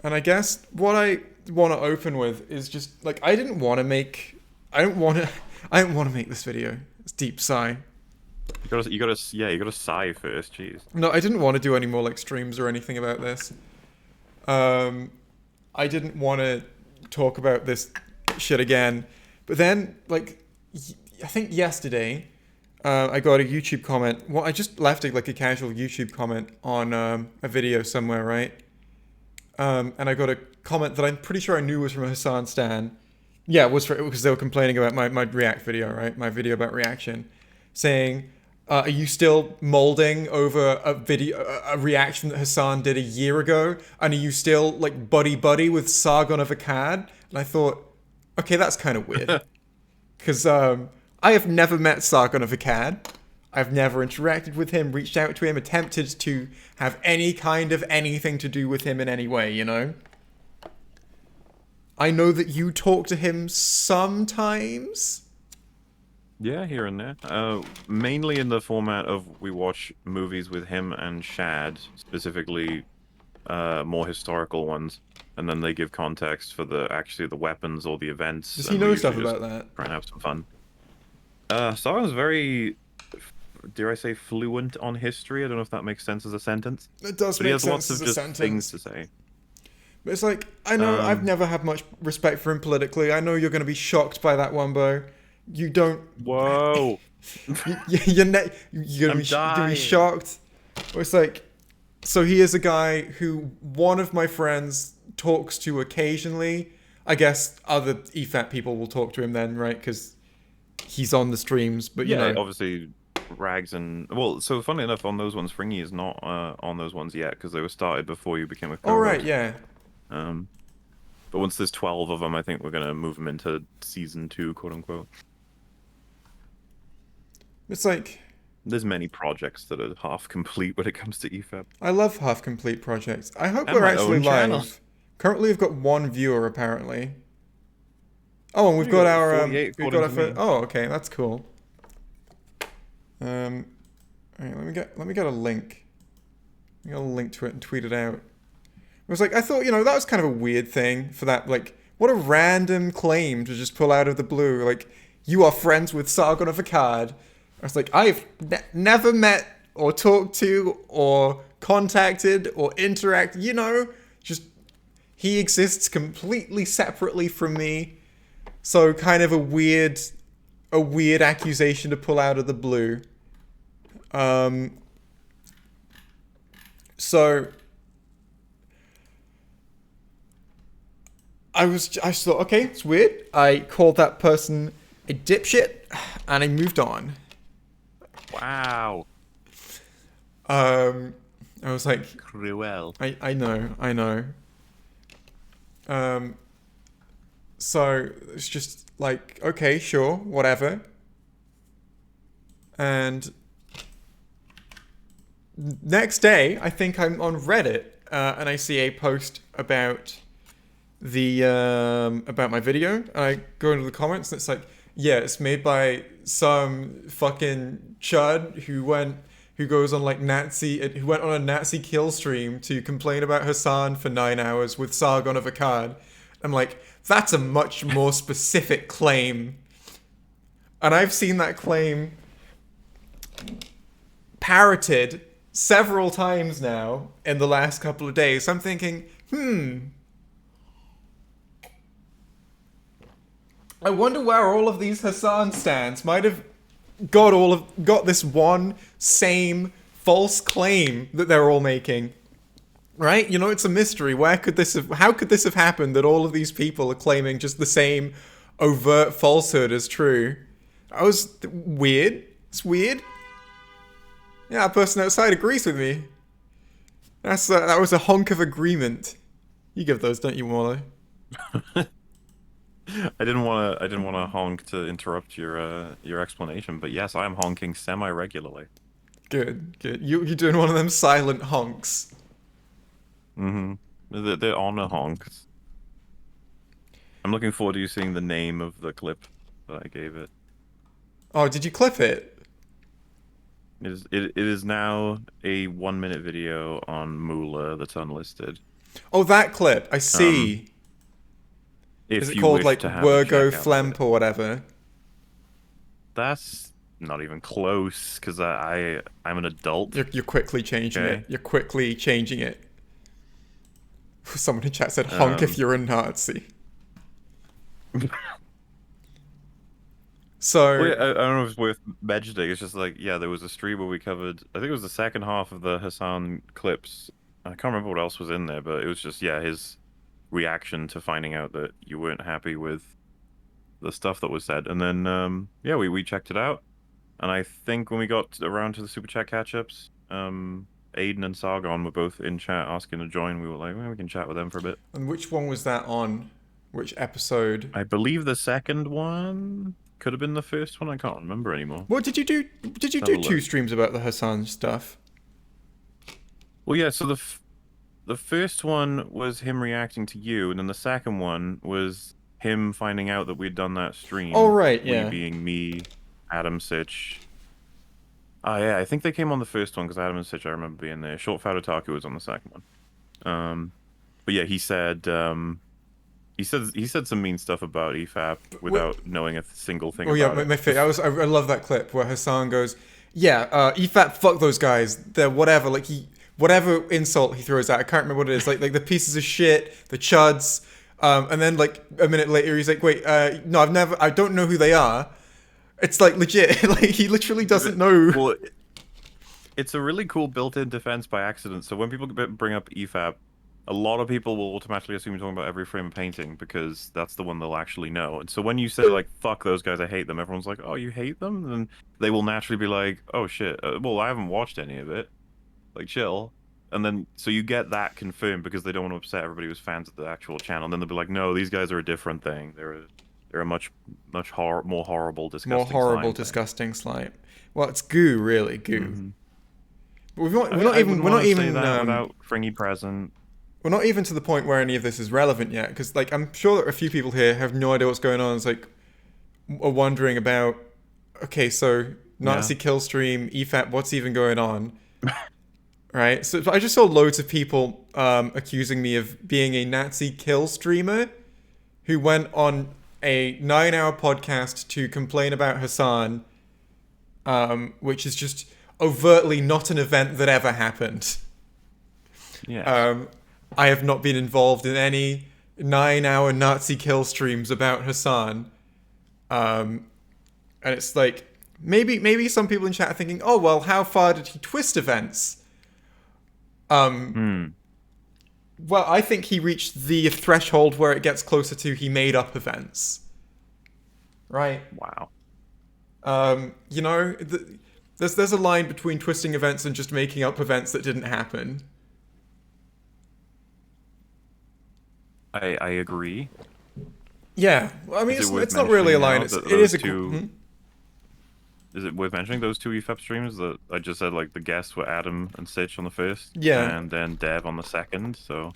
And I guess what I want to open with is just like I don't want to I don't want to make this video. It's deep sigh. You gotta sigh first. Jeez. No, I didn't want to do any more like streams or anything about this. Um, I didn't want to talk about this shit again. But then, like, I think yesterday, I got a YouTube comment. Well, I just left like a casual YouTube comment on a video somewhere, right? And I got a comment that I'm pretty sure I knew was from Hasan Stan. Yeah, it was because they were complaining about my React video, right? My video about reaction, saying, "Are you still molding over a video, a reaction that Hassan did a year ago? And are you still like buddy buddy with Sargon of Akkad?" And I thought, okay, that's kind of weird, because I have never met Sargon of Akkad. I've never interacted with him, reached out to him, attempted to have any kind of anything to do with him in any way, you know? I know that you talk to him sometimes. Yeah, here and there. Mainly in the format of we watch movies with him and Shad, specifically more historical ones, and then they give context for the weapons or the events, Does he and we know stuff usually just about that? try and have some fun. Sauron's very, dare I say, fluent on history. I don't know if that makes sense as a sentence, It does but he make has lots sense as of a just things sentence. to say. But it's like, I know I've Um, never had much respect for him politically. I know you're going to be shocked by that, Wumbo. You don't. Whoa! You're I'm gonna be dying. shocked. It's like, so he is a guy who one of my friends talks to occasionally. I guess other EFAT people will talk to him then, right? Because he's on the streams. But you Yeah, know, obviously, Rags and well, so funnily enough, on those ones, Fringy is not on those ones yet because they were started before you became a all right, co-host. yeah. Um, but once there's 12 of them, I think we're gonna move them into season 2, quote unquote. It's like There's many projects that are half complete when it comes to EFAP. I love half complete projects. I hope And we're my actually own channel. live. Currently, we've got one viewer apparently. Oh, and You got 48 we've got according our to first. me. Oh, okay, that's cool. All right, let me get a link. I got a link to it and tweet it out. It was like I thought, that was kind of a weird thing for that. Like, what a random claim to just pull out of the blue. Like, you are friends with Sargon of Akkad. I was like, I've never met or talked to or contacted or interacted. Just he exists completely separately from me. So kind of a weird accusation to pull out of the blue. Um, so I just thought, okay, it's weird. I called that person a dipshit, and I moved on. Wow. Um, I was like, Cruel. I know. Um, so it's just like, okay, sure, whatever. And next day, I think I'm on Reddit, and I see a post about my video, and I go into the comments, and it's like, yeah, it's made by some fucking chud who goes on like who went on a Nazi kill stream to complain about Hassan for 9 hours with Sargon of Akkad. I'm like, that's a much more specific claim, and I've seen that claim parroted several times now in the last couple of days. I'm thinking, I wonder where all of these Hassan stands might have got this one same false claim that they're all making. Right? It's a mystery. How could this have happened that all of these people are claiming just the same overt falsehood as true? That was weird. It's weird. Yeah, a person outside agrees with me. That was a honk of agreement. You give those, don't you, Waller? I didn't want to honk to interrupt your explanation, but yes, I am honking semi-regularly. Good, good. You're doing one of them silent honks. Mm-hmm. They're on a honk. I'm looking forward to you seeing the name of the clip that I gave it. Oh, did you clip it? It is now a 1-minute video on Moolah that's unlisted. Oh, that clip. I Um, see. Is if it you called wish like to have a Wergo check out of Flemp it. or whatever? That's not even close because I'm an adult. You're quickly changing it. Okay. You're quickly changing it. Someone in chat said, honk if Um, you're a Nazi. well, So, yeah, I don't know if it's worth mentioning. It's just like, yeah, there was a stream where we covered, I think it was the second half of the Hasan clips. I can't remember what else was in there, but it was just, yeah, his reaction to finding out that you weren't happy with the stuff that was said. And then, yeah, we checked it out. And I think when we got around to the Super Chat catch-ups, Aiden and Sargon were both in chat asking to join. We were like, well, we can chat with them for a bit. and which one was that on? Which episode? I believe the second one could have been the first one. I can't remember anymore. What did you do? Did you Let's have do a two look. streams about the Hassan stuff? Well, yeah, so the first one was him reacting to you, and then the second one was him finding out that we'd done that Oh, stream. right, We yeah. being me, Adam Sitch. Oh yeah, I think they came on the first one because Adam and Sitch I remember being there. Short Fat Otaku was on the second one. But yeah, he said some mean stuff about EFAP What? without knowing a single thing Oh yeah, about my, it. my favorite. I love that clip where Hassan goes, "Yeah, EFAP, fuck those guys. They're whatever. Like whatever insult he throws out. I can't remember what it is. Like the pieces of shit, the chuds." And then like a minute later, he's like, "Wait, no, I don't know who they are." It's like legit. Like he literally doesn't know. Well, it's a really cool built-in defense by accident. So when people bring up EFAP, a lot of people will automatically assume you're talking about every frame of painting because that's the one they'll actually know. And so when you say like "fuck those guys, I hate them," everyone's like, "Oh, you hate them?" And they will naturally be like, "Oh shit, well, I haven't watched any of it. Like, chill." And then so you get that confirmed because they don't want to upset everybody who's fans of the actual channel. And then they'll be like, "No, these guys are a different thing. They're a more horrible, More disgusting horrible, slime thing." disgusting slime. Well, it's goo, really, goo. Hmm. But we've not, I we're mean, not I even, wouldn't we're want not to say even, that without Fringy present. we're not even to the point where any of this is relevant yet. Because like, I'm sure that a few people here have no idea what's going on. It's like, are wondering about, okay, so Yeah. Nazi kill stream, EFAP, what's even going on? Right? So I just saw loads of people accusing me of being a Nazi kill streamer who went on a 9-hour podcast to complain about Hassan, which is just overtly not an event that ever happened. Yes. Um, I have not been involved in any 9-hour Nazi kill streams about Hassan. And it's like maybe some people in chat are thinking, oh well, how far did he twist events? Hmm. Well, I think he reached the threshold where it gets closer to he made up events. Right? Wow. You know, there's a line between twisting events and just making up events that didn't happen. I agree. Yeah, well, I mean, Is it worth it's not really a mentioning line. now It that is those a. two? Is it worth mentioning those two EFAP streams that I just said? Like the guests were Adam and Sitch on the first, Yeah, and then Dev on the second. So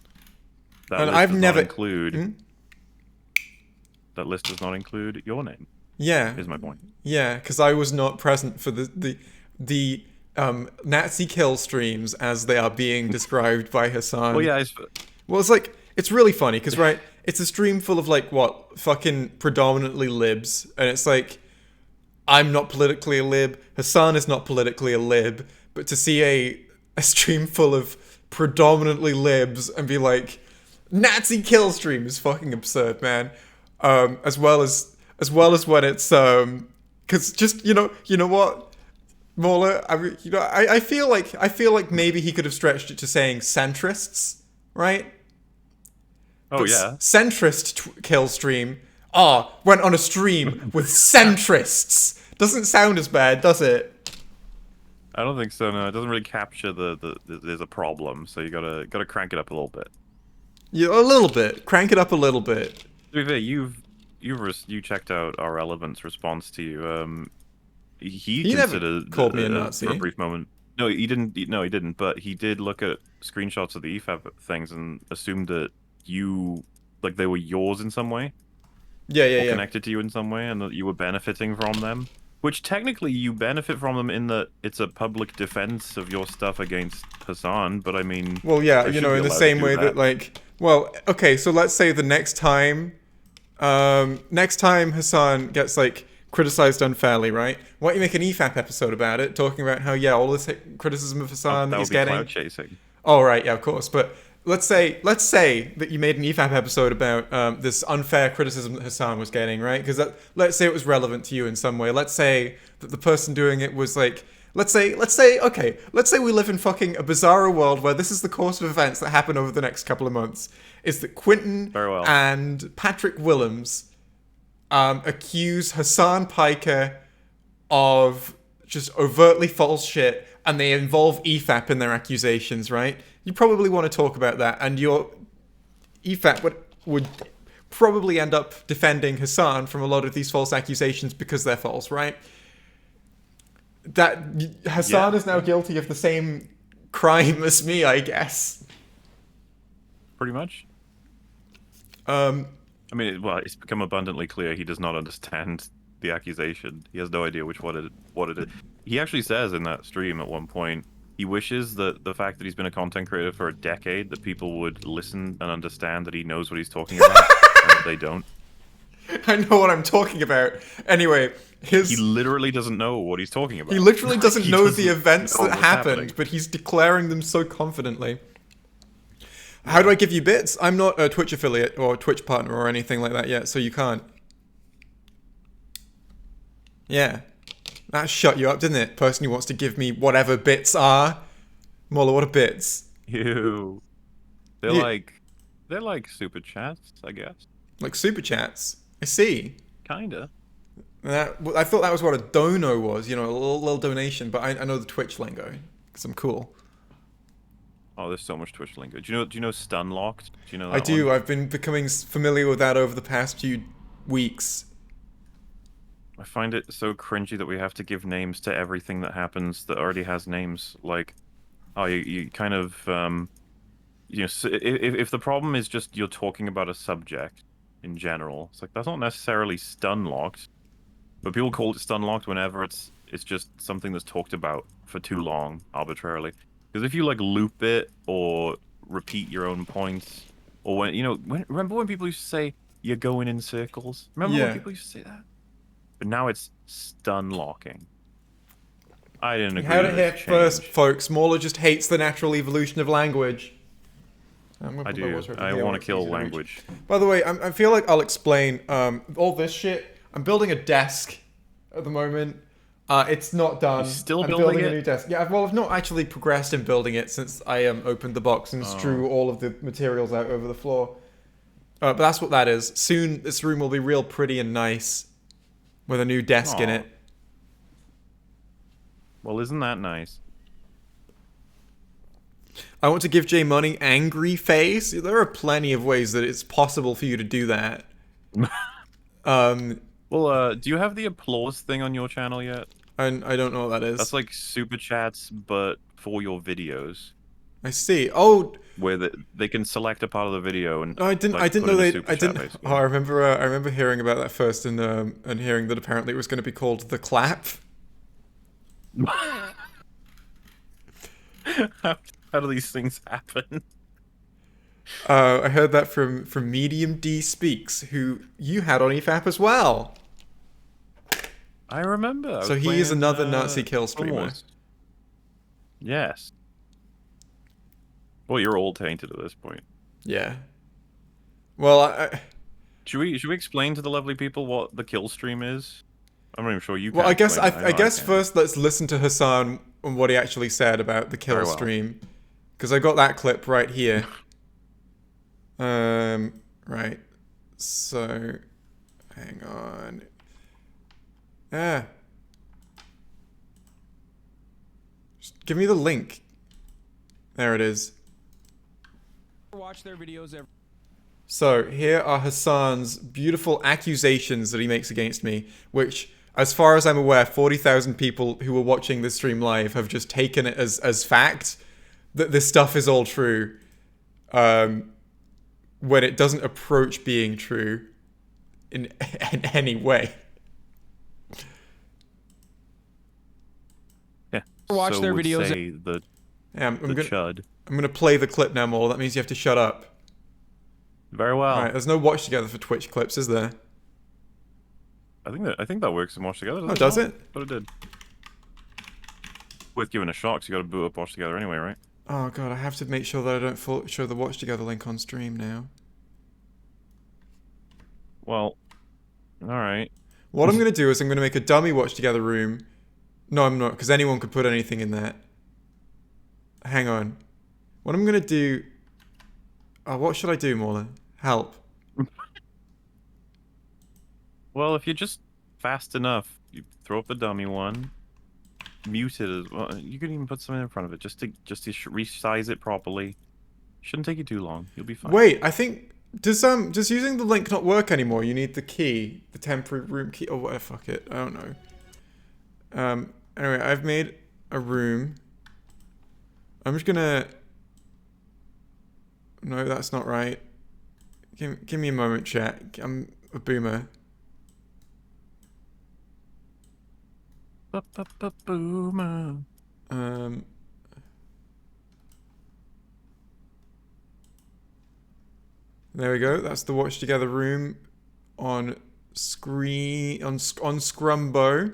that and list I've does not never. include. Hmm? That list does not include your name. Yeah, Is my point. yeah, because I was not present for the Nazi kill streams as they are being described by Well, Hassan. yeah. Well, it's like it's really funny because right, it's a stream full of like what fucking predominantly libs, and it's like I'm not politically a lib, Hassan is not politically a lib, but to see a stream full of predominantly libs and be like Nazi kill stream is fucking absurd, man. As well as when it's because just you know what, Mola, I feel like maybe he could have stretched it to saying centrists, right? Oh But yeah. centrist kill stream, went on a stream with centrists. Doesn't sound as bad, does it? I don't think so. No, it doesn't really capture there's a problem. So you gotta crank it up a little bit. Yeah, a little bit. Crank it up a little bit. To be fair, you checked out our relevance response to you. He He never considered called me a for a Nazi. brief moment. No, he didn't. No, he didn't. But he did look at screenshots of the EFAB things and assumed that you, like, they were yours in some way Yeah, yeah, or yeah. connected to you in some way, and that you were benefiting from them. Which technically you benefit from them in that it's a public defense of your stuff against Hassan, but I mean, Well, yeah, they you should know, be in the allowed to same do way that that. like, well, okay, so let's say the next time Hassan gets like criticized unfairly, right? Why don't you make an EFAP episode about it, talking about how yeah, all this criticism of Oh, Hassan that that he's would be getting. cloud chasing. Oh right, yeah, of course. But let's say that you made an EFAP episode about this unfair criticism that Hassan was getting, right? Because let's say it was relevant to you in some way. Let's say that the person doing it was like, let's say we live in fucking a bizarre world where this is the course of events that happen over the next couple of months. Is that Quentin Very well. and Patrick Willems accuse Hassan Piker of just overtly false shit, and they involve EFAP in their accusations, right? You probably want to talk about that, and your EFAP would probably end up defending Hassan from a lot of these false accusations because they're false, right? That Hassan is now guilty of the same crime as me, I guess. Pretty much. Um, I mean, well, it's become abundantly clear he does not understand the accusation. He has no idea what it is. He actually says in that stream at one point he wishes that the fact that he's been a content creator for a decade, that people would listen and understand that he knows what he's talking about, and they don't. I know what I'm talking about. Anyway, He literally doesn't know what he's talking about. he literally doesn't He know doesn't the events know that what's happened, happening. but he's declaring them so confidently. How do I give you bits? I'm not a Twitch affiliate or Twitch partner or anything like that yet, so you can't. Yeah. That shut you up, didn't it? Person who wants to give me whatever bits are. Mola, what are bits? Ew. They're You- like super chats, I guess. Like super chats. I see. Kinda. I thought that was what a dono was, you know, a little donation, but I know the Twitch lingo, because I'm cool. Oh, there's so much Twitch lingo. Do you know stun locked? Do you know that I do. one? I've been becoming familiar with that over the past few weeks. I find it so cringy that we have to give names to everything that happens that already has names. Like, oh, you kind of you know, if the problem is just you're talking about a subject in general, it's like that's not necessarily stun locked, but people call it stun locked whenever it's just something that's talked about for too long arbitrarily. Because if you like loop it or repeat your own points, or when remember when people used to say you're going in circles? Remember when Yeah. people used to say that? But now it's stun locking. I didn't You agree heard with it this here first, change. folks. Mauler just hates the natural evolution of language. I do. I want to kill language. By the way, I feel like I'll explain all this shit. I'm building a desk at the moment. It's not done. You're still I'm building a it? new desk. Yeah, well, I've not actually progressed in building it since I opened the box and strew all of the materials out over the floor. But that's what that is. Soon, this room will be real pretty and nice with a new desk in Aw. it. Well, isn't that nice? I want to give Jay Money angry face. There are plenty of ways that it's possible for you to do that. Well, do you have the applause thing on your channel yet? I don't know what that is. That's like super chats, but for your videos, I see. Oh, where they can select a part of the video and no, I didn't like, know put in a they. super I chat, didn't. basically. Oh, I remember hearing about that first and hearing that apparently it was going to be called the clap. How do these things happen? I heard that from Medium D Speaks, who you had on EFAP as well. I remember. I So was he is playing, another Nazi kill Clone streamer. Wars. Yes. Well, you're all tainted at this point. Yeah. Well, I Should we explain to the lovely people what the kill stream is? I'm not even sure you can. well, I guess explain it. I know guess can. first let's listen to Hasan on what he actually said about the kill Very well. stream, because I got that clip right here. Right. So, hang on. Just give me the link. There it is. Watch their videos every So here are Hassan's beautiful accusations that he makes against me, which, as far as I'm aware, 40,000 people who were watching this stream live have just taken it as fact that this stuff is all true, when it doesn't approach being true in any way. Watch so their would videos. say the Yeah, chud. I'm gonna play the clip now, Maul. That means you have to shut up. Very well. Alright, there's no watch together for Twitch clips, is there? I think that works in Watch Together. Oh, does not? it? But it did. Worth giving a shot, 'cause you got to boot up Watch Together anyway, right? Oh god, I have to make sure that I don't show the watch together link on stream now. Well, alright. What I'm gonna do is I'm gonna make a dummy watch together room. No, I'm not, because anyone could put anything in that. Hang on. What I'm gonna do... Oh, what should I do, Mauler? Help. Well, if you're just fast enough, you throw up the dummy one, mute it as well. You could even put something in front of it just to resize it properly. Shouldn't take you too long. You'll be fine. Wait, I think... Does using the link not work anymore? You need the key. The temporary room key. Oh, whatever, fuck it. I don't know. Anyway, I've made a room. I'm just gonna... No, that's not right. Give me a moment, chat. I'm a boomer. Boomer. There we go. That's the watch together room on screen on Scrumbo.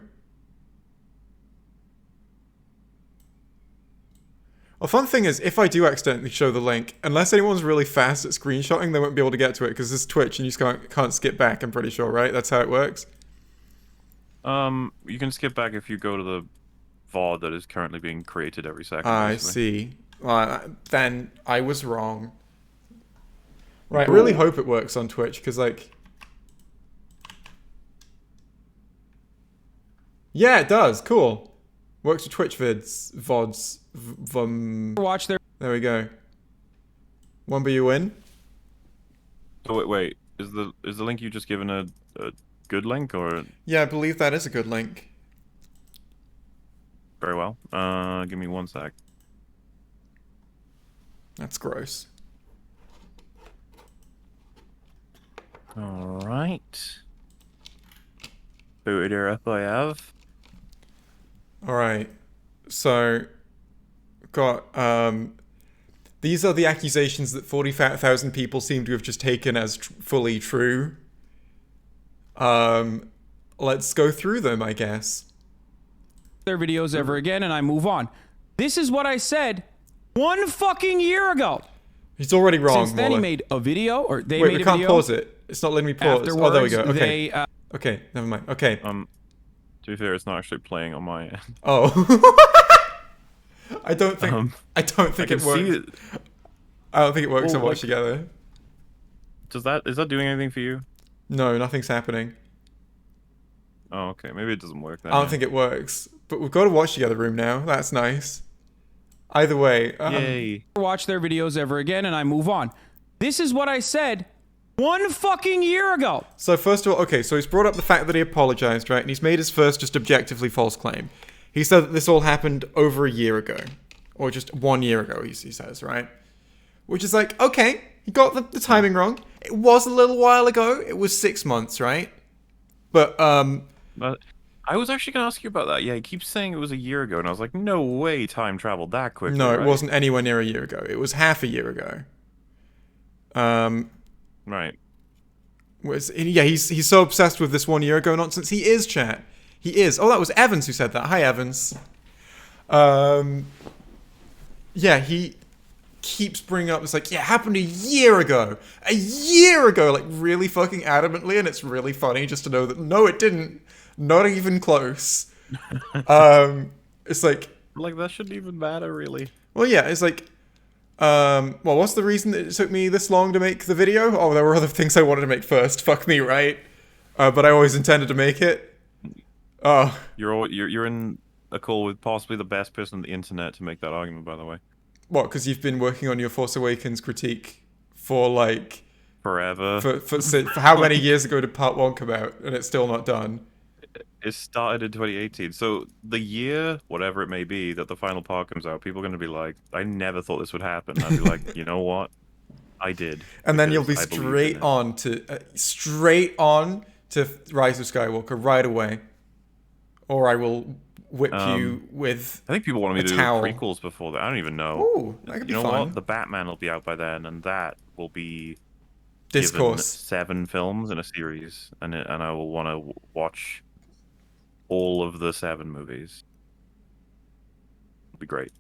A fun thing is, if I do accidentally show the link, unless anyone's really fast at screenshotting, they won't be able to get to it because this is Twitch and you just can't skip back. I'm pretty sure, right? That's how it works. You can skip back if you go to the VOD that is currently being created every second. I see. Well, then I was wrong. Right, I really hope it works on Twitch, because, like... Yeah, it does. Cool. Works with Twitch vids, VODs, Watch their. There we go. Womber, you win? Oh, wait. Is the link you just given a good link, or...? Yeah, I believe that is a good link. Very well. Give me 1 sec. That's gross. Alright. Booted her up I have. Alright. So, got, these are the accusations that 40,000 people seem to have just taken as fully true. Let's go through them, I guess. Their videos ever again, and I move on. This is what I said 1 fucking year ago. He's already wrong, Since then, Muller. he made a video, or they Wait, made we a can't video. pause it. It's not letting me pause. Afterwards, Oh, there we go. Okay. They, Okay, never mind. Okay. To be fair, it's not actually playing on my end. Oh. I don't think I it works. I don't think it works Well, on Watch Together. is that doing anything for you? No, nothing's happening. Oh, okay. Maybe it doesn't work then. I don't think it works. But we've got a Watch Together room now. That's nice. Either way. Yay. Watch their videos ever again, and I move on. This is what I said 1 fucking year ago. So first of all, okay, so he's brought up the fact that he apologized, right? And he's made his first just objectively false claim. He said that this all happened over a year ago. Or just 1 year ago, he says, right? Which is like, okay, he got the timing wrong. It was a little while ago. It was 6 months, right? But I was actually going to ask you about that. Yeah, he keeps saying it was a year ago, and I was like, no way time traveled that quickly. no, right? it wasn't anywhere near a year ago. It was half a year ago. Right. Yeah, he's so obsessed with this 1 year ago nonsense. He is, chat. He is. Oh, that was Evans who said that. Hi, Evans. Yeah, he keeps bringing up, it's like, yeah, it happened a year ago. A year ago! Like, really fucking adamantly, and it's really funny just to know that, no, it didn't. Not even close. It's like... Like, that shouldn't even matter, really. Well, yeah, it's like... well, what's the reason that it took me this long to make the video? Oh, there were other things I wanted to make first. Fuck me, right? But I always intended to make it. Oh. You're in a call with possibly the best person on the internet to make that argument, by the way. What, because you've been working on your Force Awakens critique for, like... Forever. For how many years ago did Part 1 come out, and it's still not done? It started in 2018. So the year, whatever it may be, that the final part comes out, people are going to be like, I never thought this would happen. I'd be like, you know what? I did. And then you'll be I believed in straight it. on to Rise of Skywalker right away. Or I will whip you with I think people wanted me a to do towel. prequels before that. I don't even know. Ooh, that could be You know fun. what? The Batman will be out by then, and that will be Discourse. given 7 films in a series, and I will want to watch all of the 7 movies. It'll be great.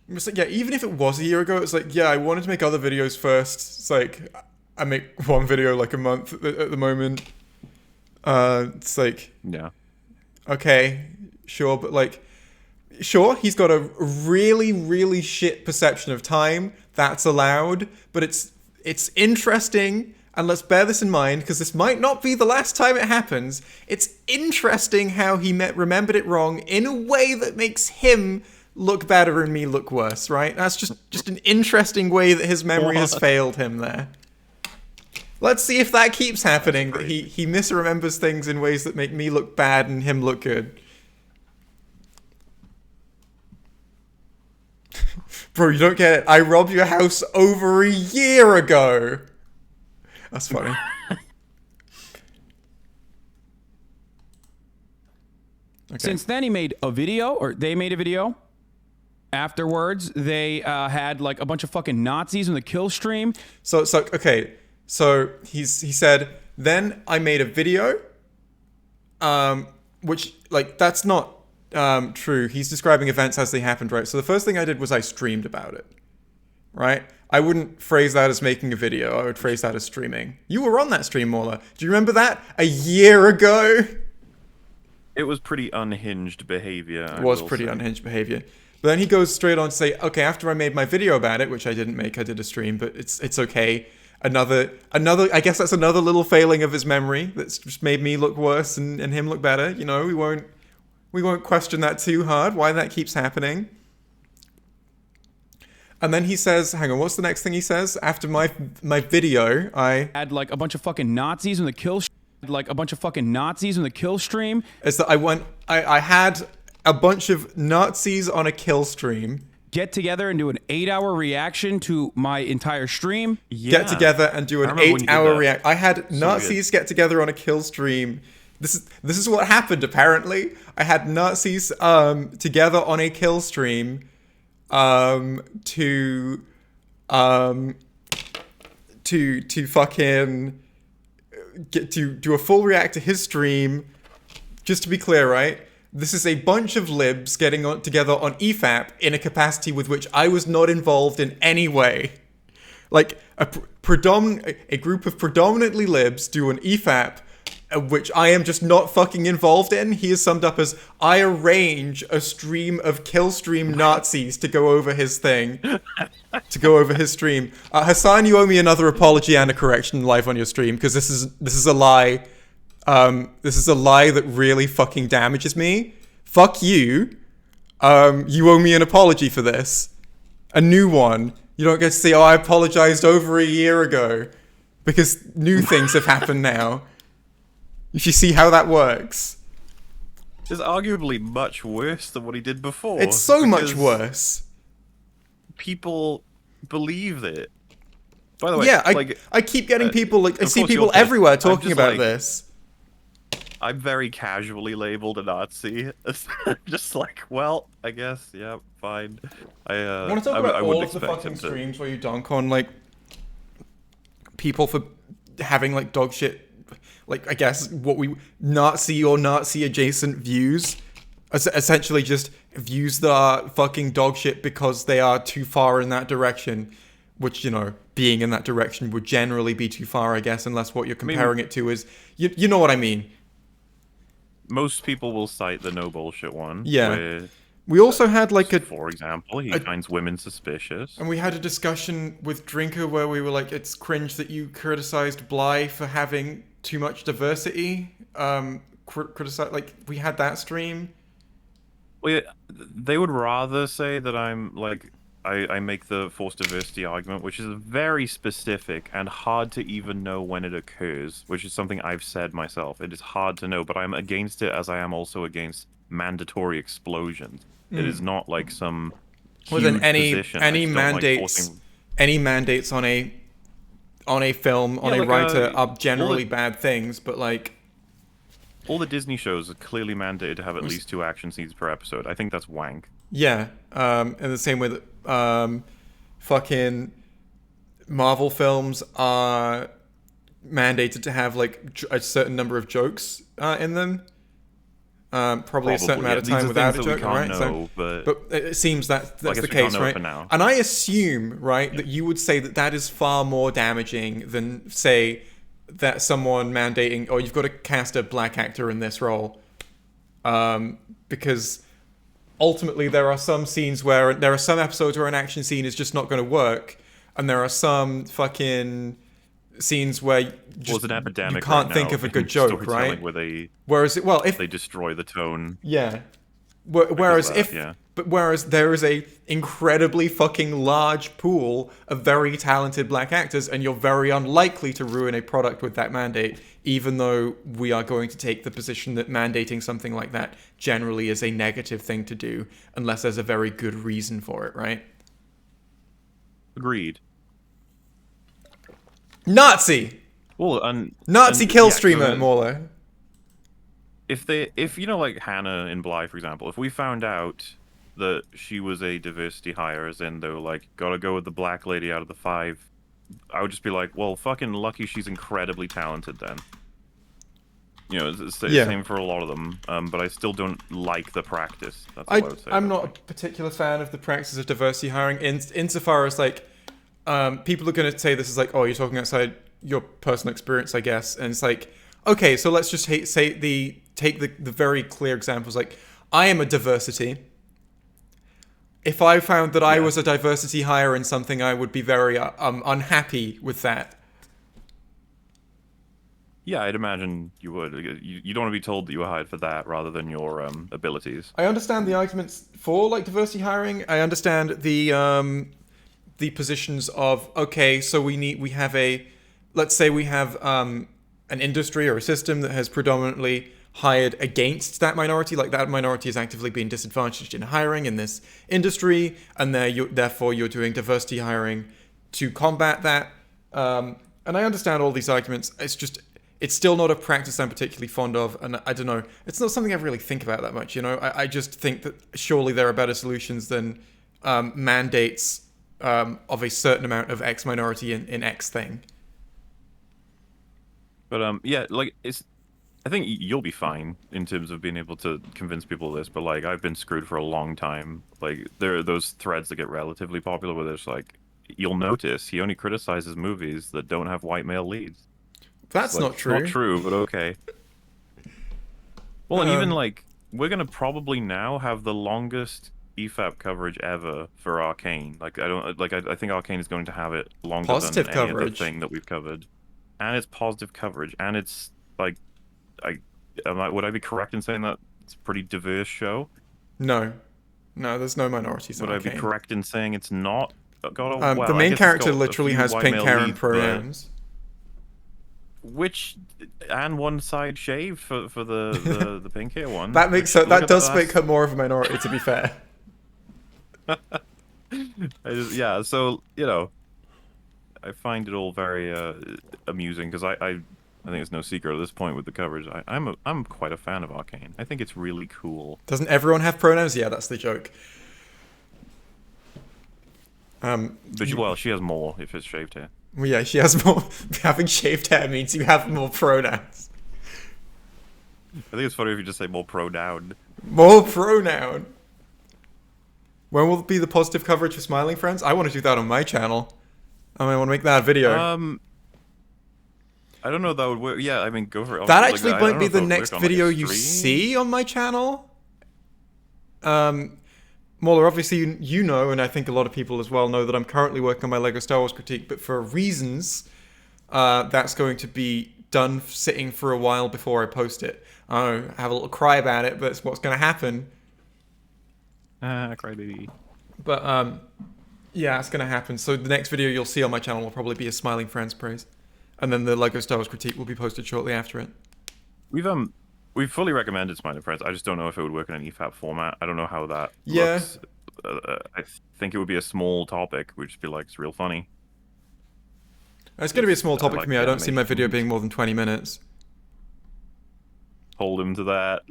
It's like, yeah, even if it was a year ago, it's like, yeah, I wanted to make other videos first. It's like, I make one video like a month at the moment. It's like, Yeah. okay, sure, but like, sure, he's got a really, really shit perception of time. That's allowed, but it's interesting, and let's bear this in mind, because this might not be the last time it happens. It's interesting how he remembered it wrong in a way that makes him look better and me look worse, right? That's just an interesting way that his memory has failed him there. Let's see if that keeps happening, that he misremembers things in ways that make me look bad and him look good. Bro, you don't get it. I robbed your house over a year ago. That's funny. Okay. Since then, he made a video, or they made a video. Afterwards, they had like a bunch of fucking Nazis in the kill stream. So okay. So he said, then I made a video, which like that's not true. He's describing events as they happened, right? So the first thing I did was I streamed about it, right? I wouldn't phrase that as making a video. I would phrase that as streaming. You were on that stream, Mauler. Do you remember that? A year ago? It was pretty unhinged behavior. It was pretty unhinged behavior. But then he goes straight on to say, okay, after I made my video about it, which I didn't make, I did a stream, but it's okay. Another, I guess that's another little failing of his memory that's just made me look worse and him look better. You know, we won't question that too hard, why that keeps happening. And then he says, hang on, what's the next thing he says? After my video, I Had like a bunch of fucking Nazis in the kill stream. Is that I had a bunch of Nazis on a kill stream. Get together and do an 8-hour reaction to my entire stream. Yeah. Get together and do an I remember when you did 8-hour that. react. I had Nazis get together on a kill stream. This is what happened apparently. I had Nazis together on a kill stream to fucking get to do a full react to his stream. Just to be clear, right? This is a bunch of libs getting together on EFAP in a capacity with which I was not involved in any way. Like a group of predominantly libs do an EFAP, which I am just not fucking involved in. He is summed up as, I arrange a stream of killstream Nazis to go over his thing. To go over his stream. Hasan, you owe me another apology and a correction live on your stream, because this is a lie. This is a lie that really fucking damages me. Fuck you. You owe me an apology for this. A new one. You don't get to say, oh, I apologized over a year ago. Because new things have happened now. You should see how that works. It's arguably much worse than what he did before. It's so much because worse. People believe it. By the way, Yeah, like, I keep getting people, like, I of see course you're people pissed. everywhere I'm talking just about like- this. I'm very casually labeled a Nazi. Just like, well, I guess, yeah, fine. I want to talk about I all wouldn't of the expect fucking him to. streams where you dunk on, like, people for having, like, dog shit, like, I guess, what we, Nazi or Nazi-adjacent views. Essentially just views that are fucking dog shit because they are too far in that direction. Which, you know, being in that direction would generally be too far, I guess, unless what you're comparing it to is... You know what I mean. Most people will cite the no bullshit one. Yeah. Where, We also had, like, for example, he finds women suspicious. And we had a discussion with Drinker where we were like, it's cringe that you criticized Bly for having too much diversity. Like, we had that stream. Well, yeah, they would rather say that I'm, like, I make the forced diversity argument, which is very specific and hard to even know when it occurs, which is something I've said myself. It is hard to know, but I'm against it as I am also against mandatory explosions. It is not like some Well, huge then any position. I just don't like mandates, forcing- any mandates on a film, on Yeah, a like, writer are generally well, bad things, but like, all the Disney shows are clearly mandated to have at least 2 action scenes per episode. I think that's wank. Yeah, in the same way that fucking Marvel films are mandated to have like a certain number of jokes in them. Probably a certain amount of These are time without a things that we joke, right? can't know, but it seems that that's guess the we can't case, know it right? for now. And I assume, right, that you would say that that is far more damaging than, say, that someone mandating, oh, you've got to cast a black actor in this role, because ultimately there are some scenes where there are some episodes where an action scene is just not going to work, and there are some fucking scenes where you An epidemic you can't right think now of a good in joke, storytelling right? Where they Whereas, if they destroy the tone. yeah, whereas that, if yeah. but whereas there is a incredibly fucking large pool of very talented black actors, and you're very unlikely to ruin a product with that mandate, even though we are going to take the position that mandating something like that generally is a negative thing to do, unless there's a very good reason for it, right? Agreed. Nazi! Well, and Nazi and, kill yeah, streamer, so Mauler. if you know, like Hannah in Bly, for example, if we found out that she was a diversity hire, as in they were like, gotta go with the black lady out of the 5, I would just be like, well, fucking lucky she's incredibly talented then. You know, it's the Yeah. same for a lot of them, but I still don't like the practice. That's all I would say. I'm about not a particular fan of the practice of diversity hiring insofar as like people are going to say this is like, oh, you're talking outside your personal experience, I guess, and it's like, okay, so let's just take the very clear examples. Like, I am a diversity. If I found that I was a diversity hire in something, I would be very unhappy with that. Yeah, I'd imagine you would. You don't want to be told that you were hired for that rather than your abilities. I understand the arguments for like diversity hiring. I understand the positions of, okay, so we have let's say we have an industry or a system that has predominantly hired against that minority, like that minority is actively being disadvantaged in hiring in this industry, and therefore you're doing diversity hiring to combat that. And I understand all these arguments. It's still not a practice I'm particularly fond of, and I don't know. It's not something I really think about that much, you know? I just think that surely there are better solutions than mandates of a certain amount of X minority in X thing. But yeah, like I think you'll be fine in terms of being able to convince people of this. But like, I've been screwed for a long time. Like, there are those threads that get relatively popular where there's like, you'll notice he only criticizes movies that don't have white male leads. That's Like, not true. Not true, but okay. Well, and even like, we're gonna probably now have the longest EFAP coverage ever for Arcane. Like, I think Arcane is going to have it longer Positive than any other coverage. thing that we've covered, and it's positive coverage, and it's like, would I be correct in saying that it's a pretty diverse show? No, there's no minorities in Would I be Arcane. correct in saying it's not got a, well, The I main guess it's character got a literally few has white pink male hair and leads, but- pronouns. Which, and one side shaved for the pink hair one. That makes Which, her, that look at does that. make her more of a minority, to be fair. Yeah, so you know, I find it all very amusing because I think it's no secret at this point with the coverage. I'm quite a fan of Arcane. I think it's really cool. Doesn't everyone have pronouns? Yeah, that's the joke. But she has more if it's shaved hair. Well, yeah, she has more. Having shaved hair means you have more pronouns. I think it's funny if you just say more pronoun. More pronoun. When will be the positive coverage for Smiling Friends? I want to do that on my channel. I want to make that a video. I don't know if that would work. Yeah, I mean, go for it. That Like, actually I don't might know be if the that would next work on, like, a video you stream. see on my channel. Mauler, obviously you know, and I think a lot of people as well know that I'm currently working on my LEGO Star Wars critique, but for reasons, that's going to be done sitting for a while before I post it. I have a little cry about it, but it's what's going to happen. Crybaby. But yeah, it's going to happen. So the next video you'll see on my channel will probably be a Smiling Friends praise, and then the LEGO Star Wars critique will be posted shortly after it. We've fully recommended Smiling Friends. I just don't know if it would work in an EFAP format. I don't know how that Yeah. looks. I think it would be a small topic. We'd just be like, it's real funny. It's going to be a small topic like for me. I don't see my video animations. being more than 20 minutes. hold him to that.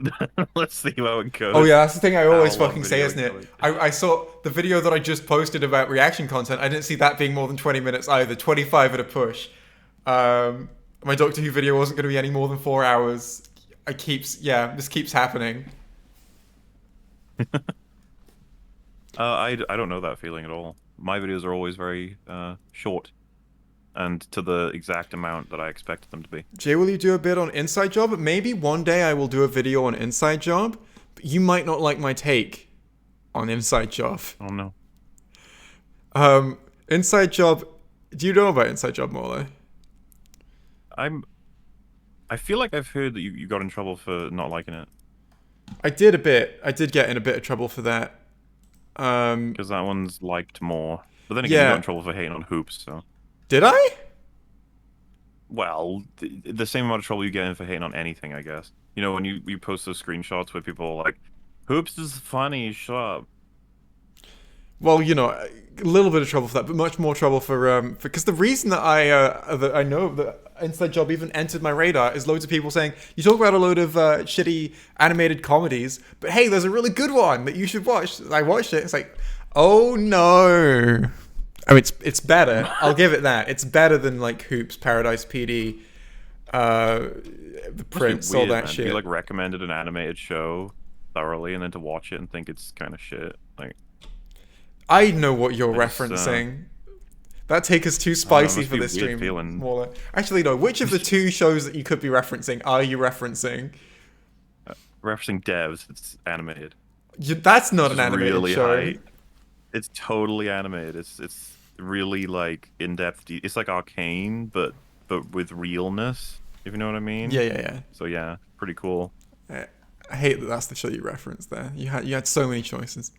Let's see how it goes. Oh yeah, that's the thing I always How long fucking say, video isn't it? going? I saw the video that I just posted about reaction content. I didn't see that being more than 20 minutes either. 25 at a push. My Doctor Who video wasn't going to be any more than 4 hours. This keeps happening. I don't know that feeling at all. My videos are always very short and to the exact amount that I expected them to be. Jay, will you do a bit on Inside Job? Maybe one day I will do a video on Inside Job, but you might not like my take on Inside Job. Oh no. Inside Job. Do you know about Inside Job, Morley? I feel like I've heard that you got in trouble for not liking it. I did a bit. I did get in a bit of trouble for that. Because that one's liked more. But then again, you got in trouble for hating on hoops, so. Did I? Well, the same amount of trouble you get in for hating on anything, I guess. You know, when you post those screenshots where people are like, hoops is funny, shut up. Well, you know, a little bit of trouble for that, but much more trouble for because the reason that I know that Inside Job even entered my radar is loads of people saying you talk about a load of shitty animated comedies, but hey, there's a really good one that you should watch. I watched it. It's like, oh no. I mean, it's better. I'll give it that. It's better than like Hoops, Paradise PD, The Prince, all that shit. You like recommended an animated show thoroughly, and then to watch it and think it's kind of shit. Like, I know what you're referencing. That take us too spicy for this stream. More actually, no. Which of the two shows that you could be referencing are you referencing? Referencing Devs. It's animated. That's not an animated really show. High. It's totally animated. It's really like in depth. It's like Arcane, but with realness. If you know what I mean. Yeah. So yeah, pretty cool. I hate that that's the show you referenced there. You had so many choices.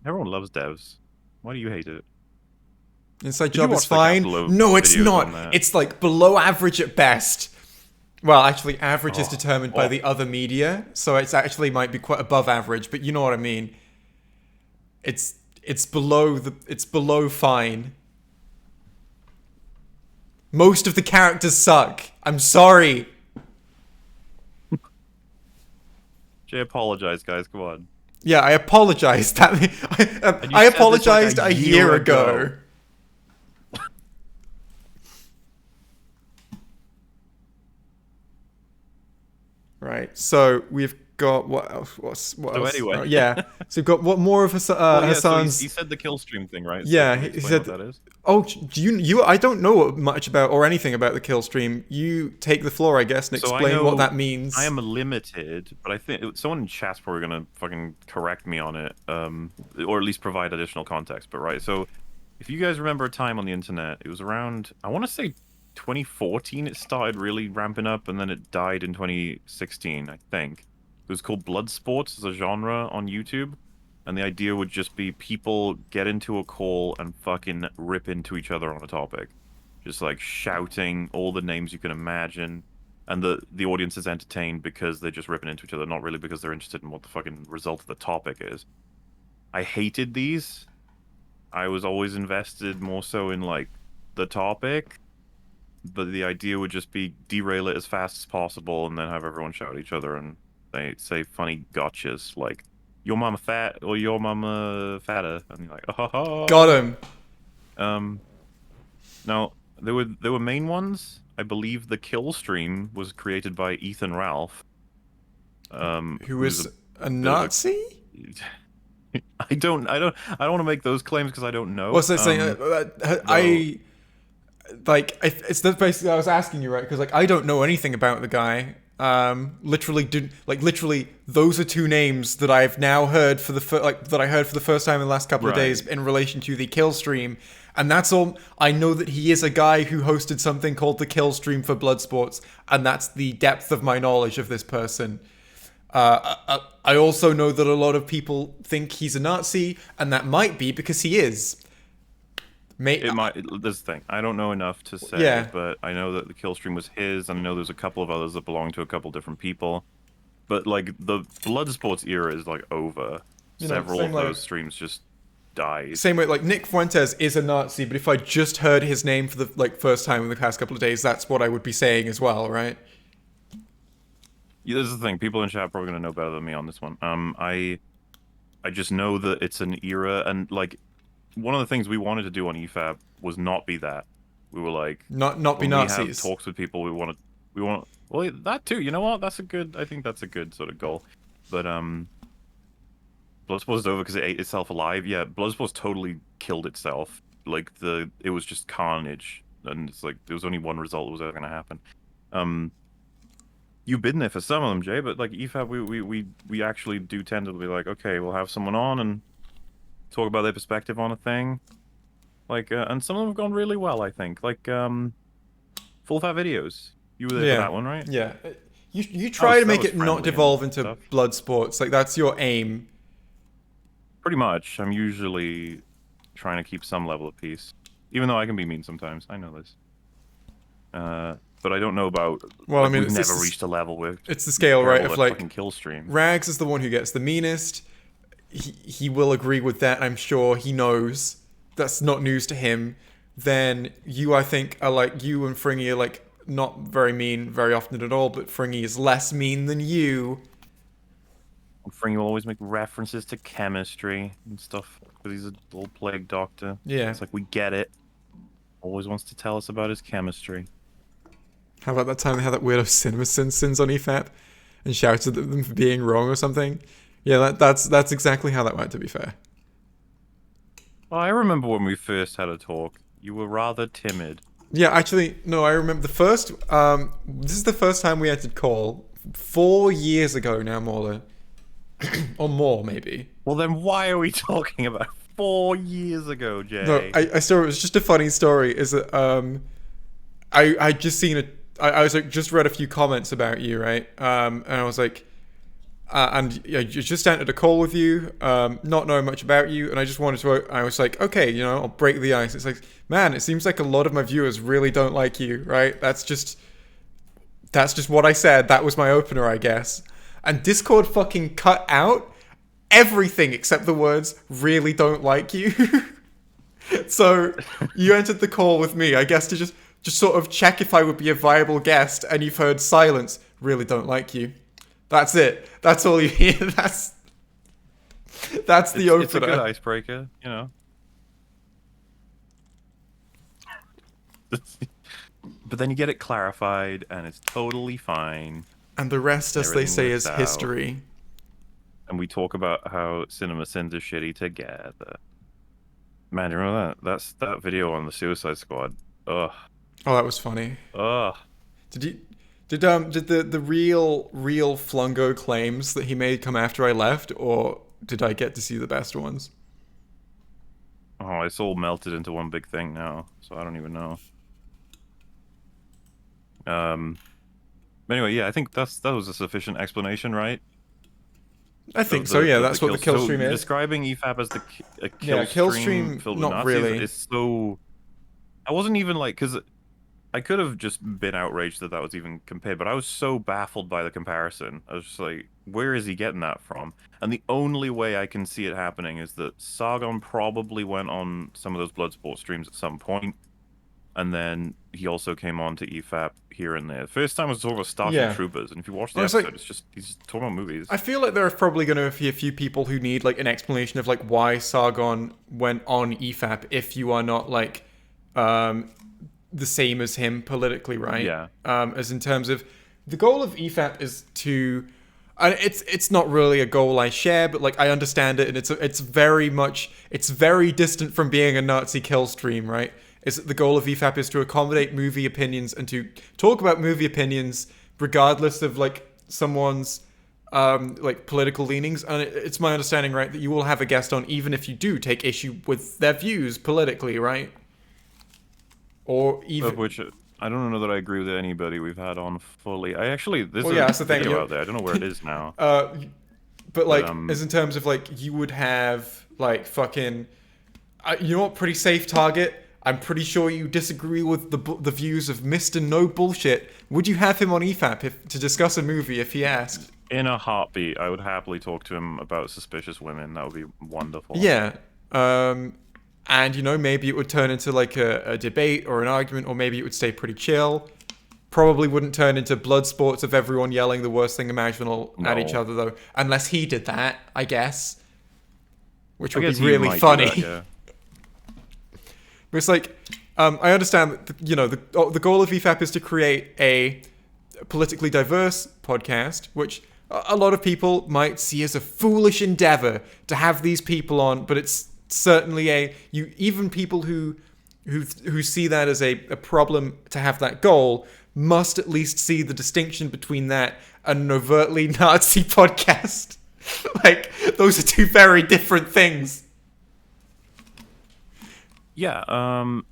Everyone loves Devs. Why do you hate it? Inside Job is watch, like, fine. upload No, it's videos on not. that? It's like below average at best. Well, actually, average is determined by Oh. the other media, so it's actually might be quite above average. But you know what I mean. It's below fine. Most of the characters suck. I'm sorry. Jay, apologize, guys. Come on. Yeah, I apologized. I said apologized this like a year ago. Right. So we've got what else? What else? Anyway. Yeah. So we've got what more of Hasan's. So he said the kill stream thing, right? Yeah, So he said what that is. Oh, do you? I don't know much about or anything about the kill stream. You take the floor, I guess, and So I explain what know that means. I am limited, but I think someone in chat's probably gonna fucking correct me on it, or at least provide additional context. But right, so if you guys remember a time on the internet, it was around, I want to say 2014. It started really ramping up, and then it died in 2016, I think. It was called blood sports as a genre on YouTube. And the idea would just be people get into a call and fucking rip into each other on a topic. Just like shouting all the names you can imagine. And the audience is entertained because they're just ripping into each other, not really because they're interested in what the fucking result of the topic is. I hated these. I was always invested more so in like the topic. But the idea would just be derail it as fast as possible and then have everyone shout at each other and they say funny gotchas like, your mama fat or your mama fatter, and you're like, oh, Got him. Now there were main ones. I believe the kill stream was created by Ethan Ralph, Who is a Nazi? I don't want to make those claims because I don't know. What's that saying? It's the basically I was asking you, right? Because like I don't know anything about the guy. Literally those are two names that I've now heard for that I heard for the first time in the last couple of days in relation to the kill stream, and that's all. I know that he is a guy who hosted something called the kill stream for Bloodsports, and that's the depth of my knowledge of this person. I also know that a lot of people think he's a Nazi, and that might be because he is. This thing. I don't know enough to say, but I know that the kill stream was his, and I know there's a couple of others that belong to a couple different people. But like the Bloodsports era is like over. Several of those streams just died. Same way, like Nick Fuentes is a Nazi, but if I just heard his name for the first time in the past couple of days, that's what I would be saying as well, right? Yeah, this is the thing. People in chat are probably gonna know better than me on this one. I just know that it's an era, and like one of the things we wanted to do on EFAB was not be that. We were like, Not be when we have Nazis. talks with people, we want. Well, that too. You know what? I think that's a good sort of goal. But Bloodsport is over because it ate itself alive. Yeah, Bloodsport totally killed itself. Like it was just carnage, and it's like there was only one result that was ever gonna happen. You've been there for some of them, Jay, but like EFAB, we actually do tend to be like, okay, we'll have someone on and talk about their perspective on a thing. Like, and some of them have gone really well, I think. Like, Full Fat Videos. You were there for that one, right? Yeah. You try to make it not devolve into stuff. blood sports. Like, that's your aim. Pretty much. I'm usually trying to keep some level of peace. Even though I can be mean sometimes. I know this. But I don't know about... Well, like, I mean, we've it's never reached a level where... It's the scale, right, of like... fucking kill stream. Rags is the one who gets the meanest. He will agree with that, I'm sure. He knows. That's not news to him. Then you, I think, are like... You and Fringy are like not very mean very often at all, but Fringy is less mean than you. Fringy will always make references to chemistry and stuff because he's a little plague doctor. Yeah. It's like, we get it. Always wants to tell us about his chemistry. How about that time they had that weirdo CinemaSins sins on EFAP and shouted at them for being wrong or something? Yeah, that's exactly how that went, to be fair. Well, I remember when we first had a talk. You were rather timid. Yeah, actually, no, I remember the first... this is the first time we entered call 4 years ago now, Mauler. Or more, maybe. Well, then why are we talking about 4 years ago, Jay? No, I saw it was just a funny story. Is that I just seen it. I was like just read a few comments about you, right? And I was like, and I just entered a call with you, not knowing much about you, and I just wanted to. I was like, okay, you know, I'll break the ice. It's like, man, it seems like a lot of my viewers really don't like you, right? That's just what I said. That was my opener, I guess. And Discord fucking cut out everything except the words "really don't like you." So you entered the call with me, I guess, to just sort of check if I would be a viable guest, and you've heard silence. Really don't like you. That's it. That's all you hear. That's the opener. It's a good icebreaker, you know. But then you get it clarified, and it's totally fine. And the rest, as they say, is history. And we talk about how CinemaSins are shitty together. Man, do you remember that? That's that video on the Suicide Squad. Ugh. Oh, that was funny. Ugh. Did the real Flungo claims that he made come after I left, or did I get to see the best ones? Oh, it's all melted into one big thing now, so I don't even know. Anyway, yeah, I think that was a sufficient explanation, right? I think so. Yeah, that's what the kill stream is. Describing EFAP as a kill stream stream, filled with not Nazis really. is so. I wasn't even like, because I could have just been outraged that was even compared, but I was so baffled by the comparison. I was just like, where is he getting that from? And the only way I can see it happening is that Sargon probably went on some of those Bloodsport streams at some point, and then he also came on to EFAP here and there. The first time was talking about Starship Troopers, and if you watch the episode, it's just he's just talking about movies. I feel like there are probably going to be a few people who need like an explanation of like why Sargon went on EFAP if you are not like the same as him politically, right? Yeah. As in terms of the goal of EFAP is to, and it's not really a goal I share, but like I understand it, and it's very distant from being a Nazi kill stream, right? Is that the goal of EFAP is to accommodate movie opinions and to talk about movie opinions regardless of like someone's like political leanings. And it's my understanding, right, that you will have a guest on even if you do take issue with their views politically, right? Or even... Of which I don't know that I agree with anybody we've had on fully. There's that's the thing. Video out there. I don't know where it is now. But like, as in terms of like, you would have like fucking... you know what, pretty safe target? I'm pretty sure you disagree with the views of Mr. No Bullshit. Would you have him on EFAP to discuss a movie if he asked? In a heartbeat, I would happily talk to him about suspicious women. That would be wonderful. Yeah. And, you know, maybe it would turn into like a debate or an argument, or maybe it would stay pretty chill. Probably wouldn't turn into blood sports of everyone yelling the worst thing imaginable at each other, though. Unless he did that, I guess. Which would be really funny. That, yeah. But it's like, I understand that, you know, the goal of EFAP is to create a politically diverse podcast, which a lot of people might see as a foolish endeavor to have these people on, but it's certainly even people who see that as a problem to have that goal must at least see the distinction between that and an overtly Nazi podcast. Like, those are two very different things. Yeah, and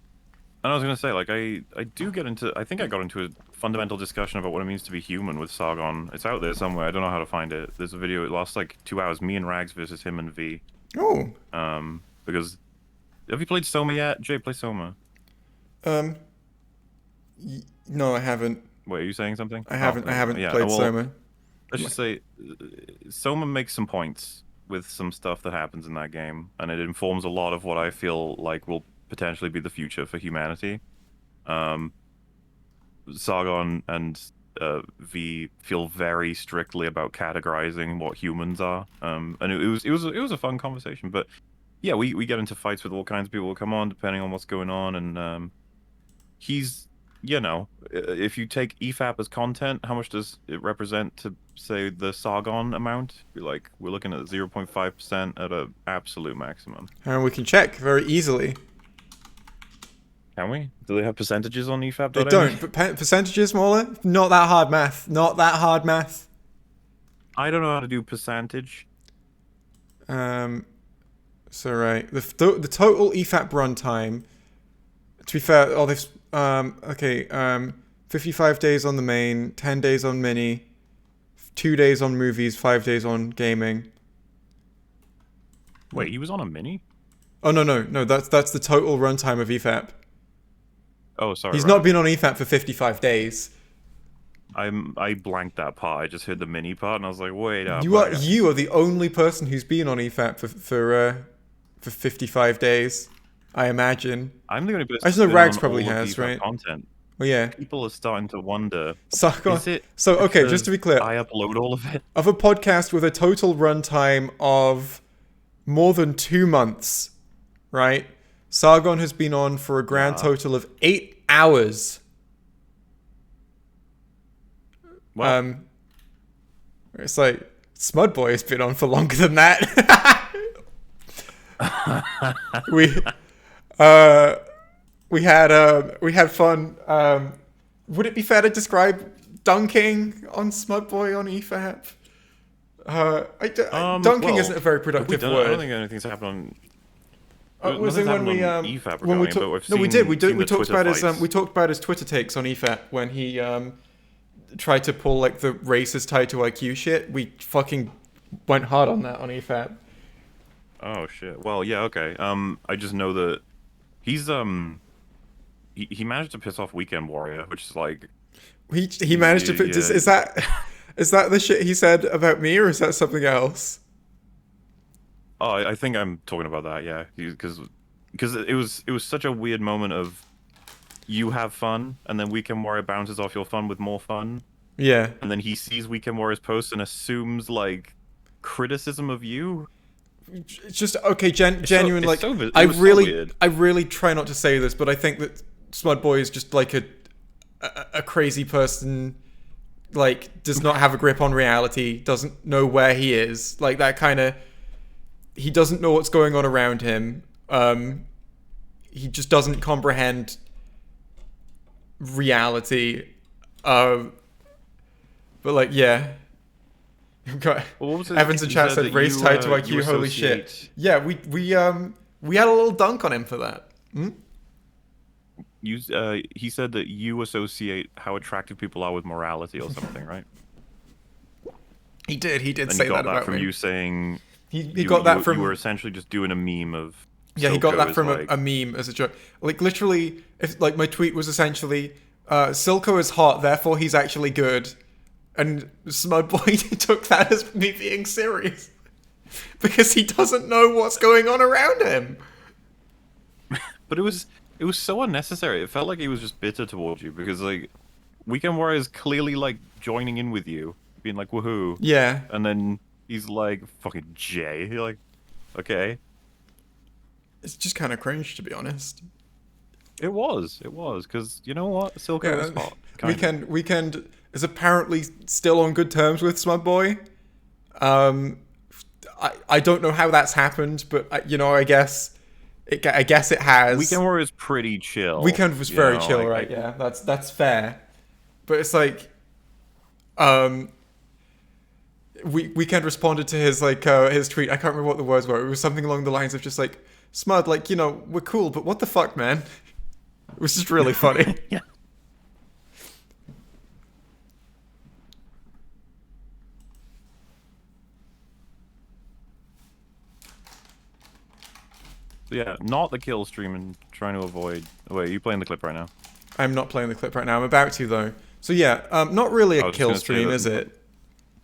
I was gonna say, like, I think I got into a fundamental discussion about what it means to be human with Sargon. It's out there somewhere. I don't know how to find it. There's a video. It lasts like 2 hours. Me and Rags versus him and V. Oh. Because have you played Soma yet? Jay, play Soma. No, I haven't. Wait, are you saying something? I haven't played Soma. Let's just say, Soma makes some points with some stuff that happens in that game, and it informs a lot of what I feel like will potentially be the future for humanity. Sargon and V feel very strictly about categorizing what humans are, and it was a fun conversation. But yeah, we get into fights with all kinds of people who come on depending on what's going on, and he's, you know, if you take EFAP as content, how much does it represent to, say, the Sargon amount? We're looking at 0.5% at an absolute maximum. And we can check very easily. Can we? Do they have percentages on EFAP? They don't, but percentages, Mauler? Not that hard math. Not that hard math. I don't know how to do percentage. So, right. The total EFAP runtime, to be fair, they've... 55 days on the main, 10 days on mini, 2 days on movies, 5 days on gaming. Wait, he was on a mini? Oh, no, that's the total runtime of EFAP. Oh, sorry. He's not been on EFAP for 55 days. I blanked that part. I just heard the mini part, and I was like, wait up. You are the only person who's been on EFAP for 55 days. I imagine. I'm the only person. I just know Rags probably has, right? Content. Well, yeah. People are starting to wonder. Okay, just to be clear, I upload all of it. Of a podcast with a total runtime of more than 2 months, right? Sargon has been on for a grand total of 8 hours. Wow. It's like Smudboy has been on for longer than that. We had fun. Would it be fair to describe dunking on Smudboy on EFAP? Dunking isn't a very productive word. I don't think anything's happened on. Was it when we EFAP when we we talked about his Twitter takes on EFAP when he tried to pull like the racist tied to IQ shit. We fucking went hard on that on EFAP. Oh shit. Well, yeah, okay. I just know that he's he managed to piss off Weekend Warrior, which is like he managed to. Is that the shit he said about me, or is that something else? Oh, I think I'm talking about that. Yeah, because it was such a weird moment of you have fun, and then Weekend Warrior bounces off your fun with more fun. Yeah. And then he sees Weekend Warrior's post and assumes like criticism of you. It's just okay, genuine. I really try not to say this, but I think that Smudboy is just like a crazy person. Like, does not have a grip on reality, doesn't know where he is. Like, that kind of... He doesn't know what's going on around him. He just doesn't comprehend reality. But, like, yeah. Evans in chat said, race tied to IQ, holy shit. Yeah, we had a little dunk on him for that. He said that you associate how attractive people are with morality or something, right? He did and say he got that about from me. You saying he got that from... You were essentially just doing a meme of... Yeah, he got that from a meme as a joke. Like, literally, if like my tweet was essentially, Silco is hot, therefore he's actually good. And Smudboy took that as me being serious. because he doesn't know what's going on around him. But it was so unnecessary. It felt like he was just bitter towards you because like Weekend Warrior is clearly like joining in with you, being like woohoo. Yeah. And then he's like fucking Jay. You're like, okay. It's just kind of cringe, to be honest. It was, because you know what? Silco was hot. Weekend is apparently still on good terms with Smug Boy. I don't know how that's happened, but I guess it has. Weekend Warrior is pretty chill. Weekend was very chill, right? Yeah, that's fair. But it's like, Weekend responded to his his tweet. I can't remember what the words were. It was something along the lines of just like, Smud, like, we're cool, but what the fuck, man? It was just really funny. Yeah. So yeah, not the kill stream and trying to avoid. Wait, are you playing the clip right now? I'm not playing the clip right now. I'm about to, though. So yeah, not really a kill stream, is it?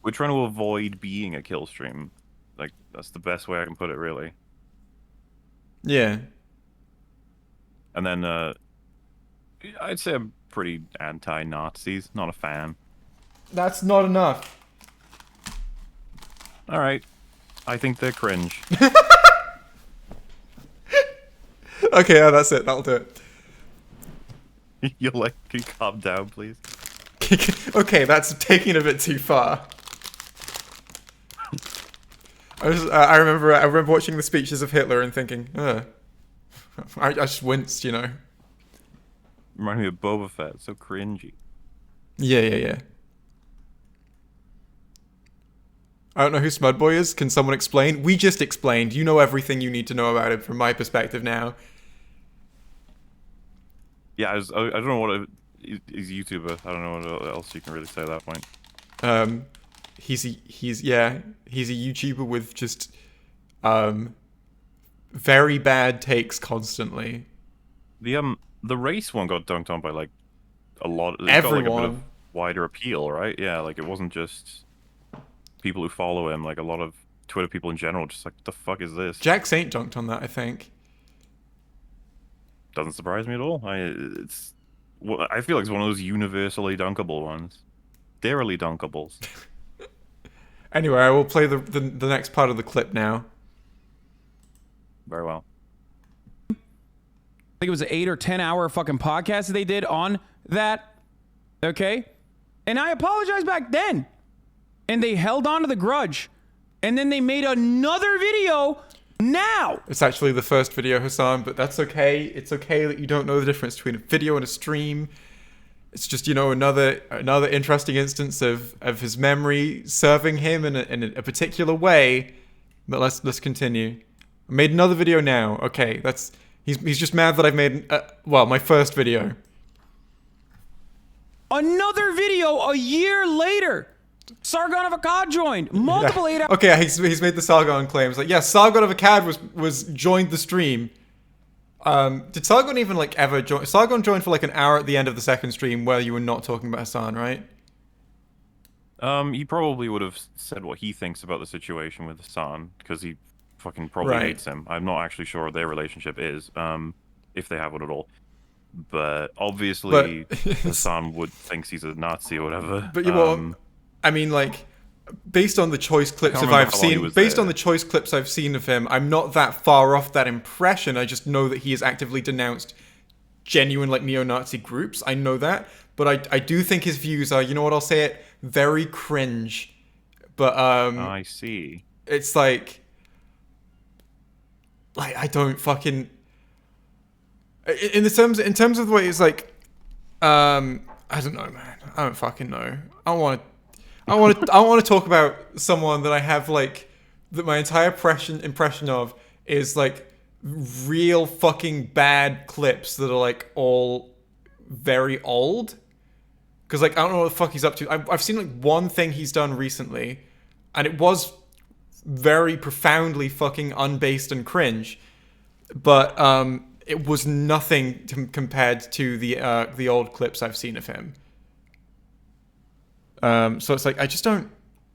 We're trying to avoid being a kill stream. Like, that's the best way I can put it, really. Yeah. And then, I'd say I'm pretty anti-Nazis. Not a fan. That's not enough. Alright. I think they're cringe. Okay, yeah, that's it. That'll do it. You're like, can you calm down, please? Okay, that's taking it a bit too far. I remember watching the speeches of Hitler and thinking, I just winced, Remind me of Boba Fett. So cringy. Yeah. I don't know who Smudboy is. Can someone explain? We just explained. You know everything you need to know about him from my perspective now. Yeah, I don't know what he's a YouTuber. I don't know what else you can really say at that point. He's a YouTuber with just very bad takes constantly. The race one got dunked on by like a lot. It Everyone. got like a bit of wider appeal, right? Yeah, like it wasn't just people who follow him. Like a lot of Twitter people in general, just like, what the fuck is this? Jack Saint dunked on that, I think. Doesn't surprise me at all. I feel like it's one of those universally dunkable ones. Darily dunkables. Anyway, I will play the next part of the clip now. Very well. I think it was an 8 or 10 hour fucking podcast that they did on that. Okay? And I apologized back then. And they held on to the grudge. And then they made another video now. It's actually the first video, Hasan, but that's okay. It's okay that you don't know the difference between a video and a stream. It's just, another interesting instance of his memory serving him in a particular way. But let's continue. I made another video now. Okay, he's just mad that I've made my first video. Another video a year later. Sargon of Akkad joined. Multiple 8 hours. Okay, he's made the Sargon claims. Like, yeah, Sargon of Akkad was joined the stream. Did Sargon even ever join? Sargon joined for an hour at the end of the second stream where you were not talking about Hasan, right? He probably would have said what he thinks about the situation with Hasan because he fucking probably Right. hates him. I'm not actually sure what their relationship is, if they have one at all. But obviously, Hasan thinks he's a Nazi or whatever. But based on the choice clips can't of remember I've how long he seen, was based there. on the choice clips I've seen of him, I'm not that far off that impression. I just know that he has actively denounced genuine neo-Nazi groups. I know that, but I do think his views are, I'll say it, very cringe. But I see. it's like I don't fucking in terms of the way it's I don't know, man. I don't fucking know. I want to talk about someone that I have that my entire impression of is real fucking bad clips that are all very old. Because I don't know what the fuck he's up to. I've seen one thing he's done recently, and it was very profoundly fucking unbased and cringe, but it was nothing compared to the old clips I've seen of him. So it's I just don't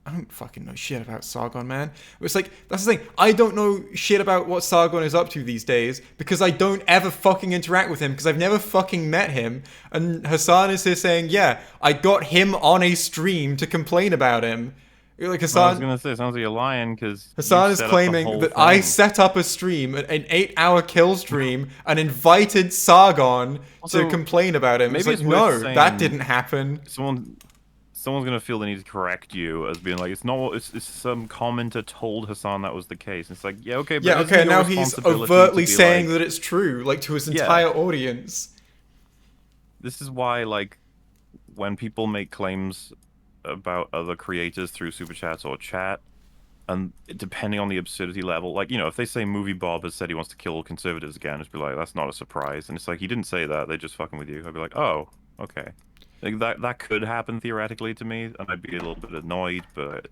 I don't fucking know shit about Sargon, man. It's like, that's the thing. I don't know shit about what Sargon is up to these days because I don't ever fucking interact with him because I've never fucking met him. And Hasan is here saying, yeah, I got him on a stream to complain about him. Like Hasan, I was gonna say, it sounds like you're lying because Hasan is claiming that I set up a stream, an 8-hour kill stream, and invited Sargon to complain about him. Maybe It's like, no, saying that didn't happen. someone's gonna feel the need to correct you as being like, it's some commenter told Hasan that was the case. It's like, yeah, okay, but Yeah, isn't okay, your now he's responsibility overtly to be saying like, that it's true, like to his Yeah. entire audience. this is why, like, when people make claims about other creators through super chats or chat, and depending on the absurdity level, like, you know, if they say Movie Bob has said he wants to kill conservatives again, just be like, that's not a surprise. And it's like, he didn't say that, they're just fucking with you. I'd be like, oh, okay. Like, that could happen theoretically to me, and I'd be a little bit annoyed, but,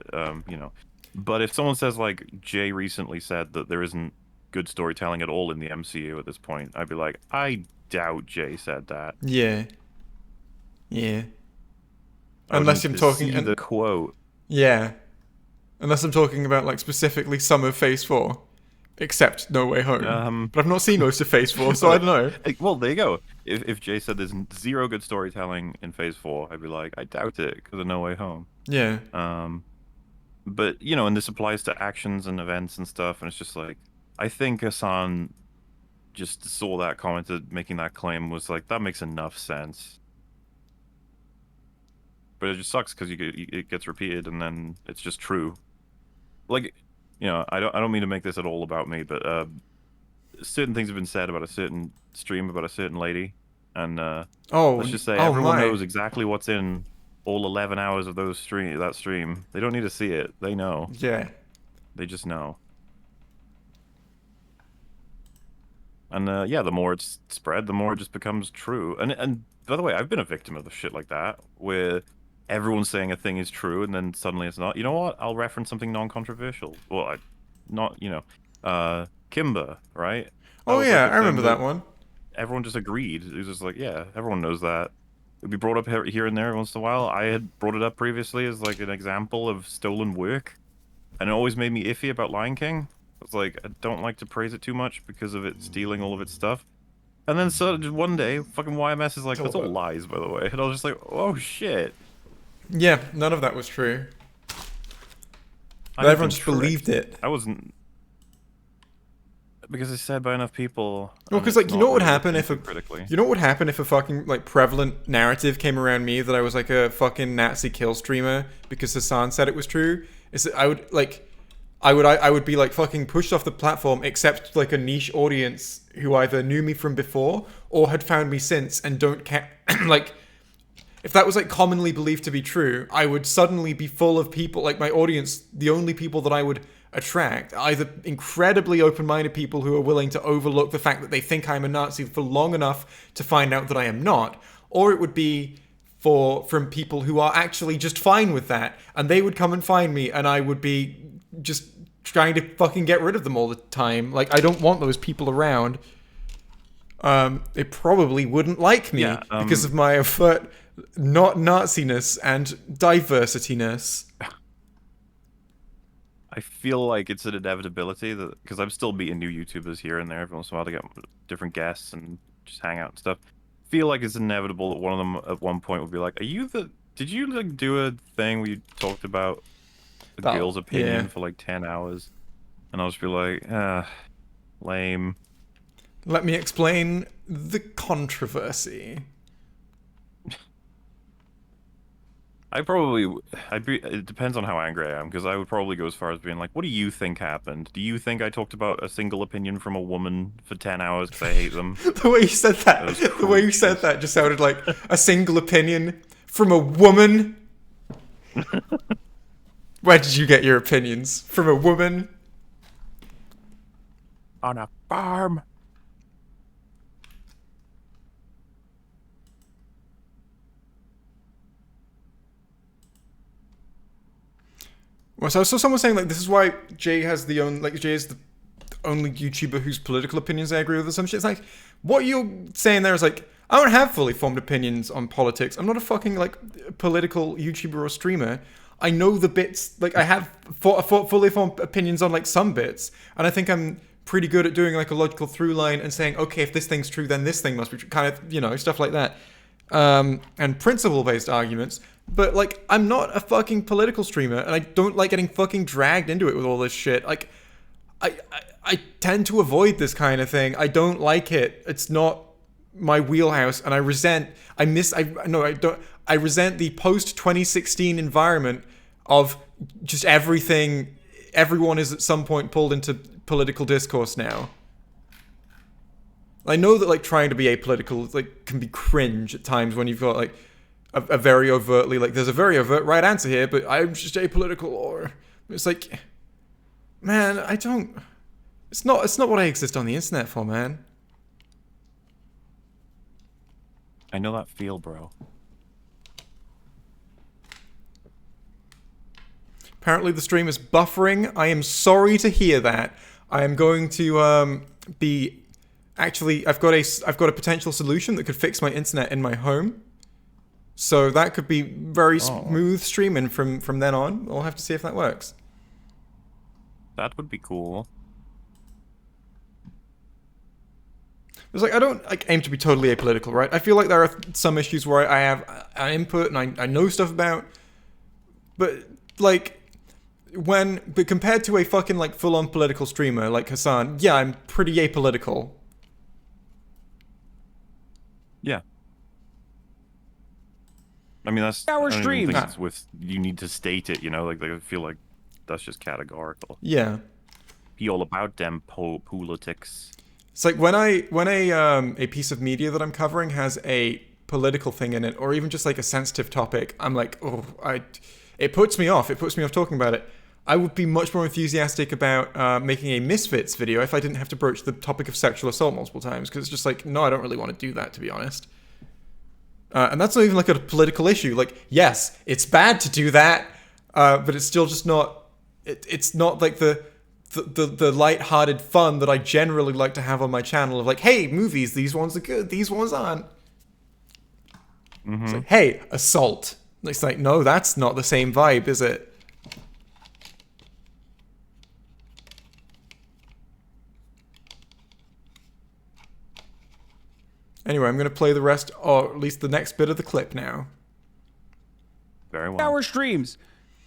you know. But if someone says, like, Jay recently said that there isn't good storytelling at all in the MCU at this point, I'd be like, I doubt Jay said that. Yeah. Yeah. I would Unless need I'm to talking... see the quote. Yeah. Unless I'm talking about, like, specifically some of Phase 4. Except No Way Home. But I've not seen most of Phase 4, so I don't know. Well, there you go. If Jay said there's zero good storytelling in Phase 4, I'd be like, I doubt it, because of No Way Home. Yeah. But, you know, and this applies to actions and events and stuff, and it's just like, I think Hasan just saw that comment making that claim, was like, that makes enough sense. But it just sucks because it gets repeated and then it's just true. Like, you know, I don't mean to make this at all about me, but certain things have been said about a certain stream about a certain lady, and let's just say everyone knows exactly what's in all 11 hours of that stream. They don't need to see it. They know. Yeah. They just know. And yeah, the more it's spread, the more it just becomes true. And by the way, I've been a victim of the shit like that, where everyone's saying a thing is true, and then suddenly it's not. You know what? I'll reference something non-controversial. Well, Kimber, right? Oh yeah, I remember that one. Everyone just agreed. It was just like, yeah, everyone knows that. It'd be brought up here and there once in a while. I had brought it up previously as like an example of stolen work, and it always made me iffy about Lion King. I was like, I don't like to praise it too much because of it stealing all of its stuff. And then so just one day, fucking YMS is like, that's all lies, by the way. And I was just like, oh shit. Yeah, none of that was true. But everyone just believed it. I wasn't... Because it's said by enough people. Well, because like, you know what would happen if a fucking like prevalent narrative came around me that I was like a fucking Nazi kill streamer because Hasan said it was true? Is that I would be like fucking pushed off the platform, except like a niche audience who either knew me from before or had found me since and don't care. Like, if that was like commonly believed to be true, I would suddenly be full of people, like my audience, the only people that I would attract, either incredibly open-minded people who are willing to overlook the fact that they think I'm a Nazi for long enough to find out that I am not, or it would be from people who are actually just fine with that, and they would come and find me, and I would be just trying to fucking get rid of them all the time. Like, I don't want those people around. They probably wouldn't like me because of my overt not Nazi-ness and diversity-ness. I feel like it's an inevitability that, because I'm still meeting new YouTubers here and there every once in a while to get different guests and just hang out and stuff. Feel like it's inevitable that one of them at one point would be like, did you like do a thing where you talked about the girl's opinion for like 10 hours? And I'll just be like, lame. Let me explain the controversy. It depends on how angry I am, because I would probably go as far as being like, what do you think happened? Do you think I talked about a single opinion from a woman for 10 hours because I hate them? The way you said that just sounded like a single opinion from a woman. Where did you get your opinions? From a woman? On a farm. Well, so I saw someone saying like this is why Jay is the only YouTuber whose political opinions I agree with or some shit. It's like, what you're saying there is like, I don't have fully formed opinions on politics. I'm not a fucking like political YouTuber or streamer. I know the bits, like I have fully formed opinions on like some bits, and I think I'm pretty good at doing like a logical through line and saying, okay, if this thing's true, then this thing must be true, kind of, you know, stuff like that, and principle-based arguments. But like, I'm not a fucking political streamer, and I don't like getting fucking dragged into it with all this shit. Like, I tend to avoid this kind of thing. I don't like it. It's not my wheelhouse, and I resent the post 2016 environment of just everything. Everyone is at some point pulled into political discourse now. I know that like trying to be apolitical like can be cringe at times when you've got like a very overtly like there's a very overt right answer here, but I'm just apolitical, or it's like, man, I don't. It's not what I exist on the internet for, man. I know that feel, bro. Apparently the stream is buffering. I am sorry to hear that. I am going to be actually I've got a potential solution that could fix my internet in my home. So that could be very smooth streaming from then on. We'll have to see if that works. That would be cool. It's like I don't like aim to be totally apolitical, right? I feel like there are some issues where I have an input and I know stuff about, but like but compared to a fucking like full-on political streamer like Hasan, yeah, I'm pretty apolitical. Yeah. I mean, that's Our I don't even streams. think it's with you need to state it, you know, like I feel like that's just categorical. Yeah. Be all about them politics. It's like when a piece of media that I'm covering has a political thing in it, or even just like a sensitive topic, I'm like, it puts me off. It puts me off talking about it. I would be much more enthusiastic about making a Misfits video if I didn't have to broach the topic of sexual assault multiple times, because it's just like, no, I don't really want to do that, to be honest. And that's not even like a political issue. Like, yes, it's bad to do that, but it's still just not. It's not like the light-hearted fun that I generally like to have on my channel of like, hey, movies, these ones are good, these ones aren't. It's like, hey, assault. It's like, no, that's not the same vibe, is it? Anyway, I'm going to play the rest, or at least the next bit of the clip now. Very well. Our streams.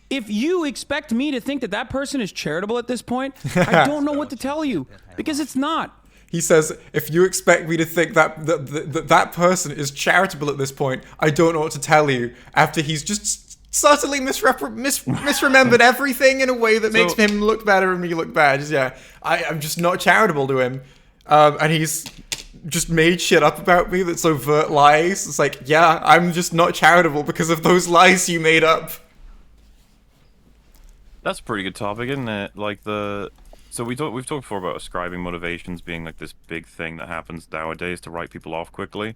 If you expect me to think that that person is charitable at this point, I don't know what to tell you, because it's not. He says, if you expect me to think that person is charitable at this point, I don't know what to tell you, after he's just subtly misremembered everything in a way that makes him look better and me look bad. Yeah, I'm just not charitable to him. And he's just made shit up about me that's overt lies. It's like, yeah, I'm just not charitable because of those lies you made up. That's a pretty good topic, isn't it? Like so we've talked before about ascribing motivations being like this big thing that happens nowadays to write people off quickly.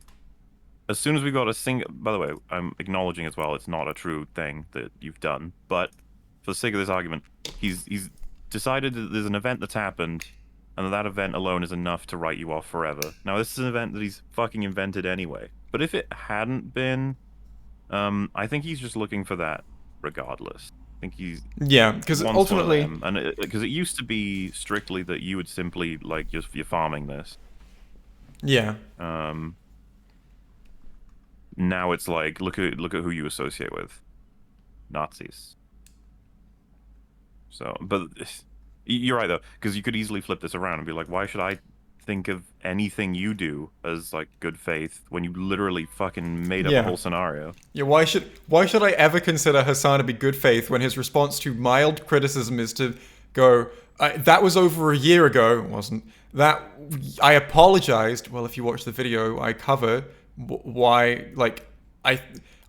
As soon as we got by the way, I'm acknowledging as well, it's not a true thing that you've done, but for the sake of this argument, he's decided that there's an event that's happened, and that event alone is enough to write you off forever. Now, this is an event that he's fucking invented anyway. But if it hadn't been, I think he's just looking for that regardless. I think he's... Yeah, because ultimately... And because it used to be strictly that you would simply, like, you're farming this. Yeah. Now it's like, look at who you associate with. Nazis. So, but... You're right, though, because you could easily flip this around and be like, why should I think of anything you do as, like, good faith when you literally fucking made up a whole scenario? Yeah, why should I ever consider Hasan to be good faith when his response to mild criticism is to go, that was over a year ago, it wasn't. That, I apologized. Well, if you watch the video, I cover why, like, I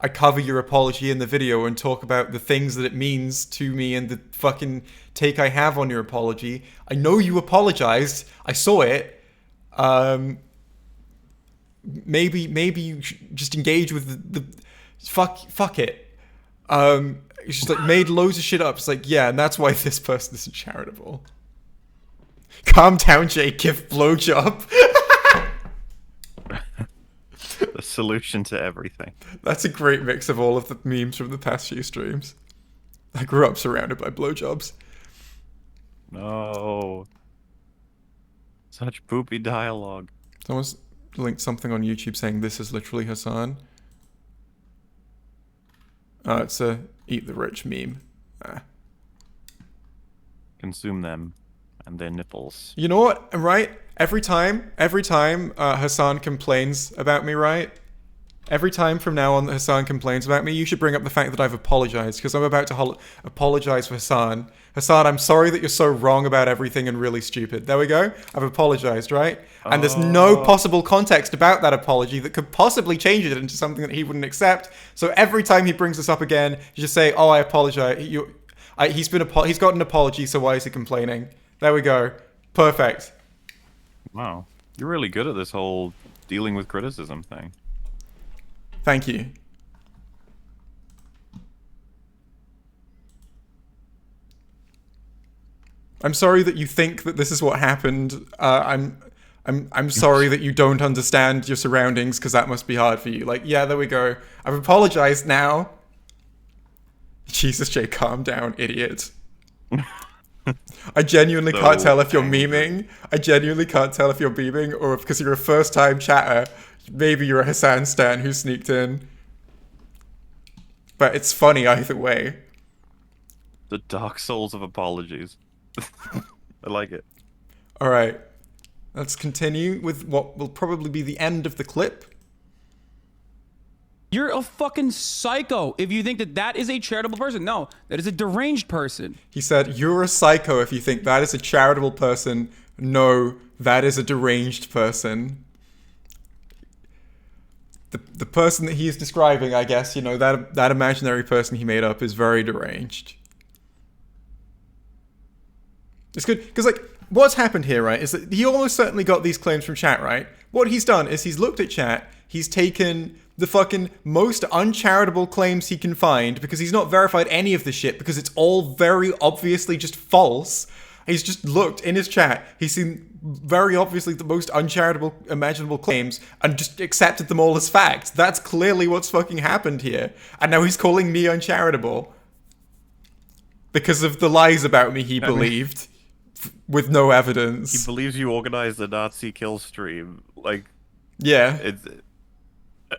cover your apology in the video and talk about the things that it means to me and the fucking take I have on your apology. I know you apologized. I saw it. Maybe you should just engage with the fuck it. It's just like made loads of shit up. It's like, yeah, and that's why this person isn't charitable. Calm down, Jake. Give blowjob. The solution to everything. That's a great mix of all of the memes from the past few streams. I grew up surrounded by blowjobs. No. Such poopy dialogue. Someone's linked something on YouTube saying this is literally Hasan. It's a eat the rich meme. Consume them and their nipples. You know what? Right? Every time Hasan complains about me, right? Every time from now on that Hasan complains about me, you should bring up the fact that I've apologized, because I'm about to apologize for Hasan. Hasan, I'm sorry that you're so wrong about everything and really stupid. There we go. I've apologized, right? And there's no possible context about that apology that could possibly change it into something that he wouldn't accept. So every time he brings this up again, you just say, "Oh, I apologize." He's got an apology, so why is he complaining? There we go. Perfect. Wow. You're really good at this whole dealing with criticism thing. Thank you. I'm sorry that you think that this is what happened. I'm sorry that you don't understand your surroundings, because that must be hard for you. Like, yeah, there we go. I've apologized now. Jesus, Jay, calm down, idiot. I genuinely can't tell if you're memeing. I genuinely can't tell if you're memeing, or if, because you're a first-time chatter, maybe you're a Hasan stan who sneaked in. But it's funny either way. The Dark Souls of apologies. I like it. Alright. Let's continue with what will probably be the end of the clip. You're a fucking psycho if you think that that is a charitable person. No, that is a deranged person. He said, "You're a psycho if you think that is a charitable person. No, that is a deranged person." The person that he is describing, I guess, you know, that imaginary person he made up is very deranged. It's good, because, like, what's happened here, right, is that he almost certainly got these claims from chat, right? What he's done is he's looked at chat, he's taken the fucking most uncharitable claims he can find, because he's not verified any of the shit, because it's all very obviously just false. He's just looked in his chat, he's seen very obviously the most uncharitable imaginable claims, and just accepted them all as fact. That's clearly what's fucking happened here. And now he's calling me uncharitable. Because of the lies about me he believed. With no evidence. He believes you organized the Nazi kill stream. Like, yeah, it's.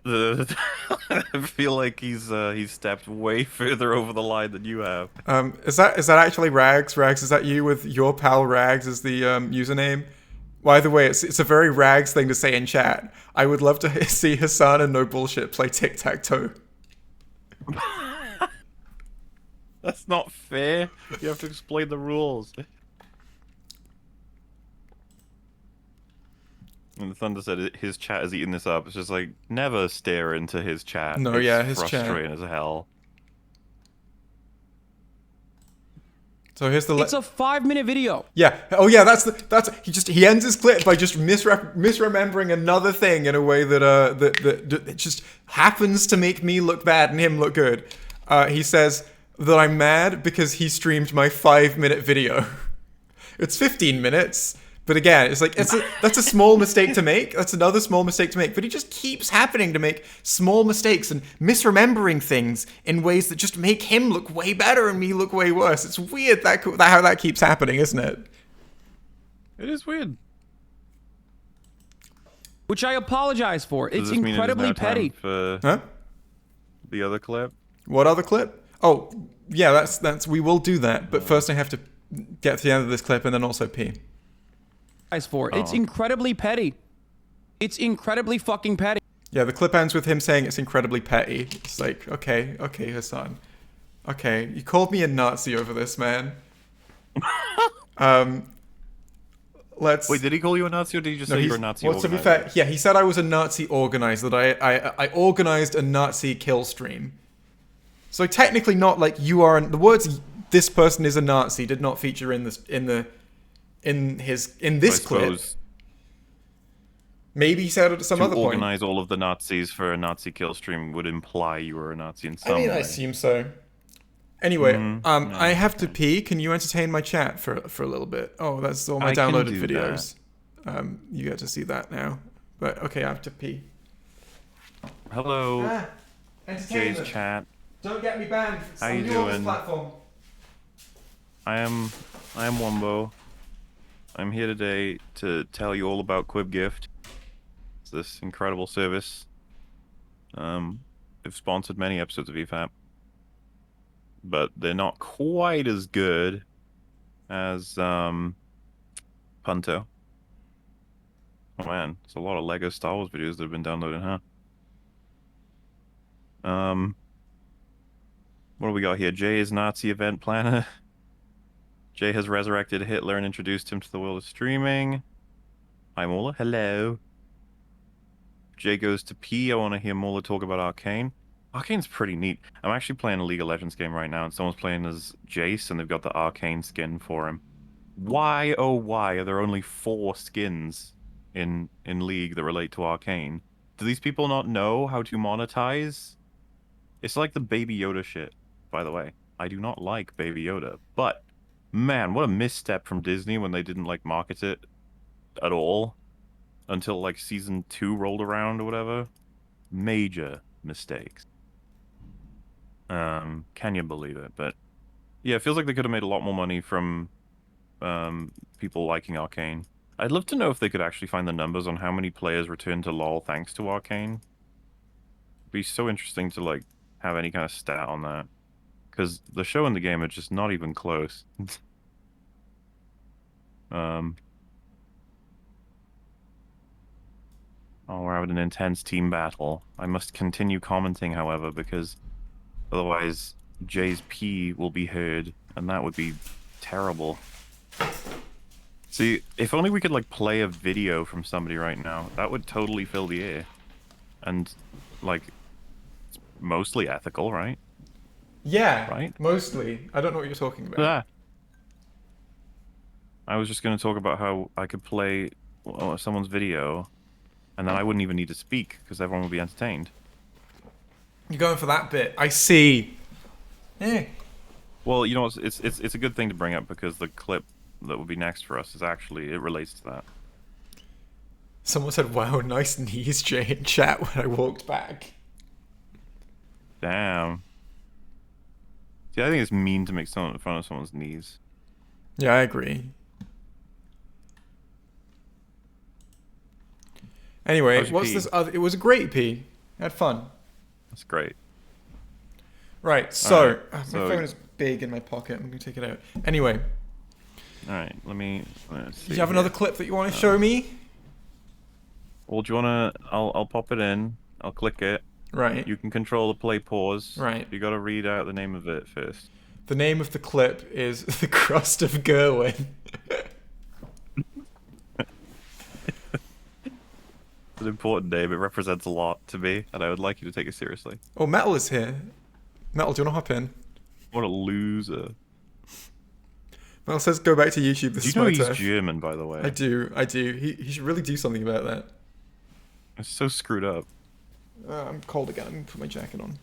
I feel like he's stepped way further over the line than you have. Is that actually Rags? Rags, is that you with your pal Rags as the username? By the way, it's a very Rags thing to say in chat. I would love to see Hasan and No Bullshit play tic-tac-toe. That's not fair. You have to explain the rules. And the Thunder said his chat has eaten this up. It's just like, never stare into his chat. No, it's yeah, his chat. frustrating as hell. So here's the. It's a 5-minute video. Yeah. Oh yeah. That's he ends his clip by just misremembering another thing in a way that that it just happens to make me look bad and him look good. He says that I'm mad because he streamed my 5-minute video. It's 15 minutes. But again, it's like that's a small mistake to make. That's another small mistake to make. But he just keeps happening to make small mistakes and misremembering things in ways that just make him look way better and me look way worse. It's weird that how that keeps happening, isn't it? It is weird. Which I apologize for. It's incredibly petty. For the other clip. What other clip? Oh, yeah, that's we will do that. But first, I have to get to the end of this clip and then also pee. For. It's incredibly petty. It's incredibly fucking petty. Yeah, the clip ends with him saying it's incredibly petty. It's like, okay, Hasan. Okay, you called me a Nazi over this, man. Let's... Wait, did he call you a Nazi or did he just say you were a Nazi organizer? To be fair, yeah, he said I was a Nazi organizer, that I organized a Nazi kill stream. So technically not like you are... The words, this person is a Nazi, did not feature in this clip. Maybe he said it at some other point. To organize all of the Nazis for a Nazi kill stream would imply you were a Nazi in some way. I assume so. Anyway, I have to pee. Can you entertain my chat for a little bit? Oh, that's all my downloaded videos. You get to see that now. But okay, I have to pee. Hello, Jay's Entertainment. chat. Don't get me banned. How you doing? Platform. I am Wombo. I'm here today to tell you all about QuibGift. It's this incredible service. They've sponsored many episodes of EFAP, but they're not quite as good as Punto. Oh man, it's a lot of Lego Star Wars videos that have been downloaded, huh? What do we got here? Jay is Nazi event planner. Jay has resurrected Hitler and introduced him to the world of streaming. Hi, Mola. Hello. Jay goes to pee. I want to hear Mola talk about Arcane. Arcane's pretty neat. I'm actually playing a League of Legends game right now, and someone's playing as Jace, and they've got the Arcane skin for him. Why, oh why, are there only 4 skins in League that relate to Arcane? Do these people not know how to monetize? It's like the Baby Yoda shit, by the way. I do not like Baby Yoda, but man, what a misstep from Disney when they didn't like market it at all until like season 2 rolled around or whatever. Major mistakes. Can you believe it? But yeah, it feels like they could have made a lot more money from people liking Arcane. I'd love to know if they could actually find the numbers on how many players returned to LoL thanks to Arcane. It'd be so interesting to like have any kind of stat on that. Because the show and the game are just not even close. Oh, we're having an intense team battle. I must continue commenting, however, because otherwise Jay's pee will be heard, and that would be terrible. See, if only we could like play a video from somebody right now, that would totally fill the air. And like, it's mostly ethical, right? Yeah, Right? mostly. I don't know what you're talking about. Ah. I was just going to talk about how I could play someone's video, and then I wouldn't even need to speak because everyone would be entertained. You're going for that bit. I see. Yeah. Well, you know, it's a good thing to bring up because the clip that would be next for us is actually, it relates to that. Someone said, "Wow, nice knees, Jay," in chat when I walked back. Damn. See, I think it's mean to make someone in front of someone's knees. Yeah, I agree. Anyway, How's your what's pee? this other... It was a great pee. I had fun. That's great. Right, so... Alright, my so- phone is big in my pocket. I'm going to take it out. Anyway, Alright, let's see do you have here. another clip that you want to show me? Well, do you wanna, I'll pop it in, I'll click it. Right. You can control the play pause. Right. You gotta read out the name of it first. The name of the clip is The Crust of Gerwin. It's an important name, it represents a lot to me, and I would like you to take it seriously. Oh, Metal is here. Metal, do you want to hop in? What a loser. Metal says go back to YouTube. This Do you is know my he's turf. German, by the way? I do. He should really do something about that. It's so screwed up. I'm cold again. I'm going to put my jacket on.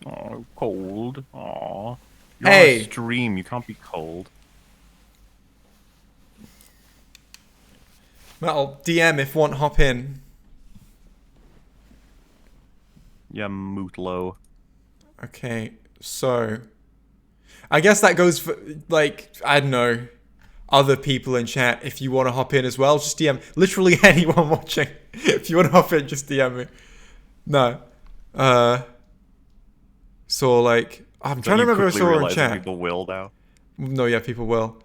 Oh, cold. Aw. You're Hey! on a stream, you can't be cold. Metal, DM if want hop in. Yeah, Mootlo. Okay, so... I guess that goes for, like, I don't know, other people in chat. If you want to hop in as well, just DM. Literally anyone watching. If you want to hop in, just DM me. No. So, like, I'm trying to remember if I saw her in chat. People will now. No, yeah, people will.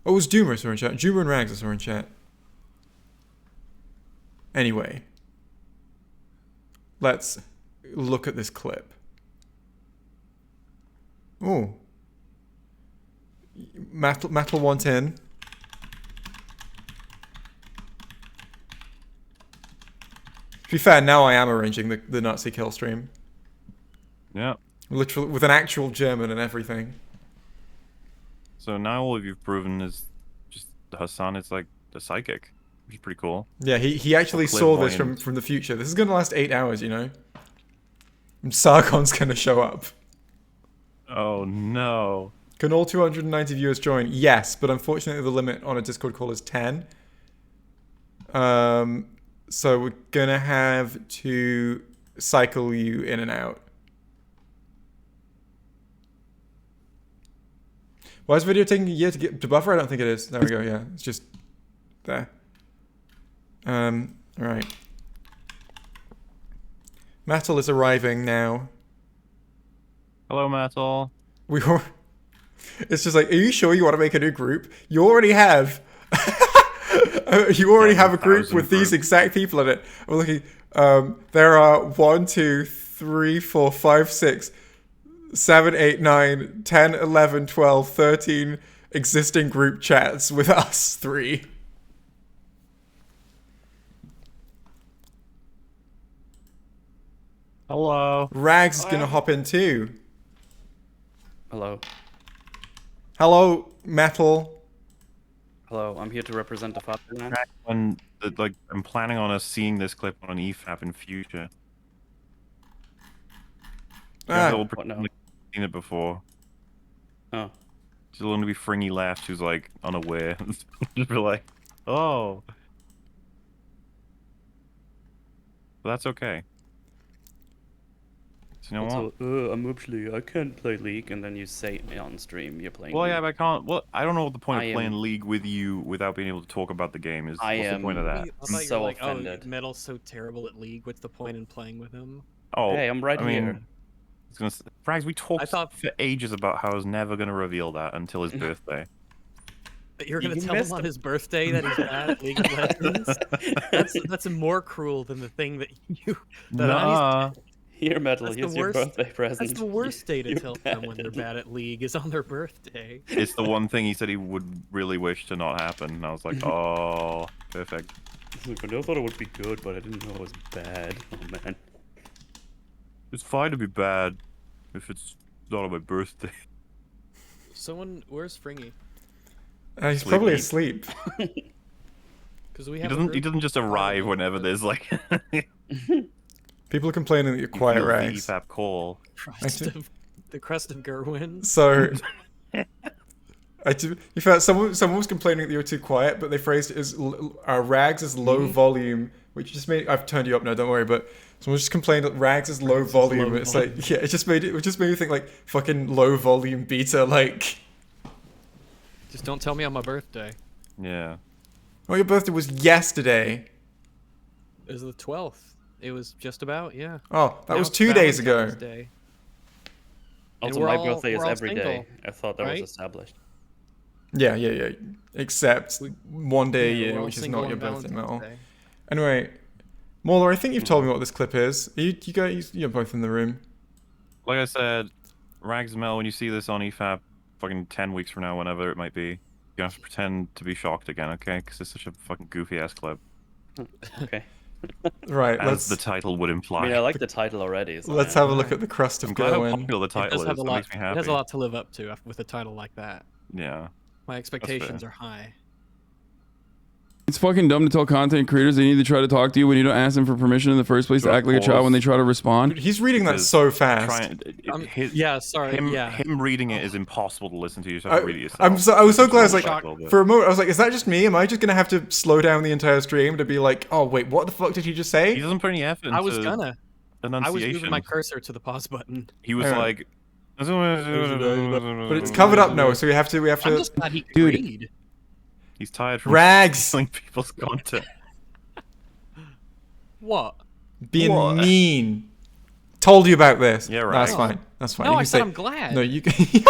Oh, it was Doomer I saw in chat. Doomer and Rags I saw in chat. Anyway. Let's look at this clip. Oh. Metal wants in. To be fair, now I am arranging the Nazi kill stream. Yeah. Literally, with an actual German and everything. So now all you've proven is just Hasan is like a psychic, which is pretty cool. Yeah, he actually saw this from the future. This is going to last 8 hours, you know? And Sargon's going to show up. Oh no. Can all 290 viewers join? Yes, but unfortunately the limit on a Discord call is 10. So we're gonna have to cycle you in and out. Why is video taking a year to get to buffer? I don't think it is. There we go. Yeah, it's just there. All right. Metal is arriving now. Hello, Metal. We were. It's just like, are you sure you want to make a new group? You already have. You already have a group with these exact people in it. I'm looking. There are 1, 2, 3, 4, 5, 6, 7, 8, 9, 10, 11, 12, 13 existing group chats with us 3. Hello. Rags is gonna hop in too. Hello. Hello, Metal. Hello, I'm here to represent the fatherland. When I'm planning on us seeing this clip on an EFAP in future. Ah, We'll What pretend now? like we've seen it before. Oh. She'll only be Fringy left, who's like unaware. Just be like, oh. But that's okay. So you know what? Also, I'm actually, I can't play League, and then you say on stream you're playing Well, League. yeah, but I can't. Well, I don't know what the point I of playing am- League with you without being able to talk about the game is. I What's the point of that? I thought you so were like, offended. oh, Metal's so terrible at League. What's the point in playing with him? Oh, Hey, I'm right I mean, here. it's gonna. Frags, we talked I thought- for ages about how I was never gonna reveal that until his birthday. But you're gonna You tell him missed on him. his birthday that he's bad at League of Legends? That's more cruel than the thing that you. That Nah. Here, Metal, That's the here's your worst- birthday present. That's the worst day to You're tell bad someone at they're bad at League is on their birthday. It's the one thing he said he would really wish to not happen, and I was like, oh, perfect. Look, I never thought it would be good, but I didn't know it was bad. Oh, man. It's fine to be bad if it's not on my birthday. Where's Fringy? he's Sleepy. probably asleep. Because we He have. doesn't. He doesn't just arrive whenever there's like People are complaining that you're you quiet, feel the Rags. EFAP call. The crest of Gerwin. So, in fact, someone was complaining that you were too quiet, but they phrased it as Rags is low volume, which just made. I've turned you up now, don't worry. But someone just complained that Rags is low volume. It's like, yeah, it just made me think like fucking low volume beta. Like, Just don't tell me on my birthday. Yeah. oh, your birthday was yesterday. It was the 12th. It was just about, yeah. Oh, that Now was it's 2 days ago. Valentine's Day. Also, we're my all- birthday is we're all every single, day. I thought that right? was established. Yeah. Except one day a Yeah, we're year, all which is single not your on birthday, Valentine's Metal. Day. Anyway, Mauler, I think you've told me what this clip is. You guys, you're both in the room. Like I said, Rags and Mel, when you see this on EFAP, fucking 10 weeks from now, whenever it might be, you're gonna have to pretend to be shocked again, okay? Because it's such a fucking goofy ass clip. Okay. Right, As the title would I imply. mean, I like the title already. So let's have a look at the crust of I'm glad how Gerwin. popular the It title does is. have a That lot. makes me happy. It has a lot to live up to with a title like that. Yeah. My expectations are high. It's fucking dumb to tell content creators they need to try to talk to you when you don't ask them for permission in the first place to Sure, act like a child pause. when they try to respond. Dude, he's reading that Because so fast. Yeah, sorry. Him reading it is impossible to listen to. You just have to read it yourself. I was so glad. I was It's like, a little bit. for a moment, I was like, is that just me? Am I just gonna have to slow down the entire stream to be like, oh wait, what the fuck did he just He say? doesn't put any effort into I was gonna. I was enunciation. moving my cursor to the pause button. He was Hang on. like... But it's covered up now, so we have to. I'm just glad he could Dude. read. He's tired from Rags stealing people's content. What? being What? mean. Told you about this. Yeah, right. That's fine. That's fine. No, You I can said say- I'm glad. No, you can.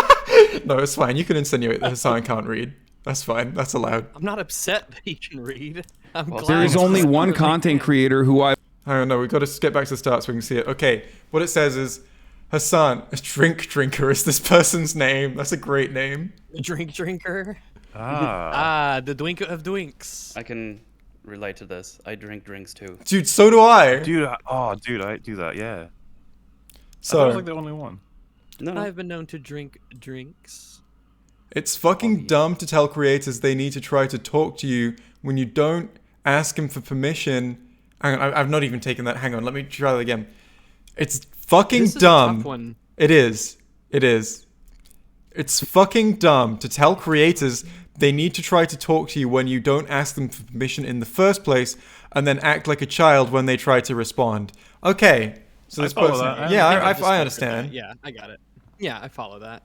No, it's fine. You can insinuate that Hasan can't read. That's fine. That's allowed. I'm not upset that he can read. I'm Well, glad. There is he's only as one smart as he content can. creator who I I don't know. We've got to get back to the start so we can see it. Okay. What it says is Hasan, a drink drinker is this person's name. That's a great name. The drink drinker. Ah. The Dwink of Dwinks. I can relate to this. I drink drinks too. Dude, so do I. Dude, I do that, yeah. I So was like the only one. No. I've been known to drink drinks. it's fucking dumb to tell creators they need to try to talk to you when you don't ask them for permission. Hang on, I've not even taken that. Hang on, let me try that again. It's fucking This is a dumb. tough one. It is. It is. It's fucking dumb to tell creators they need to try to talk to you when you don't ask them for permission in the first place, and then act like a child when they try to respond. Okay, so this follow person, that. yeah, think I just went for understand. that. Yeah, I got it. Yeah, I follow that.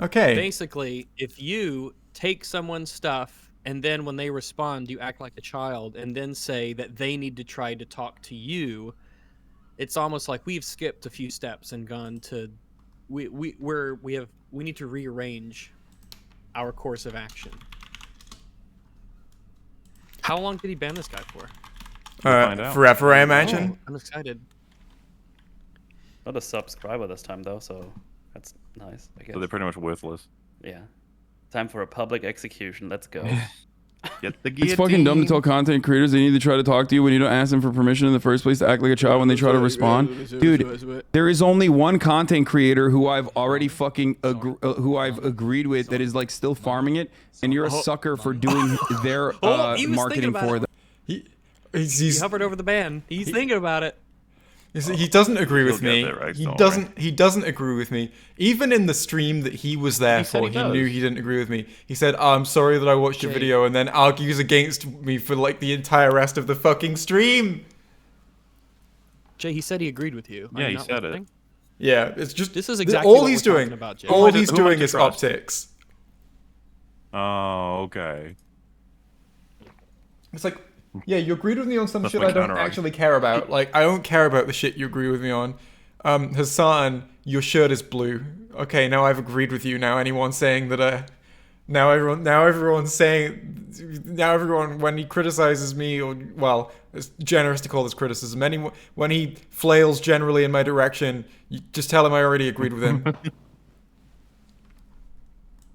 Okay, Basically, if you take someone's stuff and then when they respond, you act like a child and then say that they need to try to talk to you, it's almost like we've skipped a few steps and gone to we need to rearrange our course of action. How long did he ban this guy for? find out. forever, I imagine. Oh, I'm excited. Not a subscriber this time though, so that's nice. I guess. So they're pretty much worthless. Yeah. Time for a public execution. Let's go. Get the It's fucking dumb to tell content creators they need to try to talk to you when you don't ask them for permission in the first place to act like a child when they try to respond. Dude, there is only one content creator who I've already fucking who I've agreed with that is like still farming it, and you're a sucker for doing their he was thinking marketing about for it. them. He's He hovered over the ban. He's thinking about it. He doesn't agree with He'll me. get there, right? He Don't doesn't. He doesn't agree with me. Even in the stream that he was there He said for, he he does. knew he didn't agree with me. He said, "Oh, I'm sorry that I watched your Jay. video," and then argues against me for like the entire rest of the fucking stream. Jay, he said he agreed with you. Are Yeah, you he not said it. listening? Yeah, it's just This is exactly all what he's we're doing. talking about, Jay. All Who am I he's to- who am I doing to is trust? optics. Oh, okay. It's like, yeah, you agreed with me on some That's shit my I don't counter-argument. actually care about. Like, I don't care about the shit you agree with me on. Hasan, your shirt is blue. Okay, now I've agreed with you. Now anyone saying that, now everyone's saying, now everyone, when he criticizes me, or, well, it's generous to call this criticism. When he flails generally in my direction, you just tell him I already agreed with him.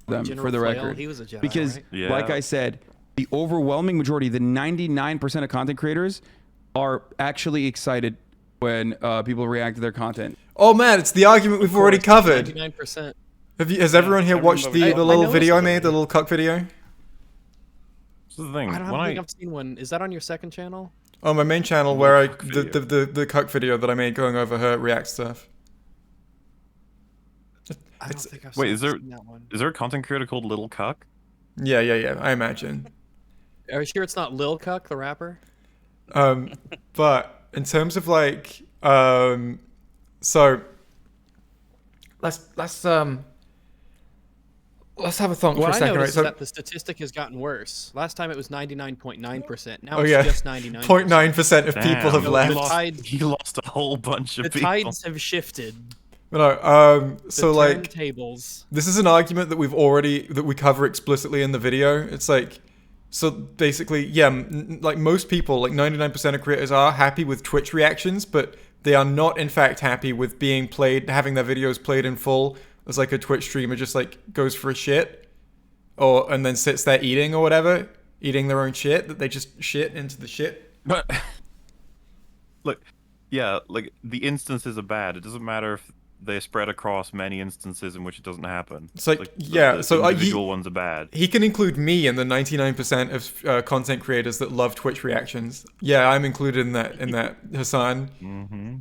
Them General for the Flail, record. he was a Jedi, Because, right? Yeah. like I said, the overwhelming majority, the 99% of content creators, are actually excited when people react to their content. Oh man, it's the argument we've already covered. 99%. Has everyone here I watched remember the we- little I video I noticed made, the already. little cuck video? This is the thing. I don't when think I've seen one. Is that on your second channel? On my main channel, where I cuck the cuck video that I made going over her React stuff. I don't think I've Wait, is there- seen that one. Is there a content creator called Little Cuck? Yeah, I imagine. Are you sure it's not Lil Cuck, the rapper? But in terms of like, so let's have a thought for What a I second, right? noticed is So that the statistic has gotten worse. Last time it was 99.9%. Now oh it's yeah, just 99%. 0.9% of people have Damn. left. The tides, He lost a whole bunch of the people. tides have shifted. No, so The like, turntables. this is an argument that we cover explicitly in the video. It's like, so basically, yeah, like most people, like 99% of creators are happy with Twitch reactions, but they are not in fact happy with being played, having their videos played in full as like a Twitch streamer just like goes for a shit, and then sits there eating or whatever, eating their own shit that they just shit into the shit. But look, yeah, like the instances are bad. It doesn't matter if they're spread across many instances in which it doesn't happen. It's like, yeah, the so individual ones are bad. He can include me in the 99% of content creators that love Twitch reactions. Yeah, I'm included in that Hasan. Mm-hmm.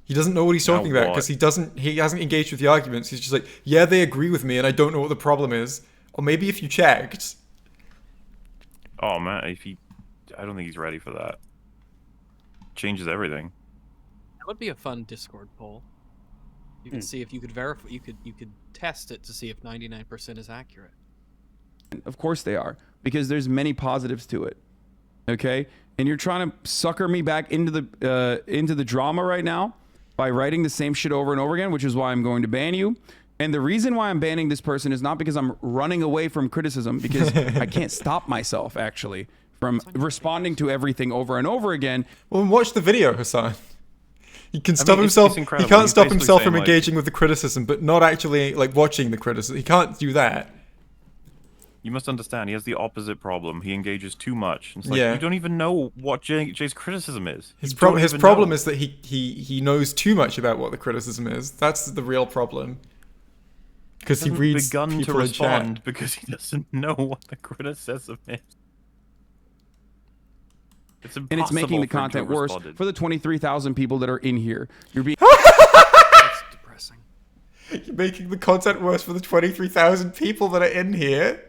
He doesn't know what he's talking about what? because he hasn't engaged with the arguments. He's just like, yeah, they agree with me and I don't know what the problem is. Or maybe if you checked. Oh man, I don't think he's ready for that. Changes everything. That would be a fun Discord poll. You could see if you could verify. You could test it to see if 99% is accurate. Of course they are, because there's many positives to it. Okay, and you're trying to sucker me back into the drama right now by writing the same shit over and over again, which is why I'm going to ban you. And the reason why I'm banning this person is not because I'm running away from criticism, because I can't stop myself actually from responding to everything over and over again. Well, then watch the video, Hasan. He can stop it's himself. He incredible. can't He's stop basically himself from saying, like- engaging with the criticism, but not actually like watching the criticism. He can't do that. You must understand, he has the opposite problem. He engages too much. It's like, Yeah. you don't even know what Jay's criticism is. His You don't his even problem know. is that he knows too much about what the criticism is. That's the real problem. Because he Hasn't reads begun to people in chat. respond because he doesn't know what the criticism is. It's And it's making the impossible for him content to have worse responded. for the 23,000 people that are in here. You're being That's depressing. You're making the content worse for the 23,000 people that are in here.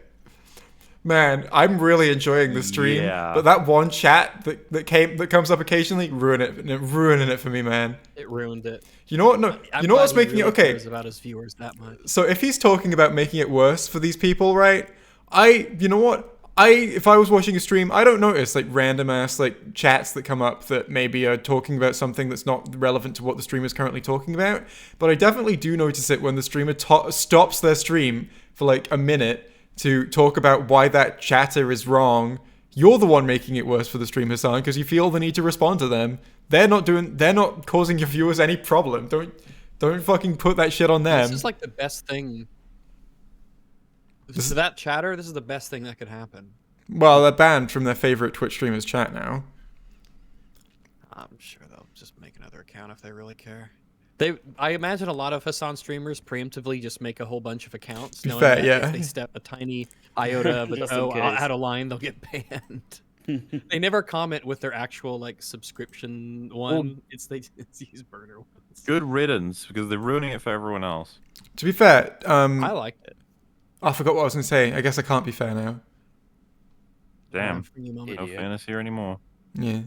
Man, I'm really enjoying the stream, Yeah. but that one chat that comes up occasionally, ruining it for me, man. It ruined it. You know what? No, I'm you know what's glad he making it really okay. cares about his viewers that much. So if he's talking about making it worse for these people, right? You know what? If I was watching a stream, I don't notice like random ass like chats that come up that maybe are talking about something that's not relevant to what the streamer is currently talking about. But I definitely do notice it when the streamer stops their stream for like a minute to talk about why that chatter is wrong. You're the one making it worse for the stream, Hasan, because you feel the need to respond to them. They're not causing your viewers any problem. Don't fucking put that shit on them. This is like the best thing. So that chatter, this is the best thing that could happen. Well, they're banned from their favorite Twitch streamers chat now. I'm sure they'll just make another account if they really care. I imagine a lot of Hasan streamers preemptively just make a whole bunch of accounts, knowing fair, that yeah. if they step a tiny iota of a Just in toe case. out of line, they'll get banned. They never comment with their actual like subscription one. It's use burner ones. Good riddance, because they're ruining it for everyone else. To be fair, I liked it. I forgot what I was gonna say. I guess I can't be fair now. Damn. For you moment. No Idiot. fairness here anymore. Yeah.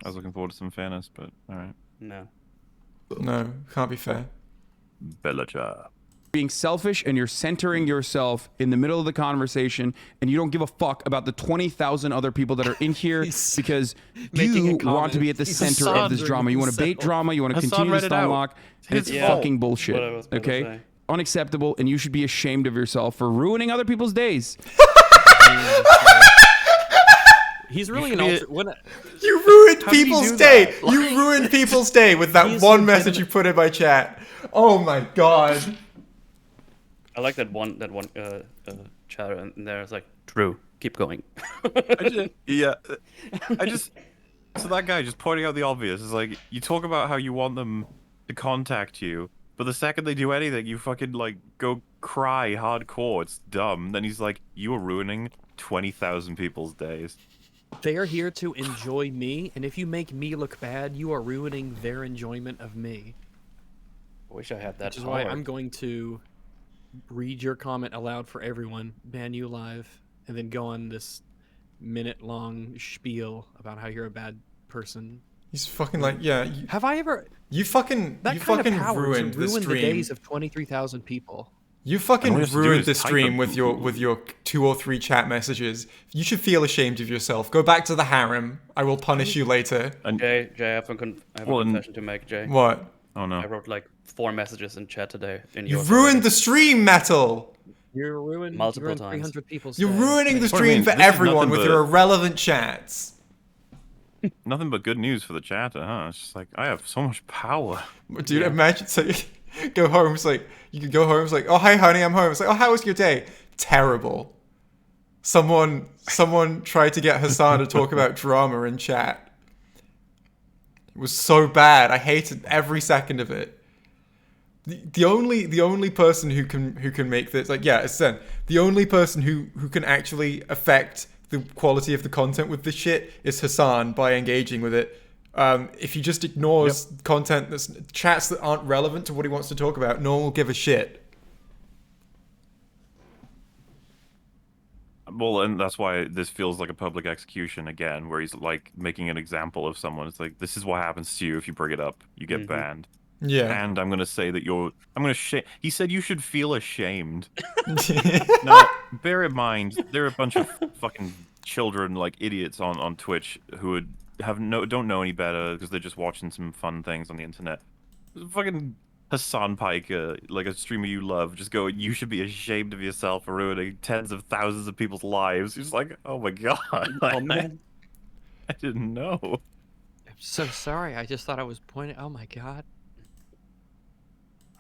I was looking forward to some fairness, but alright. No. No, can't be fair. Bellaja. Being selfish and you're centering yourself in the middle of the conversation and you don't give a fuck about the 20,000 other people that are in here because making you a want comment. to be at the He's center of this Hasan drama. You want to bait himself. drama. You want to Hasan continue read to it out. stunlock. And it's His fault. fucking bullshit. What I was about to Okay? say. Unacceptable, and you should be ashamed of yourself for ruining other people's days. He's really should an be ultra. When, You ruined How did you people's do day. that? You ruined people's day with that He's one so message you put in my chat. Oh my god. I like that one chatter in there. It's like, Drew, keep going. Yeah. So that guy just pointing out the obvious is like, you talk about how you want them to contact you, but the second they do anything, you fucking like go cry hardcore. It's dumb. Then he's like, you are ruining 20,000 people's days. they are here to enjoy me, and if you make me look bad, you are ruining their enjoyment of me. I wish I had that. Which is why power. I'm going to read your comment aloud for everyone, ban you live, and then go on this minute-long spiel about how you're a bad person. He's fucking like, yeah. Have I ever? You fucking That you kind fucking of power ruined to the ruin the stream. days of 23,000 people. You fucking all you have to do ruined is the type stream them. with your 2 or 3 chat messages. You should feel ashamed of yourself. Go back to the harem. I will punish you later. Jay, I have a Well, and- confession to make, Jay. What? Oh no. I wrote like 4 messages in chat today. You ruined the stream, Metal. You're ruined. Multiple ruined times. 300 people's You're days. ruining the What do you stream mean? for This is everyone nothing with but- your irrelevant chats. Nothing but good news for the chatter, huh? It's just like, I have so much power. Dude, imagine so go home. It's like you could go home. It's like, oh hi honey, I'm home. It's like, oh how was your day? Terrible. Someone tried to get Hasan to talk about drama in chat. It was so bad. I hated every second of it. The only person who can make this like it's Zen. The only person who can actually affect the quality of the content with this shit is Hasan by engaging with it. If he just ignores content that's chats that aren't relevant to what he wants to talk about, no one will give a shit. Well, and that's why this feels like a public execution again, where he's like making an example of someone. It's like, this is what happens to you if you bring it up. You get banned. Yeah. And I'm gonna say that he said you should feel ashamed. Now, bear in mind, there are a bunch of fucking children, like idiots on Twitch who would don't know any better because they're just watching some fun things on the internet. Fucking Hasan Pike, like a streamer you love, just going, you should be ashamed of yourself for ruining tens of thousands of people's lives. He's like, oh my god, Oh man. I didn't know. I'm so sorry. I just thought I was pointing. Oh my god.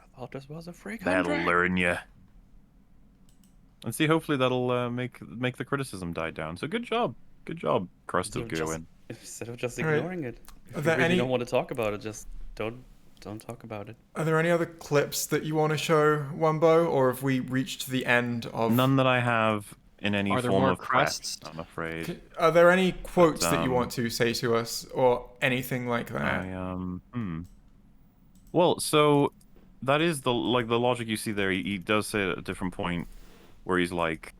I thought this was a free That'll contract. learn you. And see, hopefully that'll make the criticism die down. So good job, crust of So Gwyn. Instead of just Alright. ignoring it. Are If there you really any- don't want to talk about it, just don't talk about it. Are there any other clips that you want to show, Wumbo, or have we reached the end of? None that I have in any Are there form more of prep, crests? I'm afraid. Are there any quotes that you um, want to say to us, or anything like that? Well, so that is the logic you see there. He does say at a different point where he's like,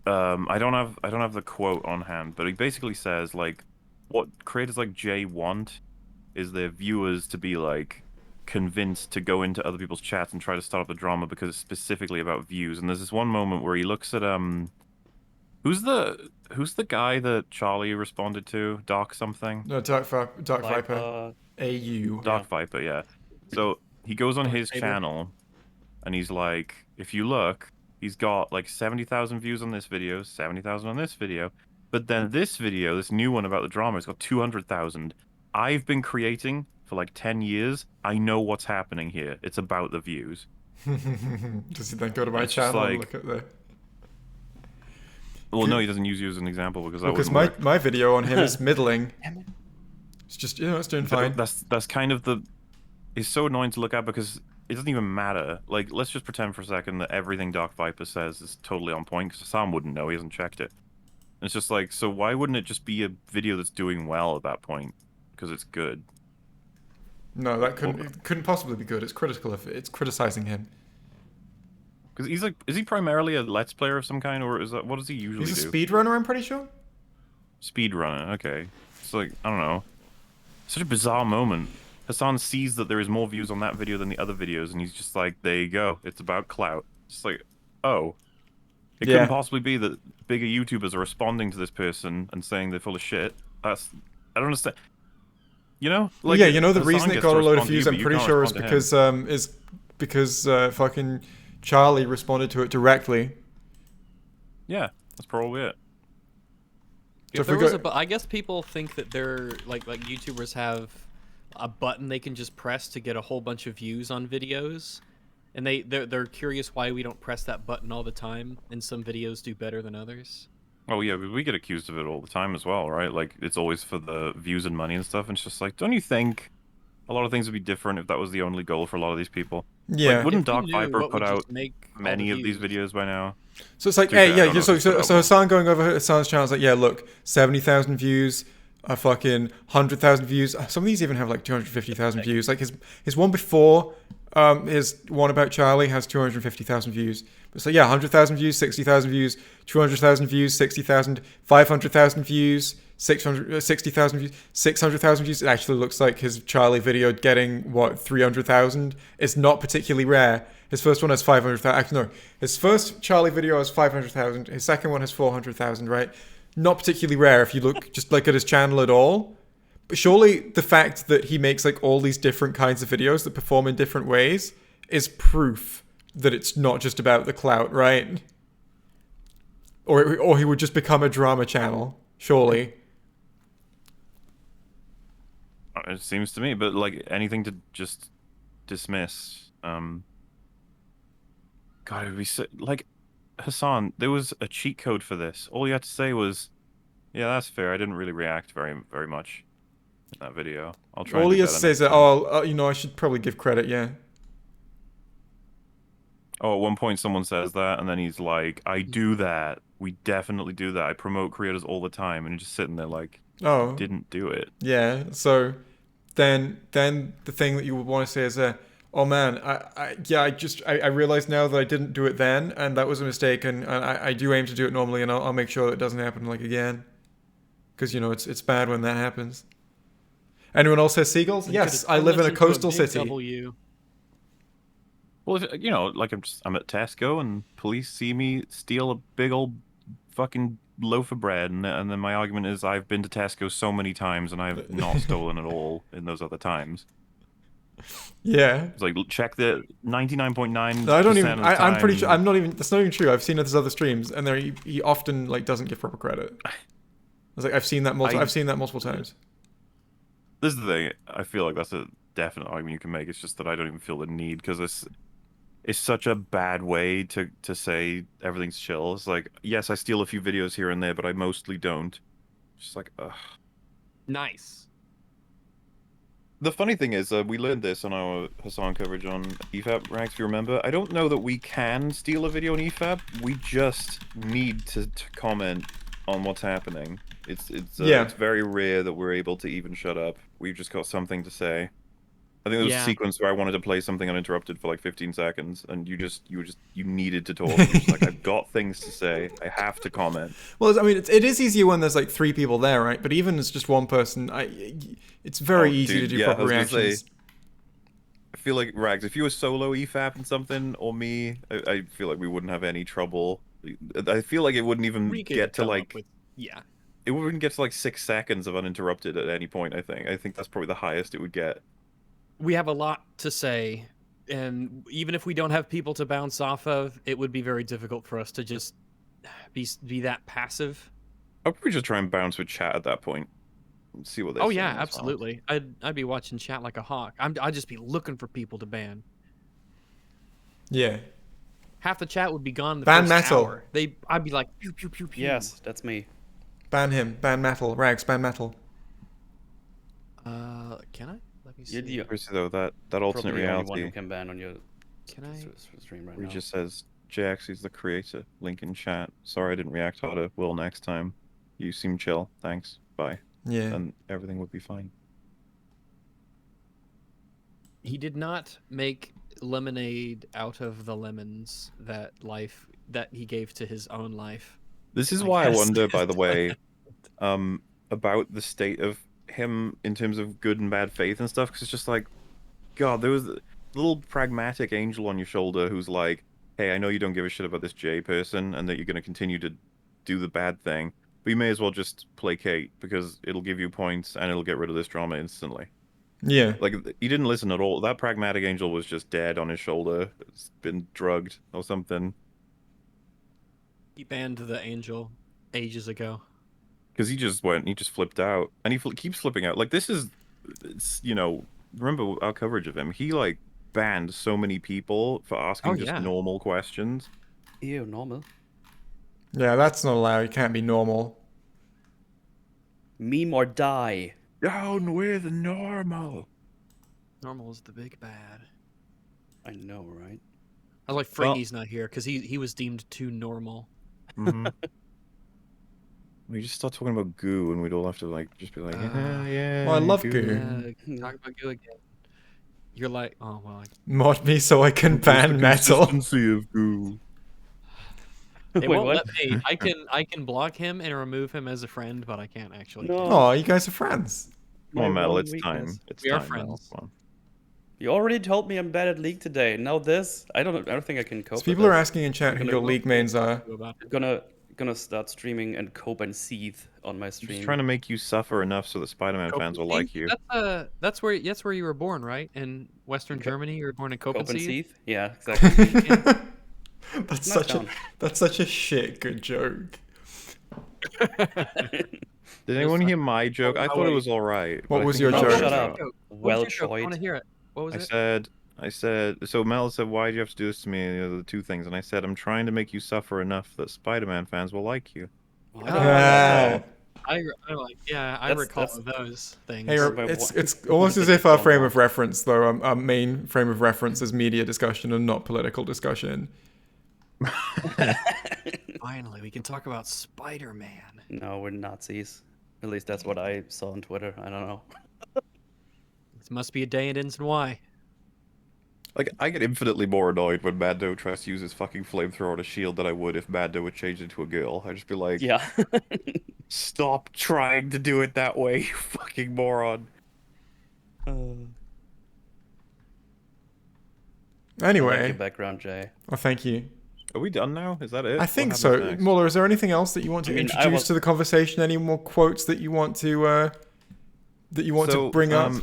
I don't have the quote on hand, but he basically says like, what creators like Jay want is their viewers to be like convinced to go into other people's chats and try to start up the drama because it's specifically about views. And there's this one moment where he looks at who's the guy that Charlie responded to? Dark something? No, Dark Like, Viper. AU. Dark Viper, yeah. So he goes on his Saber. channel and he's like, if you look, he's got like 70,000 views on this video, 70,000 on this video. But then this video, this new one about the drama, has got 200,000. I've been creating for like 10 years. I know what's happening here. It's about the views. Does he then go to my It's just channel and like- look at the... Well, no, he doesn't use you as an example because that Because wouldn't work. my video on him is middling. It's just, it's doing fine. That's kind of the... It's so annoying to look at because it doesn't even matter. Like, let's just pretend for a second that everything Dark Viper says is totally on point because Hasan wouldn't know. He hasn't checked it. And it's just like, so why wouldn't it just be a video that's doing well at that point? Because it's good. No, that couldn't possibly be good. It's critical of it. It's criticizing him. Because he's like, is he primarily a Let's Player of some kind, or is that, what does he usually He's do? a speedrunner, I'm pretty sure. Speedrunner, okay. It's like, I don't know. Such a bizarre moment. Hasan sees that there is more views on that video than the other videos, and he's just like, there you go. It's about clout. It's like, oh. It Yeah. couldn't possibly be that bigger YouTubers are responding to this person and saying they're full of shit. I don't understand. You know? Well, yeah, you know the Hasan reason it gets got to a load of respond to you, views, but I'm you pretty can't sure, is respond to him. because fucking Charlie responded to it directly. Yeah, that's probably it. So If if we there was go, a, but I guess people think that they're like YouTubers have a button they can just press to get a whole bunch of views on videos, and they're curious why we don't press that button all the time, and some videos do better than others. Oh yeah, we get accused of it all the time as well, right? Like, it's always for the views and money and stuff, and it's just like, don't you think a lot of things would be different if that was the only goal for a lot of these people? yeah. Like, wouldn't If we Dark knew Viper what put would just out make all many the of these views. videos by now? So it's like, To be fair, I hey, don't yeah. know So if he put out one. Hasan going over Hasan's channel is like, yeah, look, 70,000 views, a fucking 100,000 views. Some of these even have like 250,000 views. Like his one before, his one about Charlie has 250,000 views. But so yeah, 100,000 views, 60,000 views, 200,000 views, 60,000, 500,000 views, 60,000 views, 600,000 views. It actually looks like his Charlie video getting, what, 300,000? It's not particularly rare. His first one has 500,000. Actually, no. His first Charlie video has 500,000. His second one has 400,000, right? Not particularly rare if you look just like at his channel at all. But surely the fact that he makes like all these different kinds of videos that perform in different ways is proof that it's not just about the clout, right? Or he would just become a drama channel, surely. It seems to me, but like anything to just dismiss. God, it would be so, like, Hasan, there was a cheat code for this. All you had to say was, "Yeah, that's fair. I didn't really react very much in that video. I'll try." All and he do has to better say is next that, time." I should probably give credit, yeah. Oh, at one point someone says that, and then he's like, "I do that. We definitely do that. I promote creators all the time," and you're just sitting there like, Oh, "Didn't do it." yeah. So then the thing that you would want to say is, oh man, I realize now that I didn't do it then, and that was a mistake, and I do aim to do it normally, and I'll make sure that it doesn't happen like again, because it's bad when that happens. Anyone else has seagulls? You Yes, could've I turned live this in a into coastal big city. W. Well, if, like I'm at Tesco and police see me steal a big old fucking loaf of bread, and then my argument is I've been to Tesco so many times and I've not stolen at all in those other times. Yeah. It's like, check the 99.9%. No, I don't even. of the I'm pretty time. sure. I'm not even. That's not even true. I've seen it as other streams, and he often like doesn't give proper credit. I was like, I've seen that multiple times. This is the thing. I feel like that's a definite argument you can make. It's just that I don't even feel the need because it's such a bad way to say everything's chill. It's like, yes, I steal a few videos here and there, but I mostly don't. Just like, ugh. Nice. The funny thing is, we learned this on our Hasan coverage on EFAP ranks, if you remember. I don't know that we can steal a video on EFAP. We just need to comment on what's happening. It's Yeah. It's very rare that we're able to even shut up. We've just got something to say. I think there was a Yeah. sequence where I wanted to play something uninterrupted for like 15 seconds, and you needed to talk. You're just like, I've got things to say. I have to comment. Well, I mean, it is easier when there's like 3 people there, right? But even as just one person, it's very easy Dude, to do yeah, proper I was gonna say, reactions. I feel like, Rags, if you were solo EFAP and something, or me, I feel like we wouldn't have any trouble. I feel like it wouldn't even We could get to come up like with, yeah. it wouldn't get to like 6 seconds of uninterrupted at any point. I think that's probably the highest it would get. We have a lot to say, and even if we don't have people to bounce off of, it would be very difficult for us to just be that passive. I'd probably just try and bounce with chat at that point. And see what they Oh say yeah, as well. absolutely. I'd be watching chat like a hawk. I'd just be looking for people to ban. Yeah. Half the chat would be gone in the Ban first metal. hour. I'd be like pew pew pew pew. Yes, that's me. Ban him. Ban metal. Rags, ban metal. Can I? Let me see. You're the, Seriously though, that alternate probably the only one who reality can ban on your Can I? stream right where now. he just says, JX is the creator. Link in chat. Sorry I didn't react harder. Will next time. You seem chill. Thanks. Bye. Yeah. And everything would be fine. He did not make lemonade out of the lemons that he gave to his own life. This is I why I guess. wonder, by the way, about the state of him in terms of good and bad faith and stuff, because it's just like, God, there was a little pragmatic angel on your shoulder who's like, hey, I know you don't give a shit about this J person and that you're going to continue to do the bad thing, but you may as well just placate because it'll give you points and it'll get rid of this drama instantly. Yeah. Like, he didn't listen at all. That pragmatic angel was just dead on his shoulder. It's been drugged or something. He banned the angel ages ago. Because he just flipped out. And he keeps flipping out. Like, it's, remember our coverage of him. He, like, banned so many people for asking just yeah. normal questions. Ew, normal. Yeah, that's not allowed. You can't be normal. Meme or die. Down with normal. Normal is the big bad. I know, right? I was like, Well- Friggy's not here because he was deemed too normal. Mm-hmm. We just start talking about goo and we'd all have to, like, just be like, yeah. Well, I love goo. Talk about you again. You're like, oh well. Mod me so I can ban metal. Consistency of goo. It Wait, won't what? let me. I can block him and remove him as a friend, but I can't actually. No. Oh, you guys are friends. Come on, My Metal, one it's weakness. time. It's We are time, Metal. friends. Come on. You already told me I'm bad at League today. Now this? I don't think I can cope. So people with are this. asking in chat who Gonna your go- league mains are. I'm gonna start streaming and cope and seethe on my I'm stream. just trying to make you suffer enough so that Spider-Man fans will like you. That's where you were born, right? In Western Germany, you were born in cope and Copenhagen. seethe. Yeah, exactly. That's Not such a shit good joke. Did anyone hear my joke? I thought it wait. was all right. What but I was think your it Oh, joke? shut up. Well, Well I want choid. to hear it. What was it? I said, so Mel said, why do you have to do this to me? The 2 things. And I said, I'm trying to make you suffer enough that Spider-Man fans will like you. Oh, I don't want that, Ah. I like. Yeah, I That's- recall that's- those things. Hey, Or by it's one- it's almost as if our frame of reference, though, our main frame of reference is media discussion and not political discussion. Finally, we can talk about Spider-Man. though. No, we're Nazis. At least that's what I saw on Twitter. I don't know. This must be a day it ends in Y. Like, I get infinitely more annoyed when Mando tries to use his fucking flamethrower on a shield than I would if Mando would change into a girl. I'd just be like, Yeah. stop trying to do it that way, you fucking moron. I like Anyway, your background, Jay. well, thank you. Are we done now? Is that it? I What think happens so. next? Muller, is there anything else that you want to I mean, I introduce was- to the conversation? Any more quotes that you want to So, bring up?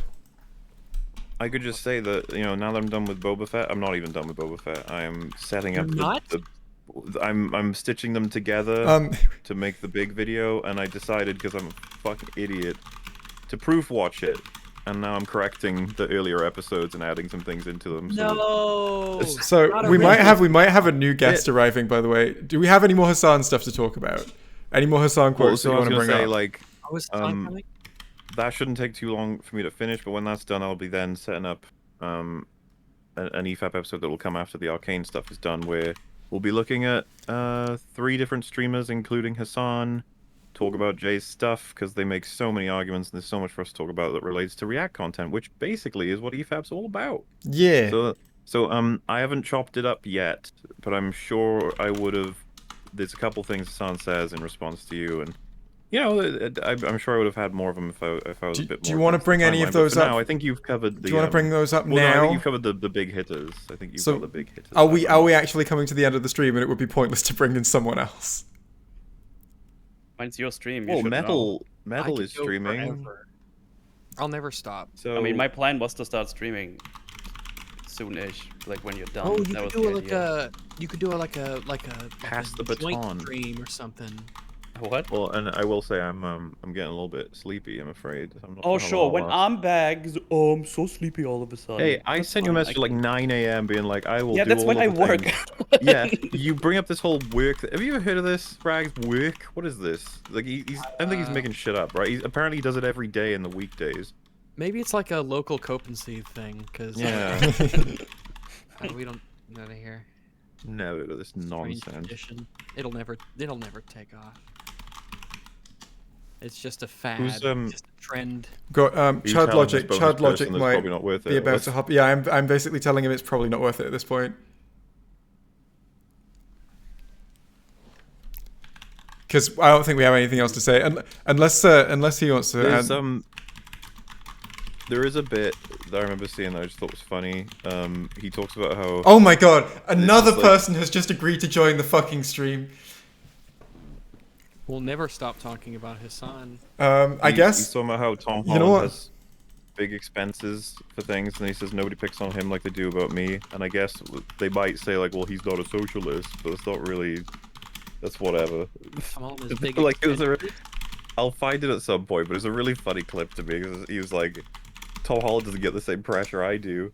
I could just say that, now that I'm done with Boba Fett, I'm not even done with Boba Fett. I am setting up You're not? I'm stitching them together Um, to make the big video, and I decided, because I'm a fucking idiot, to proof watch it. And now I'm correcting the earlier episodes and adding some things into them. No. so Not a we really- might have a new guest arriving. By the way, do we have any more Hasan stuff to talk about? Any more Hasan Well, quotes so that I you was want to gonna bring say, up? like, I was um, that shouldn't take too long for me to finish, but when that's done, I'll be then setting up an EFAP episode that will come after the Arcane stuff is done, where we'll be looking at 3 different streamers, including Hasan, talk about Jay's stuff because they make so many arguments and there's so much for us to talk about that relates to React content, which basically is what EFAP's all about. Yeah. So I haven't chopped it up yet, but I'm sure I would have. There's a couple things Hasan says in response to you, and you know, I'm sure I would have had more of them if I was a bit more. Do you want to bring any of those up? Now I think you've covered the. Do you want to bring those up well, now? No, I think you've covered the big hitters. I think you've got the big hitters. Are we actually coming to the end of the stream, and it would be pointless to bring in someone else? Mine's your stream. You Well, should know. Metal I is could go streaming. forever. I'll never stop. So I mean, my plan was to start streaming soon-ish, like when you're done. Oh, you That could was do the it like idea. you could do it like a Pass the joint baton. stream or something. What? Well, and I will say I'm getting a little bit sleepy. I'm afraid. I'm not Oh sure how sure, long when I'll last. I'm back, I'm so sleepy all of a sudden. Hey, I That's sent you a fine, message at like 9 a.m. being like, I will. Yeah, do that's all when of I the work. things. Yeah, you bring up this whole work. Have you ever heard of this, Rags? Work? What is this? Like, he's. I don't think he's making shit up, right? Apparently, he does it every day in the weekdays. Maybe it's like a local Copenhagen thing, because Yeah. We don't know to hear. No, this strange nonsense. tradition. It'll never take off. It's just a fad, Who's, just a trend. Got You Chad tell Logic. this bonus Chad Logic person that's might probably not worth it. be about Let's- to hop. Yeah, I'm basically telling him it's probably not worth it at this point. Because I don't think we have anything else to say, unless he wants to. There's add... there is a bit that I remember seeing that I just thought was funny. He talks about how. Oh my god! Another is like- person has just agreed to join the fucking stream. We'll never stop talking about Hasan. I He's guess. talking about how Tom You know Holland what? has big expenses for things, and he says nobody picks on him like they do about me. And I guess they might say like, well, he's not a socialist, but it's not really. That's whatever. Come on, this big. Like it was a. I'll find it at some point, but it's a really funny clip to me. 'Cause he was like, Tom Holland doesn't get the same pressure I do,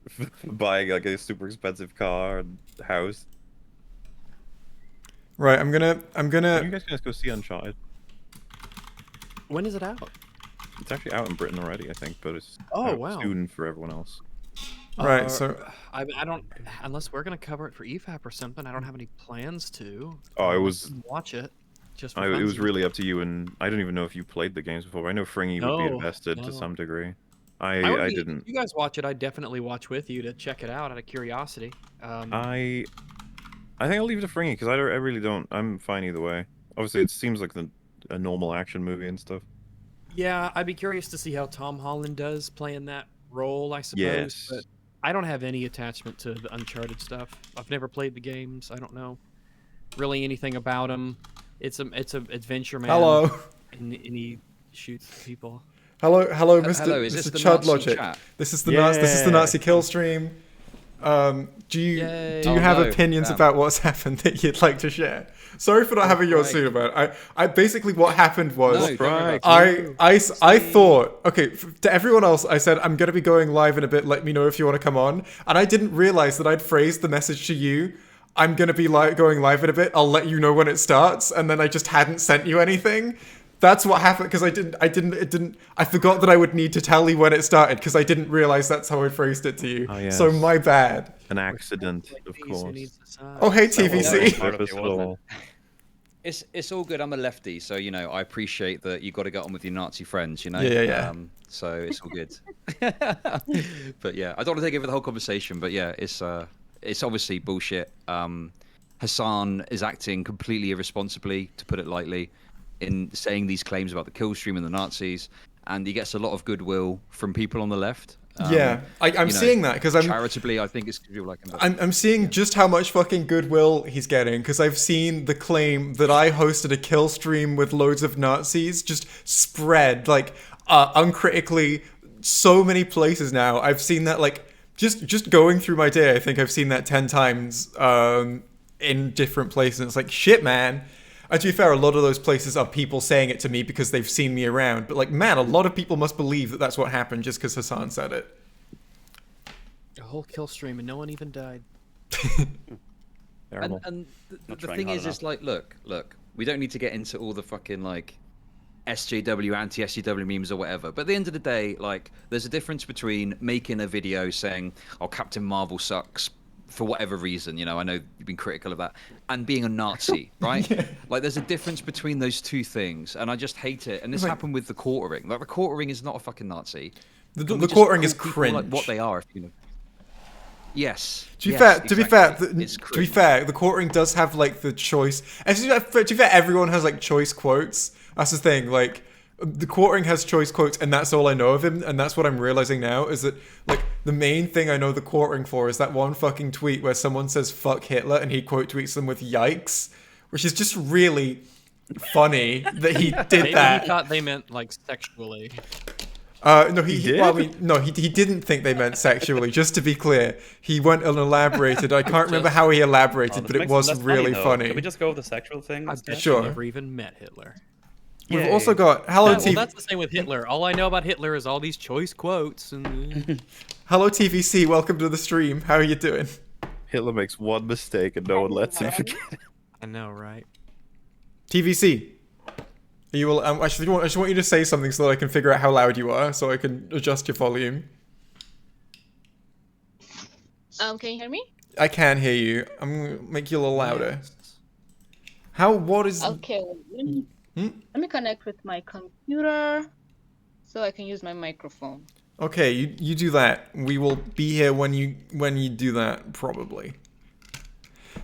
for buying like a super expensive car and house. Right, I'm gonna. You guys can just go see Uncharted. When is it out? It's actually out in Britain already, I think, but it's Oh, out wow. soon for everyone else. Right, so I don't. Unless we're gonna cover it for EFAP or something, I don't have any plans to. Oh, it I'll was. watch it. Just for It was funsies. really up to you, and I don't even know if you played the games before. But I know Fringy would be No, invested no. to some degree. I I would be- didn't. If you guys watch it, I'd definitely watch with you to check it out out of curiosity. I think I'll leave it to Fringy because I really don't. I'm fine either way. Obviously, it seems like a normal action movie and stuff. Yeah, I'd be curious to see how Tom Holland does playing that role, I suppose. Yes. But I don't have any attachment to the Uncharted stuff. I've never played the games. I don't know really anything about him. It's a adventure man. hello, And he shoots people. hello, Mr. Hello, is Mr. this the Chad Nazi Logic. chat? This is the Nazi Yeah. kill stream. Do you Yay. do you Oh, have no, opinions damn. about what's happened that you'd like to share? Sorry for not having yours right. soon about it. I basically what happened was No, don't worry about it. I thought, okay, to everyone else, I said, I'm going to be going live in a bit. Let me know if you want to come on. And I didn't realize that I'd phrased the message to you. I'm going to be going live in a bit. I'll let you know when it starts. And then I just hadn't sent you anything. That's what happened because I forgot that I would need to tell you when it started because I didn't realize that's how I phrased it to you. Oh, yes. So my bad. An accident, of Please, who course. needs the sign? Oh, hey, That wasn't TVC. Part of purpose it, at wasn't all. It's all good. I'm a lefty, so you know I appreciate that you got to get on with your Nazi friends. You know. Yeah. So it's all good. But yeah, I don't want to take over the whole conversation. But yeah, it's obviously bullshit. Hasan is acting completely irresponsibly, to put it lightly, in saying these claims about the kill stream and the Nazis, and he gets a lot of goodwill from people on the left. Yeah, I'm you know, seeing that because I'm charitably, I think it's because people like him. I'm seeing just how much fucking goodwill he's getting because I've seen the claim that I hosted a kill stream with loads of Nazis just spread like uncritically so many places now. I've seen that like just going through my day. I think I've seen that 10 times in different places. It's like shit, man. And to be fair, a lot of those places are people saying it to me because they've seen me around. But like, man, a lot of people must believe that that's what happened just because Hasan said it. A whole kill stream and no one even died. Terrible. And Not the trying thing hard is, enough. it's like, look, we don't need to get into all the fucking like SJW, anti-SJW memes or whatever. But at the end of the day, like, there's a difference between making a video saying, "Oh, Captain Marvel sucks," for whatever reason, I know you've been critical of that, and being a Nazi, right? Like, there's a difference between those two things, and I just hate it. And this happened with the quartering. Like, the quartering is not a fucking Nazi. The Can we just quartering call is people cringe. like what they are, if you know. Yes. To be yes, fair, exactly. It's to be cringe. fair, the quartering does have like the choice. And to be fair, everyone has like choice quotes. That's the thing. Like the quartering has choice quotes, and that's all I know of him. And that's what I'm realizing now is that like the main thing I know the quartering for is that one fucking tweet where someone says "fuck Hitler" and he quote tweets them with "yikes," which is just really funny that he did Maybe that. he thought they meant like sexually. No, He he did? well, I mean, no, he didn't think they meant sexually. Just to be clear, he went and elaborated. I can't remember how he elaborated, but it was really funny. Can we just go with the sexual thing? I instead? bet Sure. you never even met Hitler. We've Yay. also got Hello Well, TV. that's the same with Hitler. All I know about Hitler is all these choice quotes and Hello TVC. Welcome to the stream. How are you doing? Hitler makes one mistake and no one lets him forget it. I know, right? TVC. You will. I just want you to say something so that I can figure out how loud you are, so I can adjust your volume. Can you hear me? I can hear you. I'm gonna make you a little louder. How? What is? Okay. Let me connect with my computer so I can use my microphone. Okay, you do that. We will be here when you do that, probably.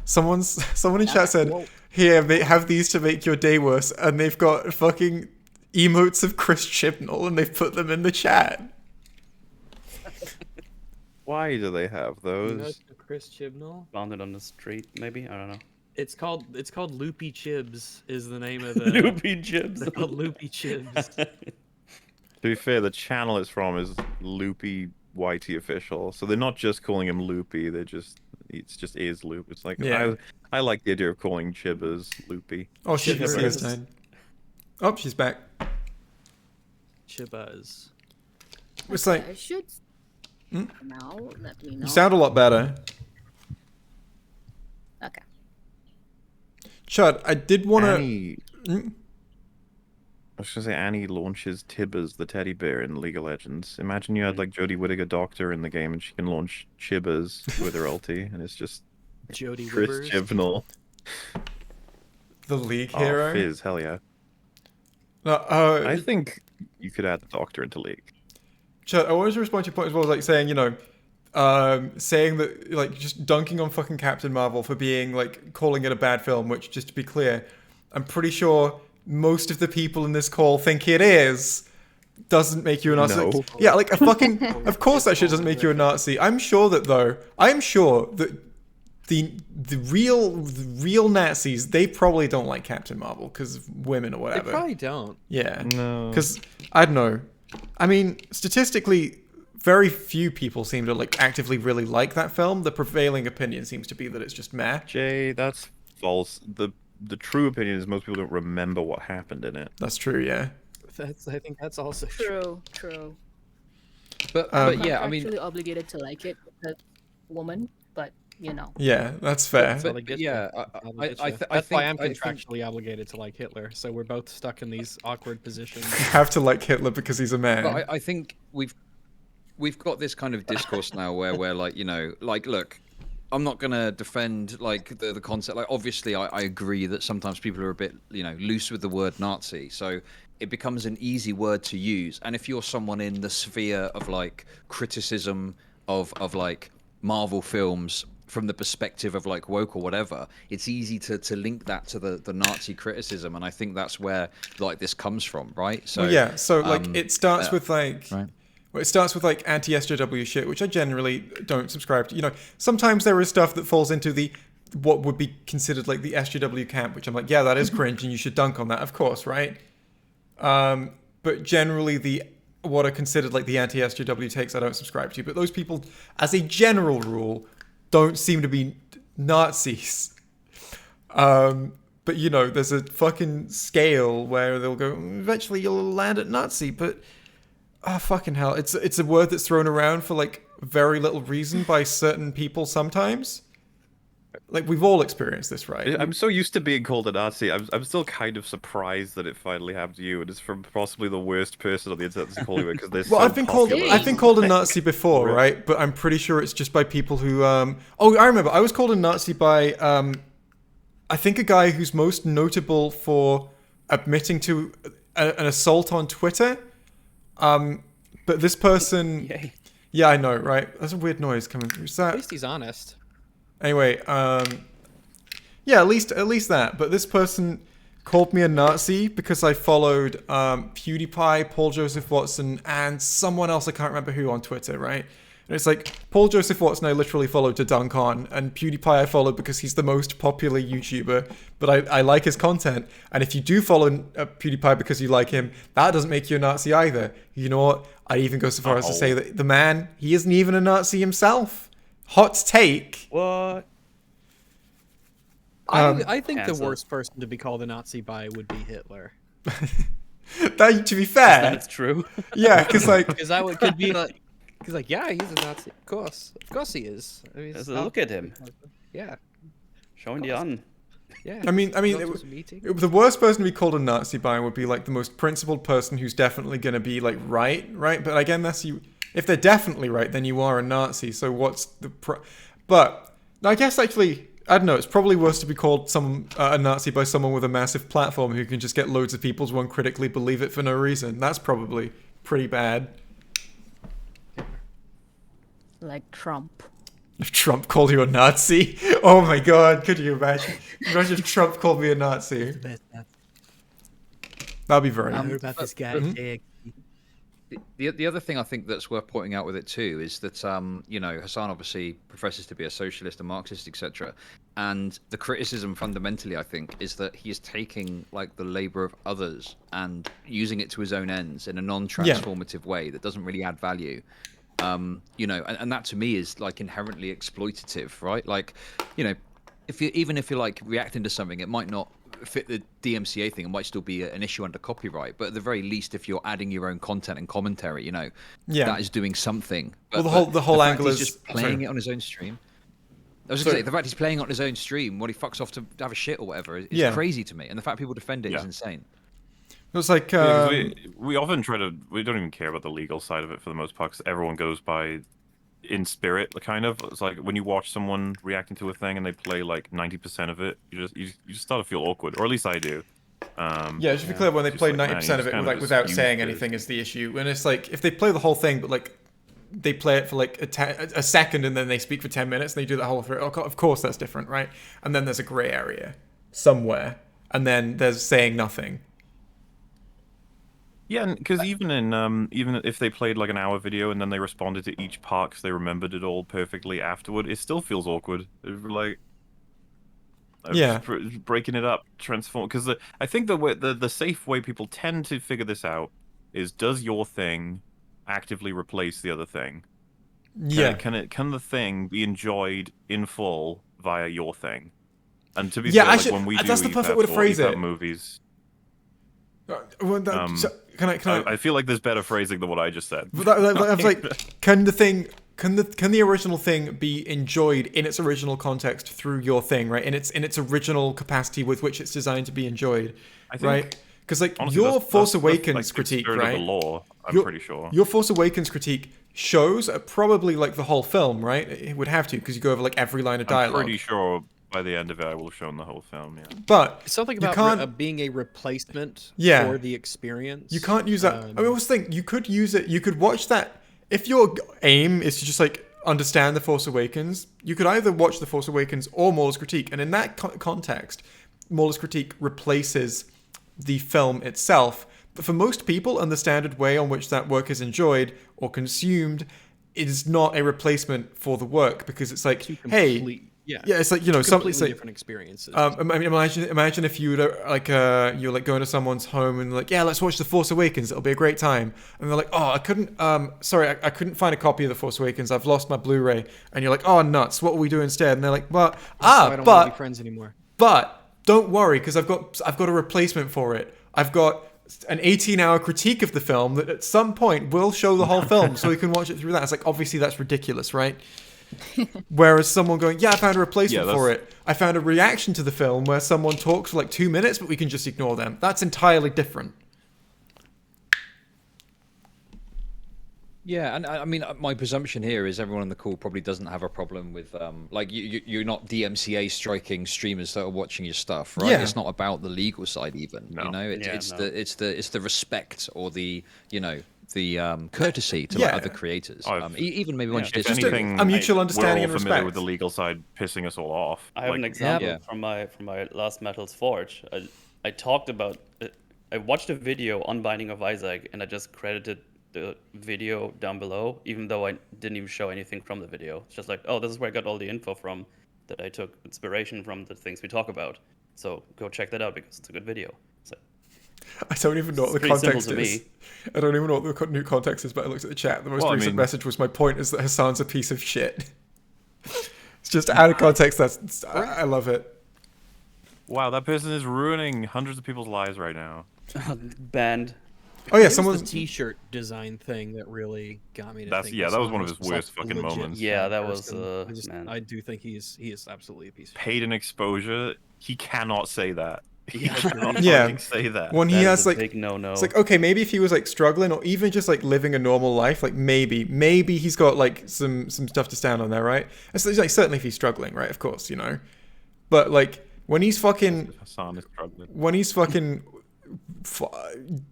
Someone in chat said, "Here, have these to make your day worse," and they've got fucking emotes of Chris Chibnall, and they've put them in the chat. Why do they have those? Chris Chibnall. Found it on the street, maybe? I don't know. It's called Loopy Chibs is the name of the Loopy jibs. They're called Loopy Chibs. To be fair, the channel it's from is Loopy YT Official, so they're not just calling him Loopy. It's just is Loop. It's like Yeah. I like the idea of calling Chibbers Loopy. Oh shit, Chibnall. it's time. Oh, she's back. Chibas. It's like I should. Now, let me know. you sound a lot better. Okay. Chud, I did want to. Annie, I was gonna say Annie launches Tibbers, the teddy bear, in League of Legends. Imagine you had like Jodie Whittaker Doctor in the game, and she can launch Chibbers with her ulti, and it's just Jody Chris Wibbers. Chibnall. The League Oh, hero. Fizz, hell yeah. No, I think you could add the Doctor into League. Chud, I wanted to respond to your point as well, like saying, saying that, like, just dunking on fucking Captain Marvel for being, like, calling it a bad film, which, just to be clear, I'm pretty sure most of the people in this call think it is, doesn't make you a Nazi. No. Yeah, like, a fucking, of course that shit doesn't make you a Nazi. I'm sure that the real Nazis, they probably don't like Captain Marvel because of women or They whatever. probably don't. Yeah. No. Because, I don't know. I mean, statistically, very few people seem to, like, actively really like that film. The prevailing opinion seems to be that it's just meh. Jay, that's false. The true opinion is most people don't remember what happened in it. That's true, yeah. I think that's also true. True. But Um, yeah, I mean, Contractually obligated to like it because woman, but Yeah, that's fair. That's all they but get yeah, you. I That's why I'm think- contractually obligated to like Hitler. So we're both stuck in these awkward positions. You have to like Hitler because he's a man. But I think we've got this kind of discourse now where we're like, look, I'm not gonna defend like the concept. Like, obviously, I agree that sometimes people are a bit, loose with the word Nazi. So it becomes an easy word to use. And if you're someone in the sphere of like criticism of like Marvel films from the perspective of like woke or whatever, it's easy to link that to the Nazi criticism. And I think that's where like this comes from, right? So Well, yeah, so like it starts with like right. well, it starts with like anti-SJW shit, which I generally don't subscribe to. Sometimes there is stuff that falls into the what would be considered like the SJW camp, which I'm like, yeah, that is cringe, and you should dunk on that, of course, right? But generally what are considered like the anti-SJW takes, I don't subscribe to. But those people, as a general rule, don't seem to be Nazis. But there's a fucking scale where they'll go, eventually you'll land at Nazi, but fucking hell, it's a word that's thrown around for like very little reason by certain people sometimes. like we've all experienced this, right? I'm so used to being called a Nazi. I'm still kind of surprised that it finally happened to you, and it's from possibly the worst person on the internet to call you because they're Well, so I've been called popular. I've been called a Nazi before, right? But I'm pretty sure it's just by people who oh, I remember. I was called a Nazi by I think a guy who's most notable for admitting to an assault on Twitter. But this person Yay. Yeah, I know, right? There's a weird noise coming through. Is that At least he's honest. Anyway, yeah, at least that. But this person called me a Nazi because I followed PewDiePie, Paul Joseph Watson, and someone else I can't remember who on Twitter, right? And it's like Paul Joseph Watson I literally followed to dunk on, and PewDiePie I followed because he's the most popular YouTuber, but I like his content. And if you do follow PewDiePie because you like him, that doesn't make you a Nazi either. You know what? I even go so far as to say that the man, he isn't even a Nazi himself. Hot take. What? I think the cancel. worst person to be called a Nazi by would be Hitler. That, to be fair, That's true. yeah, because like, Because that would, could be like, he's like, yeah, he's a Nazi. Of course he is. I mean, Just look at him. Yeah, Showing the on. yeah. I mean, Go to a meeting. the worst person to be called a Nazi by would be like the most principled person who's definitely going to be like right? But again, that's you. If they're definitely right, then you are a Nazi. So what's the But I guess actually, I don't know. It's probably worse to be called a Nazi by someone with a massive platform who can just get loads of people to uncritically believe it for no reason. That's probably pretty bad. Like Trump. If Trump called you a Nazi, oh my God, could you imagine? Imagine if Trump called me a Nazi. That'd be very. I heard about this guy. Mhm. The other thing I think that's worth pointing out with it too is that you know, Hasan obviously professes to be a socialist, a Marxist, etc. And the criticism fundamentally, I think, is that he is taking like the labor of others and using it to his own ends in a non-transformative way that doesn't really add value. You know, and that to me is like inherently exploitative, right? Like, you know, even if you're like reacting to something, it might not fit the DMCA thing, it might still be an issue under copyright, but at the very least, if you're adding your own content and commentary, you know, Yeah. that is doing something. Well, But the whole fact angle he's is just playing sorry. it on his own stream. I was going to say, the fact he's playing it on his own stream while he fucks off to have a shit or whatever is Yeah. crazy to me, and the fact people defend it is Yeah. insane. It was like Yeah, 'cause we often we don't even care about the legal side of it for the most part, 'cause everyone goes by in spirit, kind of. It's like when you watch someone reacting to a thing and they play like 90% of it, you just start to feel awkward, or at least I do. Yeah, just to be clear, when they Just play like, man, 90% of you it just kind like of without just saying use anything this. is the issue. And it's like if they play the whole thing, but like they play it for like a second and then they speak for 10 minutes and they do that whole thing. Of course, that's different, right? And then there's a grey area somewhere, and then there's saying nothing. Yeah, because even if they played like an hour video and then they responded to each part 'cause they remembered it all perfectly afterward, it still feels awkward. Like, Yeah. breaking it up, transform. Because I think the safe way people tend to figure this out is, does your thing actively replace the other thing? Yeah. Can the thing be enjoyed in full via your thing? And to be Yeah, fair, like actually, when we do that's the perfect way to phrase it. movies, Well, can I? I feel like there's better phrasing than what I just said. But I was like, can the original thing be enjoyed in its original context through your thing, right? In its original capacity with which it's designed to be enjoyed, I think, right? Because like honestly, your that's- Force that's Awakens like the critique, spirit of right? the law, I'm Your- pretty sure. Your Force Awakens critique shows probably like the whole film, right? It would have to because you go over like every line of I'm dialogue. pretty sure by the end of it, I will have shown the whole film. Yeah. But It's something you about can't- being a replacement Yeah. for the experience. You can't use that. I always think you could use it. You could watch that if your aim is to just like understand the Force Awakens. You could either watch the Force Awakens or Mauler's critique, and in that context, Mauler's critique replaces the film itself. But for most people, and the standard way on which that work is enjoyed or consumed, it is not a replacement for the work because it's like, hey, yeah, it's like, you know, completely something. different experiences. I mean, imagine if you would you're like going to someone's home and like, yeah, let's watch The Force Awakens. It'll be a great time. And they're like, oh, I couldn't find a copy of The Force Awakens. I've lost my Blu-ray. And you're like, oh, nuts. What will we do instead? And they're like, well, So I don't want to be friends anymore. but don't worry because I've got a replacement for it. I've got an 18-hour critique of the film that at some point will show the whole film so we can watch it through that. It's like, obviously that's ridiculous, right? Whereas someone going, yeah, I found a replacement Yeah, for it. I found a reaction to the film where someone talks for like 2 minutes, but we can just ignore them. That's entirely different. Yeah, and I mean, my presumption here is everyone on the call probably doesn't have a problem with, like, you're not DMCA striking streamers that are watching your stuff, right? Yeah. It's not about the legal side even, No. you know? Yeah, It's no. the respect or the, you know, the courtesy to Yeah. other creators. I've- Even maybe once you If did Just anything, a mutual we're understanding all and familiar respect. with the legal side pissing us all off. I have an Like, example Yeah. from my last Metals Forge. I talked about I watched a video on Binding of Isaac, and I just credited the video down below, even though I didn't even show anything from the video. It's just like, oh, this is where I got all the info from, that I took inspiration from the things we talk about. So go check that out because it's a good video. It's like, I don't even know what the It's pretty context simple to is. me. I don't even know what the new context is, but I looked at the chat. The most Well, I recent mean- message was, my point is that Hasan's a piece of shit. It's just out of context. I love it. wow, that person is ruining hundreds of people's lives right now. banned. Oh yeah, It was someone's... the T-shirt design thing that really got me to That's- think. yeah, that was Hasan one of his like worst a fucking legit moments. Yeah, bad that was, person. man. I do think he is absolutely a piece of shit. Paid an exposure. He cannot say that. He cannot Yeah. fucking say that. when he That has is a like... big no-no. It's like, okay, maybe if he was like struggling or even just like living a normal life, like maybe he's got like some stuff to stand on there, right? And so, like, certainly if he's struggling, right? Of course, you know. But like when he's fucking Hasan is struggling.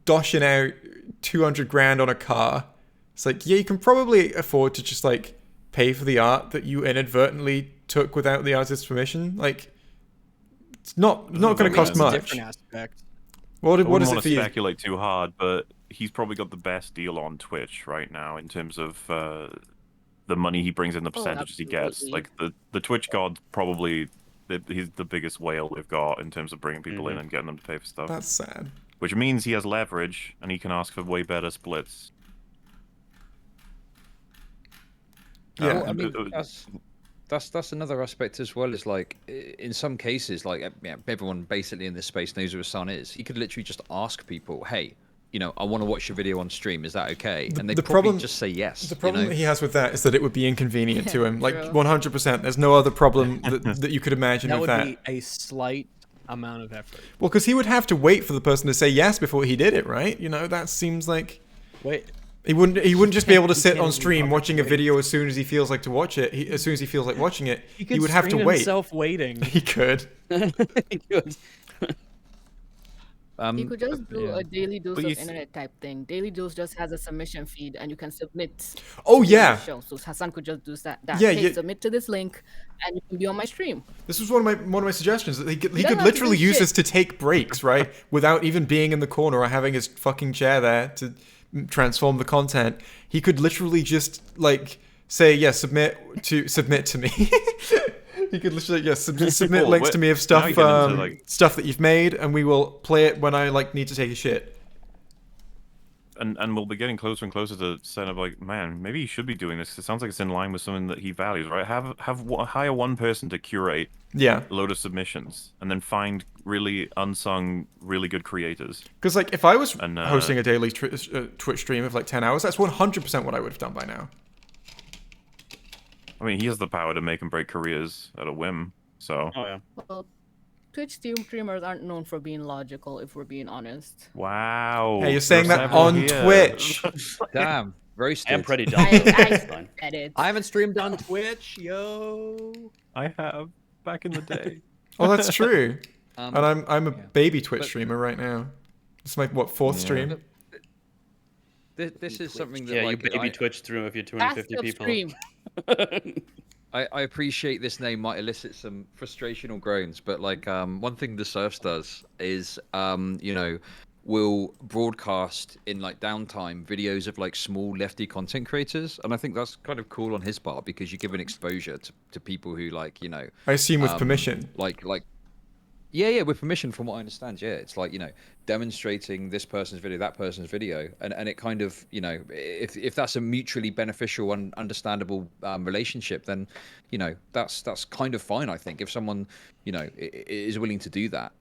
doshing out 200 grand on a car, it's like, yeah, you can probably afford to just like pay for the art that you inadvertently took without the artist's permission. Like, it's not going to make cost It's a much. different aspect. What I is wouldn't it want for to you? speculate too hard, but he's probably got the best deal on Twitch right now in terms of the money he brings in, the percentages he gets. absolutely. Like the Twitch god's probably he's the biggest whale they've got in terms of bringing people in and getting them to pay for stuff. That's sad. Which means he has leverage and he can ask for way better splits. Yeah. Well, I mean, that's another aspect as well. Is like in some cases, like yeah, everyone basically in this space knows who Hasan is. He could literally just ask people, "Hey, you know, I want to watch your video on stream. Is that okay?" And they the probably problem- just say yes. The problem you know? that he has with that is that it would be inconvenient to him. Like True. 100%. There's no other problem that you could imagine That with would that. be a slight amount of effort. Well, because he would have to wait for the person to say yes before he did it, right? You know, that seems like Wait, he wouldn't just be able to He sit can't on even stream watching a wait. video as soon as he feels like to watch it. As soon as he feels like watching it, he he would have to stream wait. himself waiting. He could. Good. You could just do yeah. a daily dose But of you s- internet type thing. Daily dose just has a submission feed, and you can submit. Oh to the yeah, show. So Hasan could just do that. Yeah, Hey, yeah. submit to this link, and you can be on my stream. this was one of my suggestions. That he doesn't could have to literally do use shit. this to take breaks, right, without even being in the corner or having his fucking chair there to transform the content. He could literally just like say, yeah, submit to me. He could literally submit Well, links to me of now stuff you get into, like- stuff that you've made, and we will play it when I like need to take a shit. And we'll be getting closer and closer to setting up like, man, maybe he should be doing this. It sounds like it's in line with something that he values, right? Hire one person to curate Yeah, a load of submissions, and then find really unsung, really good creators. because like if I was And, hosting a daily Twitch stream of like 10 hours, that's 100% what I would have done by now. I mean, he has the power to make and break careers at a whim. So, Oh yeah. Well, Twitch streamers aren't known for being logical, if we're being honest. wow. Hey, you're saying there's that several on here. Twitch. Damn, roasted. I am pretty dumb. I Fine. said it. I haven't streamed on Twitch, yo. I have back in the day. Oh, that's true. Um, And I'm a yeah. baby Twitch But- streamer right now. It's my fourth stream. This is something that Yeah, like you baby I, Twitch through if you're Fast 250 up people. stream. I appreciate this name might elicit some frustration or groans, but like one thing the Surfs does is you know, will broadcast in like downtime videos of like small lefty content creators, and I think that's kind of cool on his part because you give an exposure to people who like, you know, I assume with permission. like yeah, with permission from what I understand. Yeah, it's like, you know, demonstrating this person's video, that person's video, and it kind of, you know, if that's a mutually beneficial and understandable relationship, then, you know, that's kind of fine. I think if someone, you know, is willing to do that.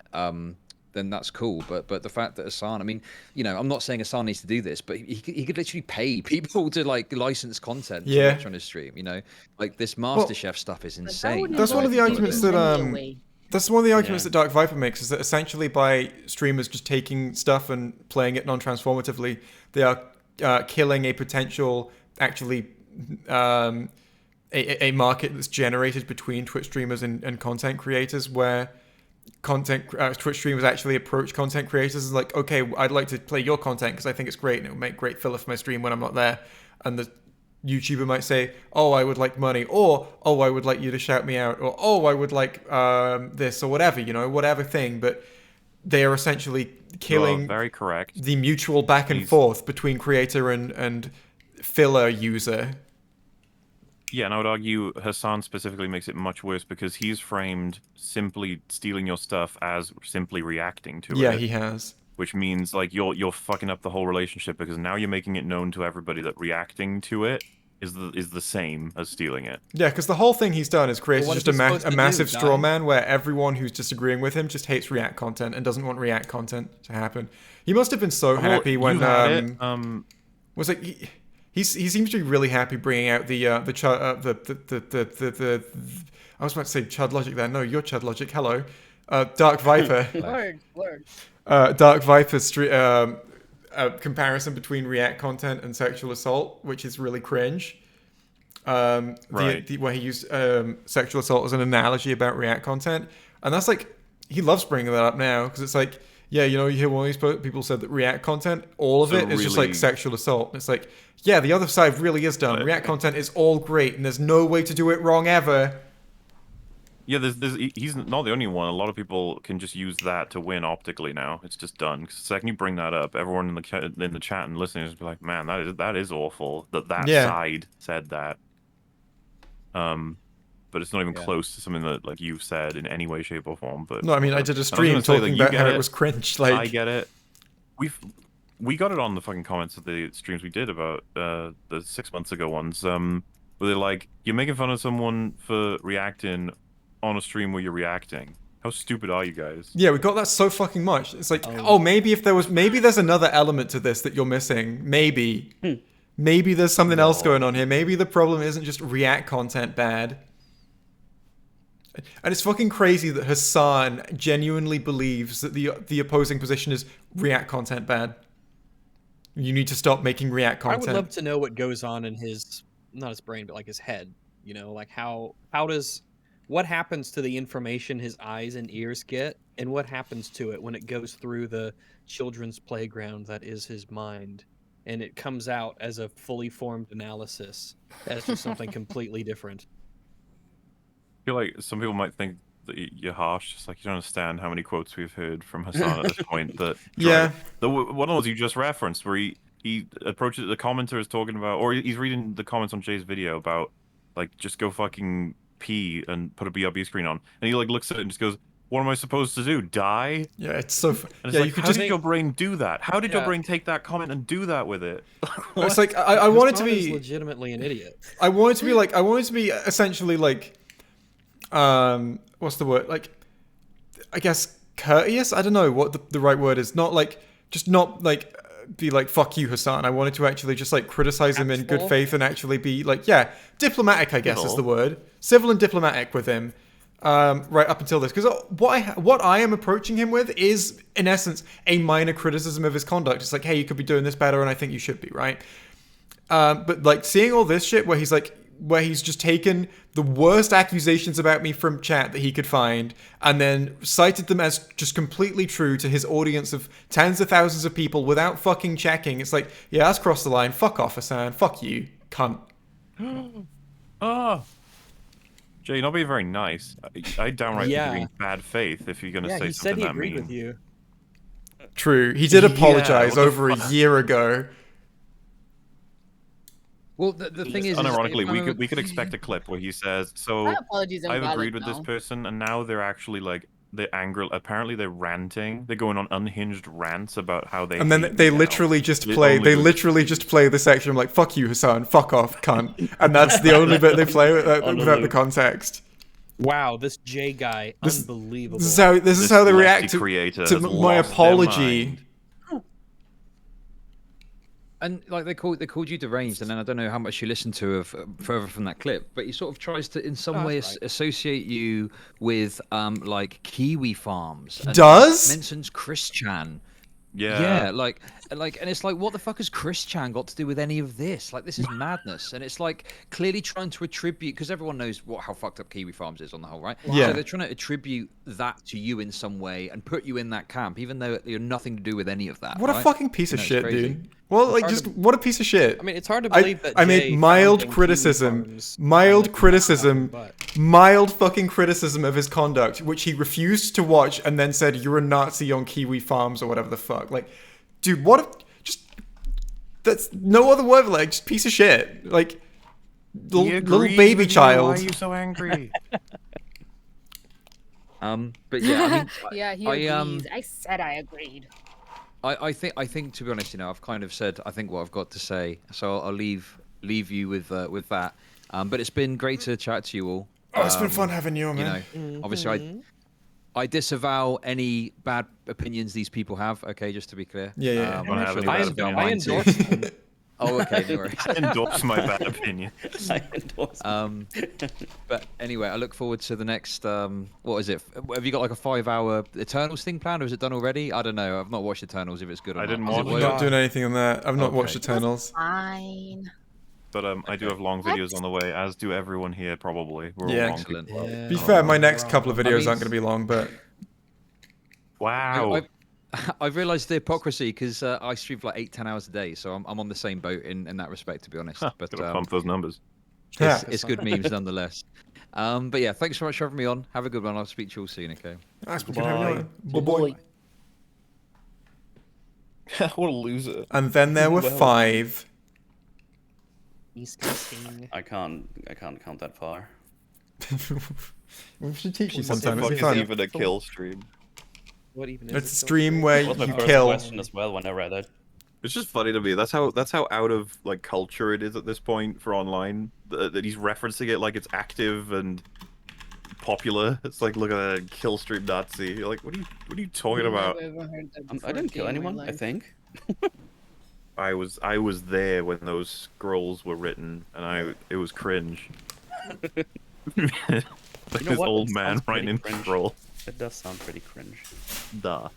then that's cool. But the fact that Hasan, I mean, I'm not saying Hasan needs to do this, but he could literally pay people to like license content to watch on his stream. Like this MasterChef stuff is insane. That's one of the arguments that That's one of the arguments that Dark Viper makes, is that essentially by streamers just taking stuff and playing it non-transformatively, they are killing a potential, actually, a market that's generated between Twitch streamers and content creators, where Twitch streamers actually approach content creators and like, okay, I'd like to play your content because I think it's great and it will make great filler for my stream when I'm not there. And the YouTuber might say, oh, I would like money, or oh, I would like you to shout me out, or oh, I would like this, or whatever, whatever thing. But they are essentially killing very correct. the mutual back and forth between creator and filler user. Yeah, and I would argue Hasan specifically makes it much worse because he's framed simply stealing your stuff as simply reacting to it. Yeah, he has. Which means like you're fucking up the whole relationship because now you're making it known to everybody that reacting to it is the same as stealing it. Yeah, because the whole thing he's done is created just a massive straw die? man where everyone who's disagreeing with him just hates React content and doesn't want React content to happen. He must have been so happy when was like he seems to be really happy bringing out the I was about to say Chud Logic there. No, you're Chud Logic. Hello, Dark Viper. Word. Dark Viper's comparison between React content and sexual assault, which is really cringe. Right. Where he used sexual assault as an analogy about React content, and that's like he loves bringing that up now because it's like, yeah, you hear one of these people said that React content, all of it is just like sexual assault. And it's like, yeah, the other side really is dumb. React content is all great, and there's no way to do it wrong ever. Yeah, he's not the only one. A lot of people can just use that to win optically now. It's just done. 'Cause the second you bring that up, everyone in the chat and listening is be like, "Man, that is awful that side said that." But it's not even close to something that like you've said in any way, shape, or form. But no, I mean, I did a stream talking about how it was cringe. Like, I get it. We got it on the fucking comments of the streams we did about the 6 months ago ones. Where they're like, "You're making fun of someone for reacting on a stream where you're reacting. How stupid are you guys?" Yeah, we got that so fucking much. It's like, maybe there's another element to this that you're missing. Maybe there's something else going on here. Maybe the problem isn't just React content bad. And it's fucking crazy that Hasan genuinely believes that the opposing position is React content bad. You need to stop making React content. I would love to know what goes on in not his brain, but like his head. Like what happens to the information his eyes and ears get, and what happens to it when it goes through the children's playground that is his mind, and it comes out as a fully formed analysis as just something completely different. I feel like some people might think that you're harsh, just like you don't understand how many quotes we've heard from Hasan at this point. That one of the ones you just referenced, where he approaches the commenter is talking about, or he's reading the comments on Jay's video about like just go fucking pee and put a BRB screen on, and he like looks at it and just goes, "What am I supposed to do? Die?" Yeah, it's so. And it's like, how did your brain do that? How did your brain take that comment and do that with it? It's like I wanted to be legitimately an idiot. I wanted to be essentially like, what's the word? Like, I guess courteous. I don't know what the right word is. Not like be like, fuck you, Hasan. I wanted to actually just like criticize him in good faith and actually be like, diplomatic, I guess is the word. Civil and diplomatic with him. Right up until this, because what I am approaching him with is, in essence, a minor criticism of his conduct. It's like, hey, you could be doing this better, and I think you should be, right? But like seeing all this shit where he's just taken the worst accusations about me from chat that he could find and then cited them as just completely true to his audience of tens of thousands of people without fucking checking. It's like, yeah, that's crossed the line. Fuck off, Hasan. Fuck you, cunt. Jay, you're not being very nice. I downright think you're in bad faith if you're going to say something that mean. He said he agreed with you. True. He did apologize over a year ago. Well, the thing is, unironically, we could expect a clip where he says, "So I've agreed with this person, and now they're actually like apparently they're ranting. They're going on unhinged rants about how they." And then they literally just play. They literally just play the section of like, "Fuck you, Hasan. Fuck off, cunt." And that's the only bit they play without the context. Wow, this J guy, unbelievable. This is how they lefty react creator to has my lost their apology. mind. And like they called you deranged, and then I don't know how much you listened to of further from that clip, but he sort of tries to in some Oh, way that's right. associate you with like kiwi farms. And Does? mentions Chris Chan. Yeah. Yeah, and it's like, what the fuck has Chris Chan got to do with any of this? Like, this is madness, and it's like clearly trying to attribute, because everyone knows how fucked up Kiwi Farms is on the whole, right? Yeah. So they're trying to attribute that to you in some way and put you in that camp, even though you have nothing to do with any of that. What a right? fucking piece You of know, it's shit, crazy. dude. Well, like, hard just to- what a piece of shit. I mean, it's hard to believe that I made Jay mild founding Kiwi criticism, Farms mild and criticism, but- mild fucking criticism of his conduct, which he refused to watch and then said, "You're a Nazi on Kiwi Farms" or whatever the fuck. Like, dude, what a that's no other word. Like, just piece of shit. Like, little baby child. Why are you so angry? But yeah, I mean, Yeah, he agrees. I said I agreed. I think to be honest, you know, I've kind of said I think what I've got to say, so I'll leave you with that. But it's been great to chat to you all. Oh, it's been fun having you, man. You know, obviously I disavow any bad opinions these people have. Okay, just to be clear. Yeah. Don't have any I, bad I opinions. endorse them. Oh, okay, no worries. I endorse my bad opinion. I endorse. But anyway, I look forward to the next. What is it? Have you got like a 5-hour Eternals thing planned, or is it done already? I don't know. I've not watched Eternals. If it's good or I not. didn't Is it watch I'm it. worth not doing anything on that. I've not Okay. watched Eternals. Fine. But I do have long videos on the way, as do everyone here probably. We're all Yeah. long Excellent. people. Yeah. Be fair, my next couple of I videos mean- aren't going to be long, but Wow. I've realised the hypocrisy because I stream for like 8-10 hours a day, so I'm on the same boat in that respect, to be honest. But Gotta pump those numbers. yeah. it's good memes nonetheless. But yeah, thanks so much for having me on. Have a good one. I'll speak to you all soon. Okay. That's been good having you on. Boy. What a loser. And then there were 5. Disgusting. I can't count that far. We should teach you What the sometime. fuck It's is fun. even a kill stream? What even is It's a this stream where That was my you first kill. question as well when I read it. It's just funny to me. That's how out of like culture it is at this point for online. That he's referencing it like it's active and popular. It's like, look at that kill stream Nazi. You're like, what are you talking about? I didn't kill anyone. I think. I was there when those scrolls were written, and it was cringe. Like You know this what? old It man sounds writing in pretty cringe. scroll. It does sound pretty cringe. Duh.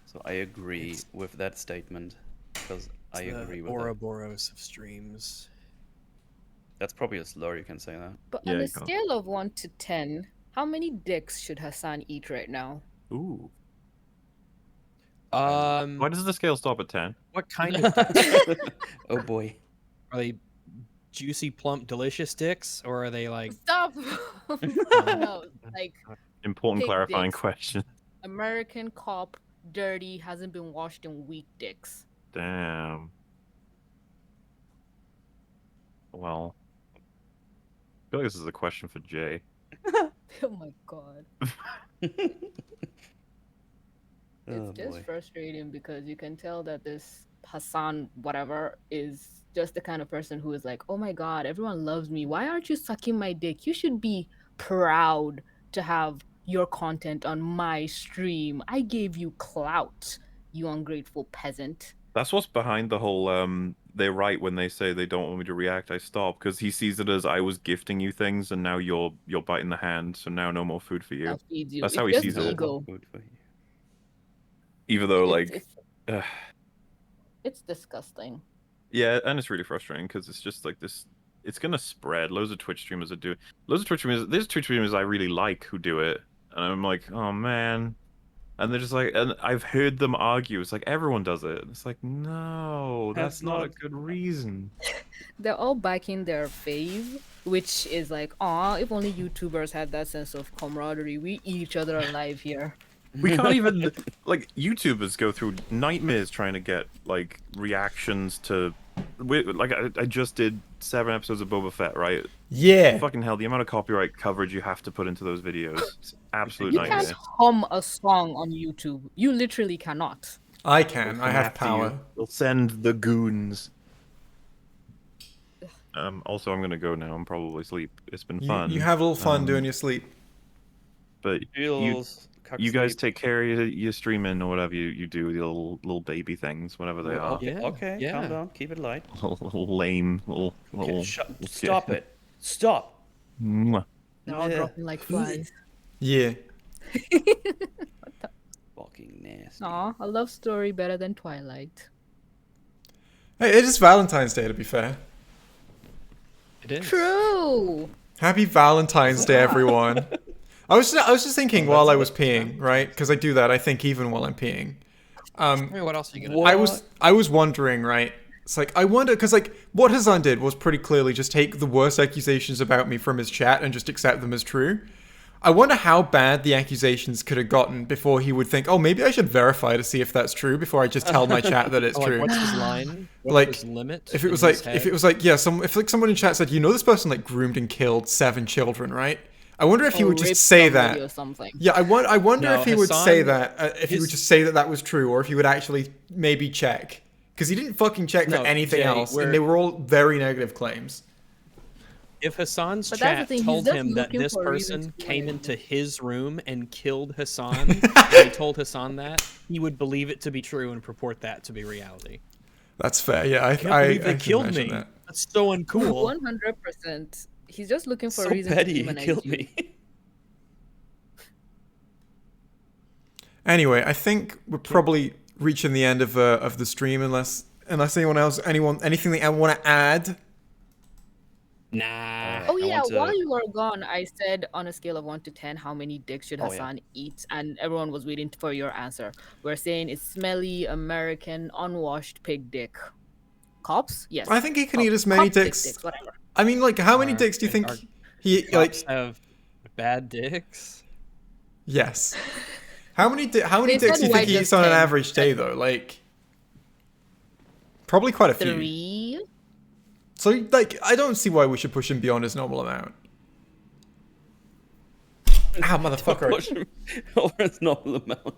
So I agree with that statement because I agree with it. Ouroboros of streams. That's probably a slur. You can say that. But Yeah, on a you can't. scale of 1 to 10, how many dicks should Hasan eat right now? Ooh. What Why does the scale stop at 10? kind of dicks? Oh boy. Are they juicy, plump, delicious dicks, or are they like Stop! No, like Important Pig clarifying dicks. question. American cop, dirty, hasn't been washed in week dicks. Damn. Well, I feel like this is a question for Jay. Oh my god. It's Oh, just boy. frustrating because you can tell that this Hasan, whatever, is just the kind of person who is like, oh my god, everyone loves me. Why aren't you sucking my dick? You should be proud to have your content on my stream. I gave you clout, you ungrateful peasant. That's what's behind the whole they write when they say they don't want me to react, I stop, because he sees it as I was gifting you things and now you're biting the hand, so now no more food for you. That feeds you. That's It's how he just sees it. ego. Good for you. Even though It's- like It's disgusting. yeah, and it's really frustrating because it's just like this. It's gonna spread. Loads of Twitch streamers that do it. Loads of Twitch streamers. There's Twitch streamers I really like who do it, and I'm like, oh man. And they're just like, and I've heard them argue. It's like everyone does it. It's like, no, that's not a good reason. They're all backing their fave, which is like, aw, if only YouTubers had that sense of camaraderie. We eat each other alive here. We can't even like YouTubers go through nightmares trying to get like reactions to. Like I just did 7 episodes of Boba Fett, right? Yeah. Fucking hell, the amount of copyright coverage you have to put into those videos. It's absolute You nightmare. can't hum a song on YouTube. You literally cannot. I can. I have After you, power. We'll send the goons. Also, I'm gonna go now. I'm probably asleep. It's been fun. You have a little fun doing your sleep. But Feels you guys sleep. take care of your streaming or whatever you do, the little baby things, whatever they are. Okay, Yeah, okay, calm yeah. down, keep it light. Little lame, little. Okay, stop it. Stop. Mwah. They're all Yeah. dropping like flies. Yeah. Fucking nasty. Aw, a love story better than Twilight. Hey, it is Valentine's Day, to be fair. It is. True. Happy Valentine's Day, everyone. I was just thinking while I was peeing, right? Because I do that. I think even while I'm peeing. I mean, what else are you gonna I was wondering, right? It's like I wonder because like what Hasan did was pretty clearly just take the worst accusations about me from his chat and just accept them as true. I wonder how bad the accusations could have gotten before he would think, oh, maybe I should verify to see if that's true before I just tell my chat that it's do? Like, true. what's his line? What's Like, his limit? If it in was his like, if head? it was like, yeah, if like someone in chat said, you know, this person like groomed and killed 7 children, right? I wonder if he Or would just raped say somebody that. Or something. Yeah, I wonder No, if he would say Hasan- that, if he would just say that that was true, or if he would actually maybe check. Because he didn't fucking check for No, anything Jay, else, we're- and they were all very negative claims. If Hasan's But that's the chat thing, he's told just him that looking this for a reason person to came blame. into his room and killed Hasan, and he told Hasan that, he would believe it to be true and purport that to be reality. That's fair. Yeah, I Can't believe they can killed imagine me. that. That's so uncool. 100%. He's just looking for So a reason to petty, he demonize killed you. me. Anyway, I think we're probably reaching the end of the stream, unless anyone anything they want to add. Nah. Oh I yeah, want to- while you were gone, I said on a scale of 1 to 10, how many dicks should Oh, yeah. Hasan eat? And everyone was waiting for your answer. We're saying it's smelly, American, unwashed pig dick. Cops? Yes. I think he can Cops. eat as many Cops, dick dicks. whatever. I mean, like, how many Are- dicks do you think are he like? Cops have bad dicks. Yes. How many They dicks do said you why think he just eats on an 10? average day, though? Like, probably quite a few. 3? So, like, I don't see why we should push him beyond his normal amount. Ah, motherfucker. Push him over his normal amount.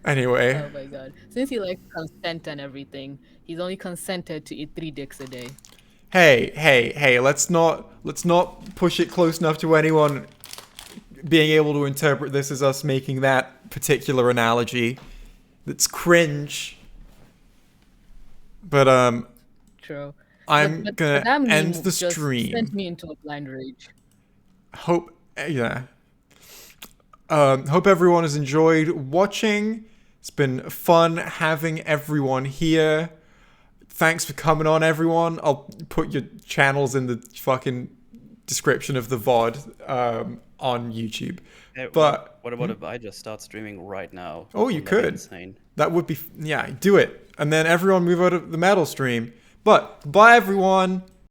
Anyway, Oh my god. Since he likes consent and everything, he's only consented to eat 3 dicks a day. hey, let's not push it close enough to anyone being able to interpret this as us making that particular analogy. That's cringe. But True. I'm But gonna that meme end the just stream. sent me into a blind rage. Hope everyone has enjoyed watching. It's been fun having everyone here. Thanks for coming on, everyone. I'll put your channels in the fucking description of the VOD on YouTube. Hey, But what about if I just start streaming right now? Oh, you Wouldn't that be could. Insane. That would be, yeah, do it. And then everyone move out of the metal stream. But bye, everyone.